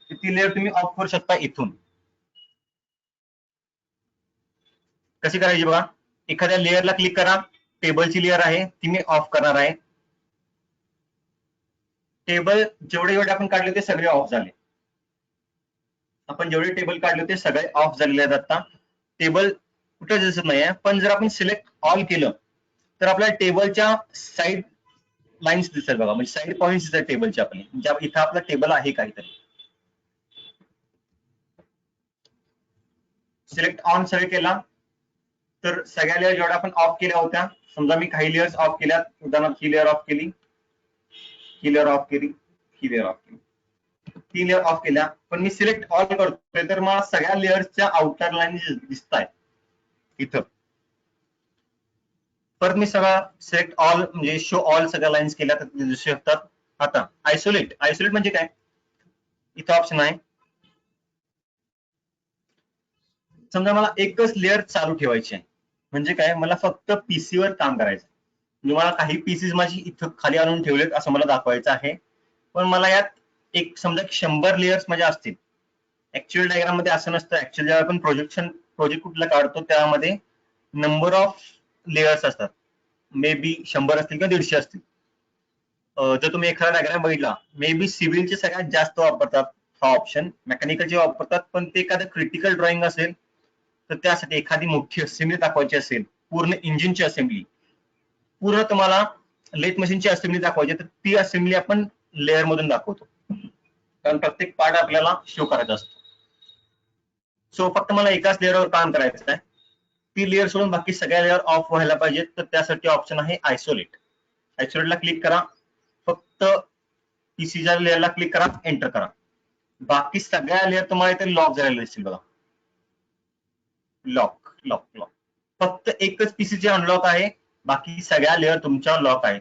तर ती लेअर तुम्ही ऑफ करू शकता इथून. कशी करायची बघा, एखाद्या लेअरला क्लिक करा. टेबलची लेअर आहे ती मी ऑफ करणार आहे. टेबल जेवढे जेवढे आपण काढले ते सगळे ऑफ झाले. आपण जेवढे टेबल काढले ते सगळे ऑफ झालेले आहेत. आता टेबल कुठे दिसत नाहीये, पण जर आपण सिलेक्ट ऑल केलं तर आपल्या टेबलच्या साईड लाईन्स दिसतात बघा, म्हणजे साईड पॉइंट्स दिसतात टेबलच्या. आपले म्हणजे इथं आपलं टेबल आहे काहीतरी. सिलेक्ट ऑन सगळे केला तर सगळ्या लेअर जेवढ्या आपण ऑफ केल्या होत्या, समजा मी काही लेअर्स ऑफ केल्या, उदाहरणार्थ ही लेअर ऑफ केली, ही लेअर ऑफ केली, ही लेअर ऑफ केली, 3 लेअर ऑफ केल्या. पण मी सिलेक्ट ऑल करतोय तर मला सगळ्या लेअर्सच्या आउटर लाईन दिसत आहेत इथं. परत मी सगळा सिलेक्ट ऑल म्हणजे शो ऑल सगळ्या लाईन्स केल्या तर दिसू शकतात. आता आयसोलेट, आयसोलेट म्हणजे काय, इथं ऑप्शन आहे. समजा मला एकच लेअर चालू ठेवायची आहे, म्हणजे काय, मला फक्त पीसी वर काम करायचं. म्हणजे मला काही पीसीज माझी इथं खाली आणून ठेवलेत असं मला दाखवायचं आहे. पण मला यात एक समजा 100 लेयर्स माझ्या असतील. ऍक्च्युअल डायग्राम मध्ये असं नसतं. ऍक्च्युअल जेव्हा आपण प्रोजेक्ट कुठला काढतो त्यामध्ये नंबर ऑफ लेयर्स असतात. मे बी 100 असतील किंवा 150 असतील. जर तुम्ही एखादा डायग्राम बघितला, मे बी सिव्हिलचे सगळ्यात जास्त वापरतात हा ऑप्शन, मेकॅनिकलचे वापरतात. पण ते एखादं क्रिटिकल ड्रॉइंग असेल तर त्यासाठी एखादी मोठी असेंब्ली दाखवायची असेल, पूर्ण इंजिनची असेंब्ली, पूर्ण तुम्हाला लेथ मशीनची असेंब्ली दाखवायची, तर ती असेंब्ली आपण लेअर मधून दाखवतो, कारण प्रत्येक पार्ट आपल्याला शो करायचा असतो. सो फक्त मला एकाच लेअरवर काम करायचं आहे. ती लेअर सोडून बाकी सगळ्या लेअर ऑफ व्हायला पाहिजेत, तर त्यासाठी ऑप्शन आहे आयसोलेट. आयसोलेटला क्लिक करा, फक्त पीसीच्या लेअरला क्लिक करा, एंटर करा. बाकी सगळ्या लेअर तुम्हाला इथे लॉक झालेल्या दिसतील बघा. Lock lock lock. फक्त एकच पीसीचे अनलॉक आहे, बाकी सगळ्या लेअर तुमच्या लॉक आहे.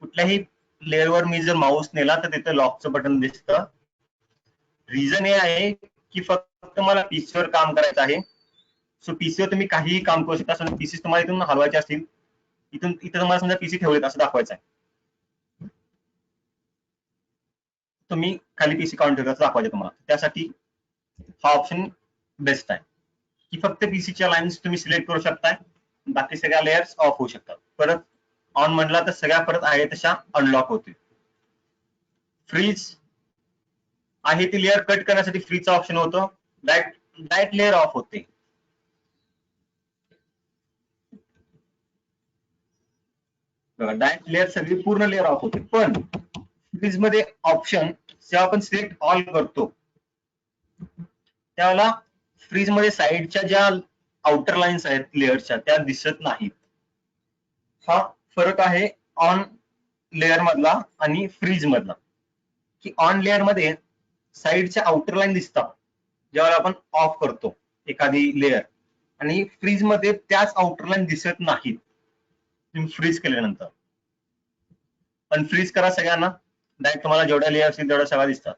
कुठल्याही लेअरवर मी जर माऊस नेला तर तिथे लॉकचं बटन दिसतं. रिझन हे आहे की फक्त मला पीसीवर काम करायचं आहे. सो पीसीवर तुम्ही काहीही काम करू शकता. समजा पीसी तुम्हाला इथून हलवायचे असतील, इथं तुम्हाला समजा पीसी ठेवलेत असं दाखवायचं आहे, तुम्ही खाली पीसी काउंट ठेवता असं दाखवायचं तुम्हाला. त्यासाठी हा ऑप्शन बेस्ट आहे की फक्त पीसीच्या लाईन्स तुम्ही सिलेक्ट करू शकताय, बाकी सगळ्या लेयर्स ऑफ होऊ शकतात. परत ऑन म्हणला तर सगळ्या परत आहे तशा अनलॉक होतील. फ्रीज आहे ती लेअर कट करण्यासाठी फ्रीजचा ऑप्शन होतो. डायरेक्ट लेअर ऑफ होते. डायरेक्ट लेअर सगळी पूर्ण लेअर ऑफ होते. पण फ्रीज मध्ये ऑप्शन जेव्हा आपण सिलेक्ट ऑल करतो त्यावेळेला फ्रीज मध्ये साईडच्या ज्या आउटर लाईन्स आहेत लेअरच्या त्या दिसत नाहीत. हा फरक आहे ऑन लेअर मधला आणि फ्रीज मधला, की ऑन लेअर मध्ये साईडच्या आउटर लाईन दिसतात ज्यावेळेला आपण ऑफ करतो एखादी लेअर, आणि फ्रीज मध्ये त्याच आउटर लाईन दिसत नाहीत तुम्ही फ्रीज केल्यानंतर. अनफ्रीज करा सगळ्यांना, डायरेक्ट तुम्हाला जेवढ्या लेअर असतील तेवढ्या सगळ्या दिसतात.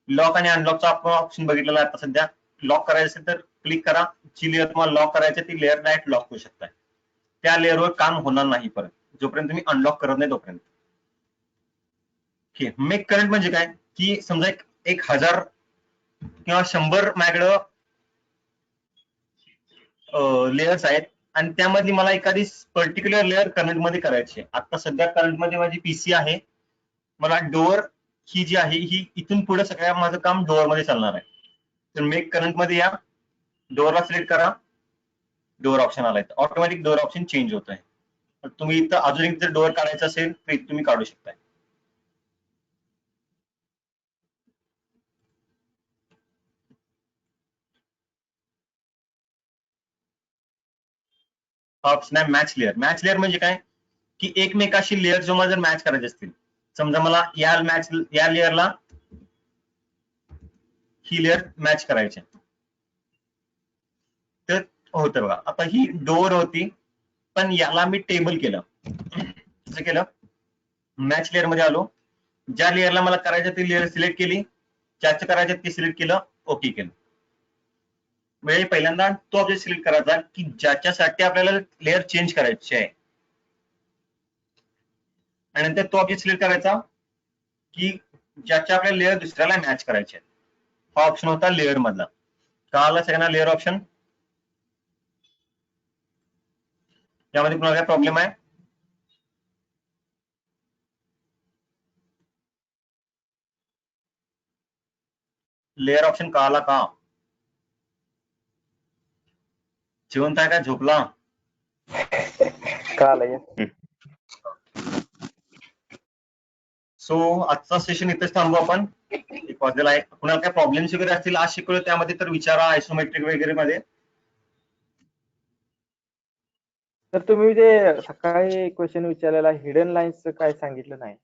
लॉक आणि अनलॉकचा आपण ऑप्शन बघितलेला आहे आता सध्या. लॉक करायचं असेल तर क्लिक करा, जी लेअर तुम्हाला लॉक करायची ती लेअर डायरेक्ट लॉक करू शकताय. त्या लेअरवर काम होणार नाही परत जोपर्यंत तुम्ही अनलॉक करत नाही तोपर्यंत. मेक करंट म्हणजे काय, की समजा एक 1000 किंवा 100 माझ्याकडं लेयर्स आहेत आणि त्यामधली मला एखादी पर्टिक्युलर लेअर करंट मध्ये करायची आहे. आता सध्या करंट मध्ये माझी पीसी आहे, मला डोअर ही जी आहे ही इथून पुढे सगळ्या माझं काम डोअर मध्ये चालणार आहे. तर मेक करंट मध्ये या, डोअरला सिलेक्ट करा, डोअर ऑप्शन आलाय, ऑटोमॅटिक डोअर ऑप्शन चेंज होत आहे. तुम्ही इथं अजून एक जर डोअर काढायचं असेल तर तुम्ही काढू शकताय. ऑप्शन आहे मॅच लेअर. मॅच लेअर म्हणजे काय, की एकमेकाशी लेअर जो मला जर मॅच करायचे असतील, समजा मला या लेअरला ही लेअर मॅच करायची तर होतं बघा. आता ही डोअर होती पण याला मी टेबल केलं. कसं केलं, मॅच लेअर मध्ये आलो, ज्या लेअरला मला करायचं ती लेअर सिलेक्ट केली, ज्याचं करायचं ते सिलेक्ट केलं, ओके केलं. म्हणजे पहिल्यांदा तो ऑब्जेक्ट सिलेक्ट करायचा की ज्याच्यासाठी आपल्याला लेअर चेंज करायची आहे, आणि नंतर तो ऑब्जेक्ट सिलेक्ट करायचा की ज्याच्या आपल्याला लेअर दुसऱ्याला मॅच करायचे आहे. हा ऑप्शन होता लेअर मधला. कळाला सगळ्यांना लेअर ऑप्शन? यामध्ये कुणाला काय प्रॉब्लेम आहे? लेअर ऑप्शन कळाला का? जिवंत आहे का झोपला? कळालं. सो आजचा सेशन इथेच थांबू आपण. एक वाजलेला आहे. कुणाला काय प्रॉब्लेम्स वगैरे असतील आज शिकवलं त्यामध्ये तर विचारा, आयसोमेट्रिक वगैरे मध्ये. तर तुम्ही जे सकाळी क्वेश्चन विचारलेला हिडन लाईन्सचं काय सांगितलं नाही.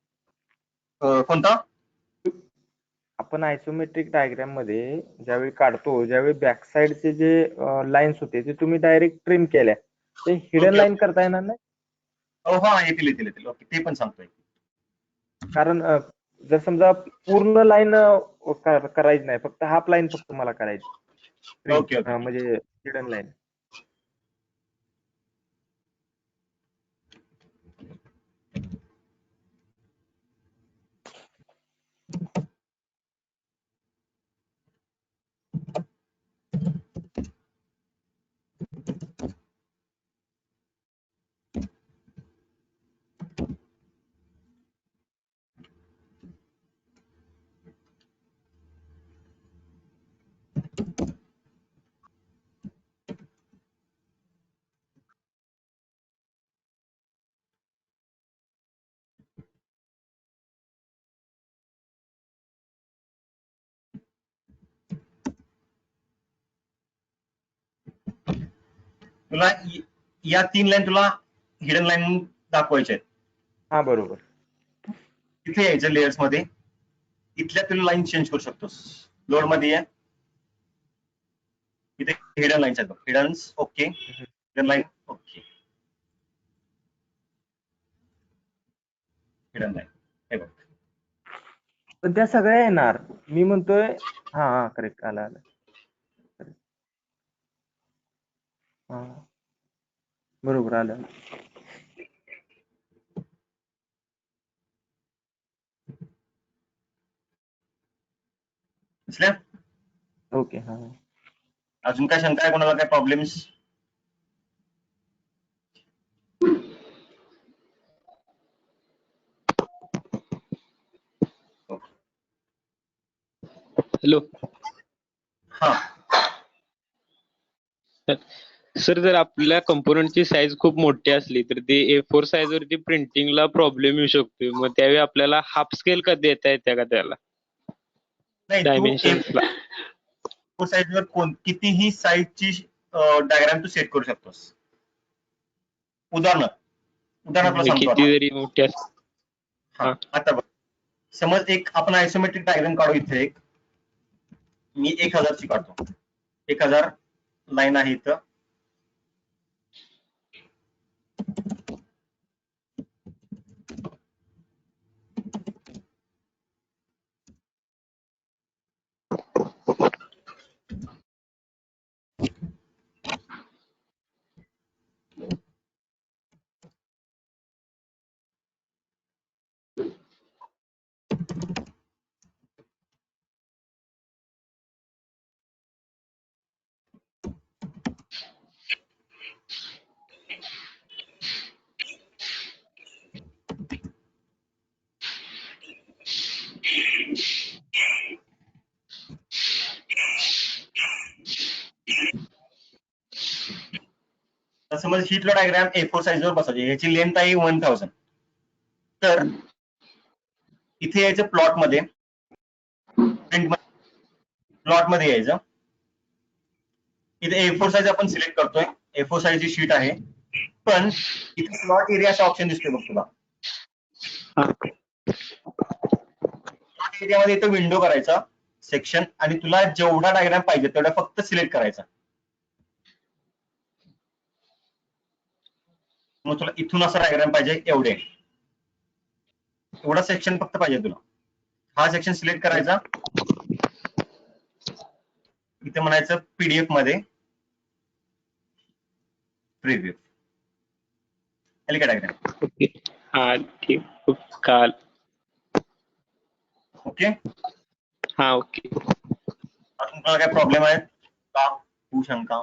कोणता? आपण आयसोमेट्रिक डायग्राम मध्ये ज्यावेळी काढतो, ज्यावेळी बॅक साइडचे जे लाईन्स होते ते तुम्ही डायरेक्ट ट्रिम केल्या, ते हिडन लाईन करता येणार नाही? हा, येतील. ओके, ते पण सांगतोय. कारण जर समजा पूर्ण लाईन करायची नाही, फक्त हाफ लाईन फक्त मला करायची. ओके. म्हणजे हिडन लाईन. तुला या 3 लाईन तुला हिडन लाईन दाखवायच्या आहेत. हा बरोबर. इथे यायचं लेयर्स मध्ये, इथल्या तुला लाईन चेंज करू शकतोस. लोड मध्ये आहे, इथे हिडन लाईन्स आहेत. Hiddens okay, hidden line okay. Hidden line हे बघ. पण त्या सगळ्या येणार. मी म्हणतोय हा करेक्ट आलं आलं. हा बरोबर आलं. दिसल्या? ओके हा. अजून काय शंका आहे कोणाला, काय प्रॉब्लेम्स? हॅलो हा सर, जर आपल्या कंपोनंटची साईज खूप मोठी असली तर ते A4 साईज वरती प्रिंटिंगला प्रॉब्लेम येऊ शकतो. मग त्यावेळी आपल्याला हाफ स्केल का देता येते का त्याला नाही, तू डायमेन्शन्सला? साईज वर कितीही साईजची डायग्राम तू सेट करू शकतोस. उदाहरणार्थ तुला म्हणजे सांगतो किती आता. जरी मोठी हा आता बघ, समज एक आपण आयसोमेट्रिक डायग्राम काढू. इथे एक मी 1000 ची काढतो. 1000 लाईन आहे इथं. तर समज ही तुला डायग्राम A4 साईज वर बसायची. ह्याची लेंथ आहे 1000. तर इथे यायचं प्लॉट मध्ये, प्लॉट मध्ये यायचं. इथे A4 साईज आपण सिलेक्ट करतोय. A4 साईज ची शीट आहे. पण इथे प्लॉट एरियाचा ऑप्शन दिसतोय बघ तुला. प्लॉट एरियामध्ये इथं विंडो करायचा सेक्शन, आणि तुला जेवढा डायग्राम पाहिजे तेवढा फक्त सिलेक्ट करायचा. मग तुला इथून असा डायग्राम पाहिजे एवढे, एवढा सेक्शन फक्त पाहिजे तुला. हा सेक्शन सिलेक्ट करायचा. इथे म्हणायचं PDF मध्ये प्रिव्ह्यू. आली का डायग्राम? ओके. हा ठीक. काल. ओके. हा ओके. अजून तुम्हाला काय प्रॉब्लेम आहे का? शंका?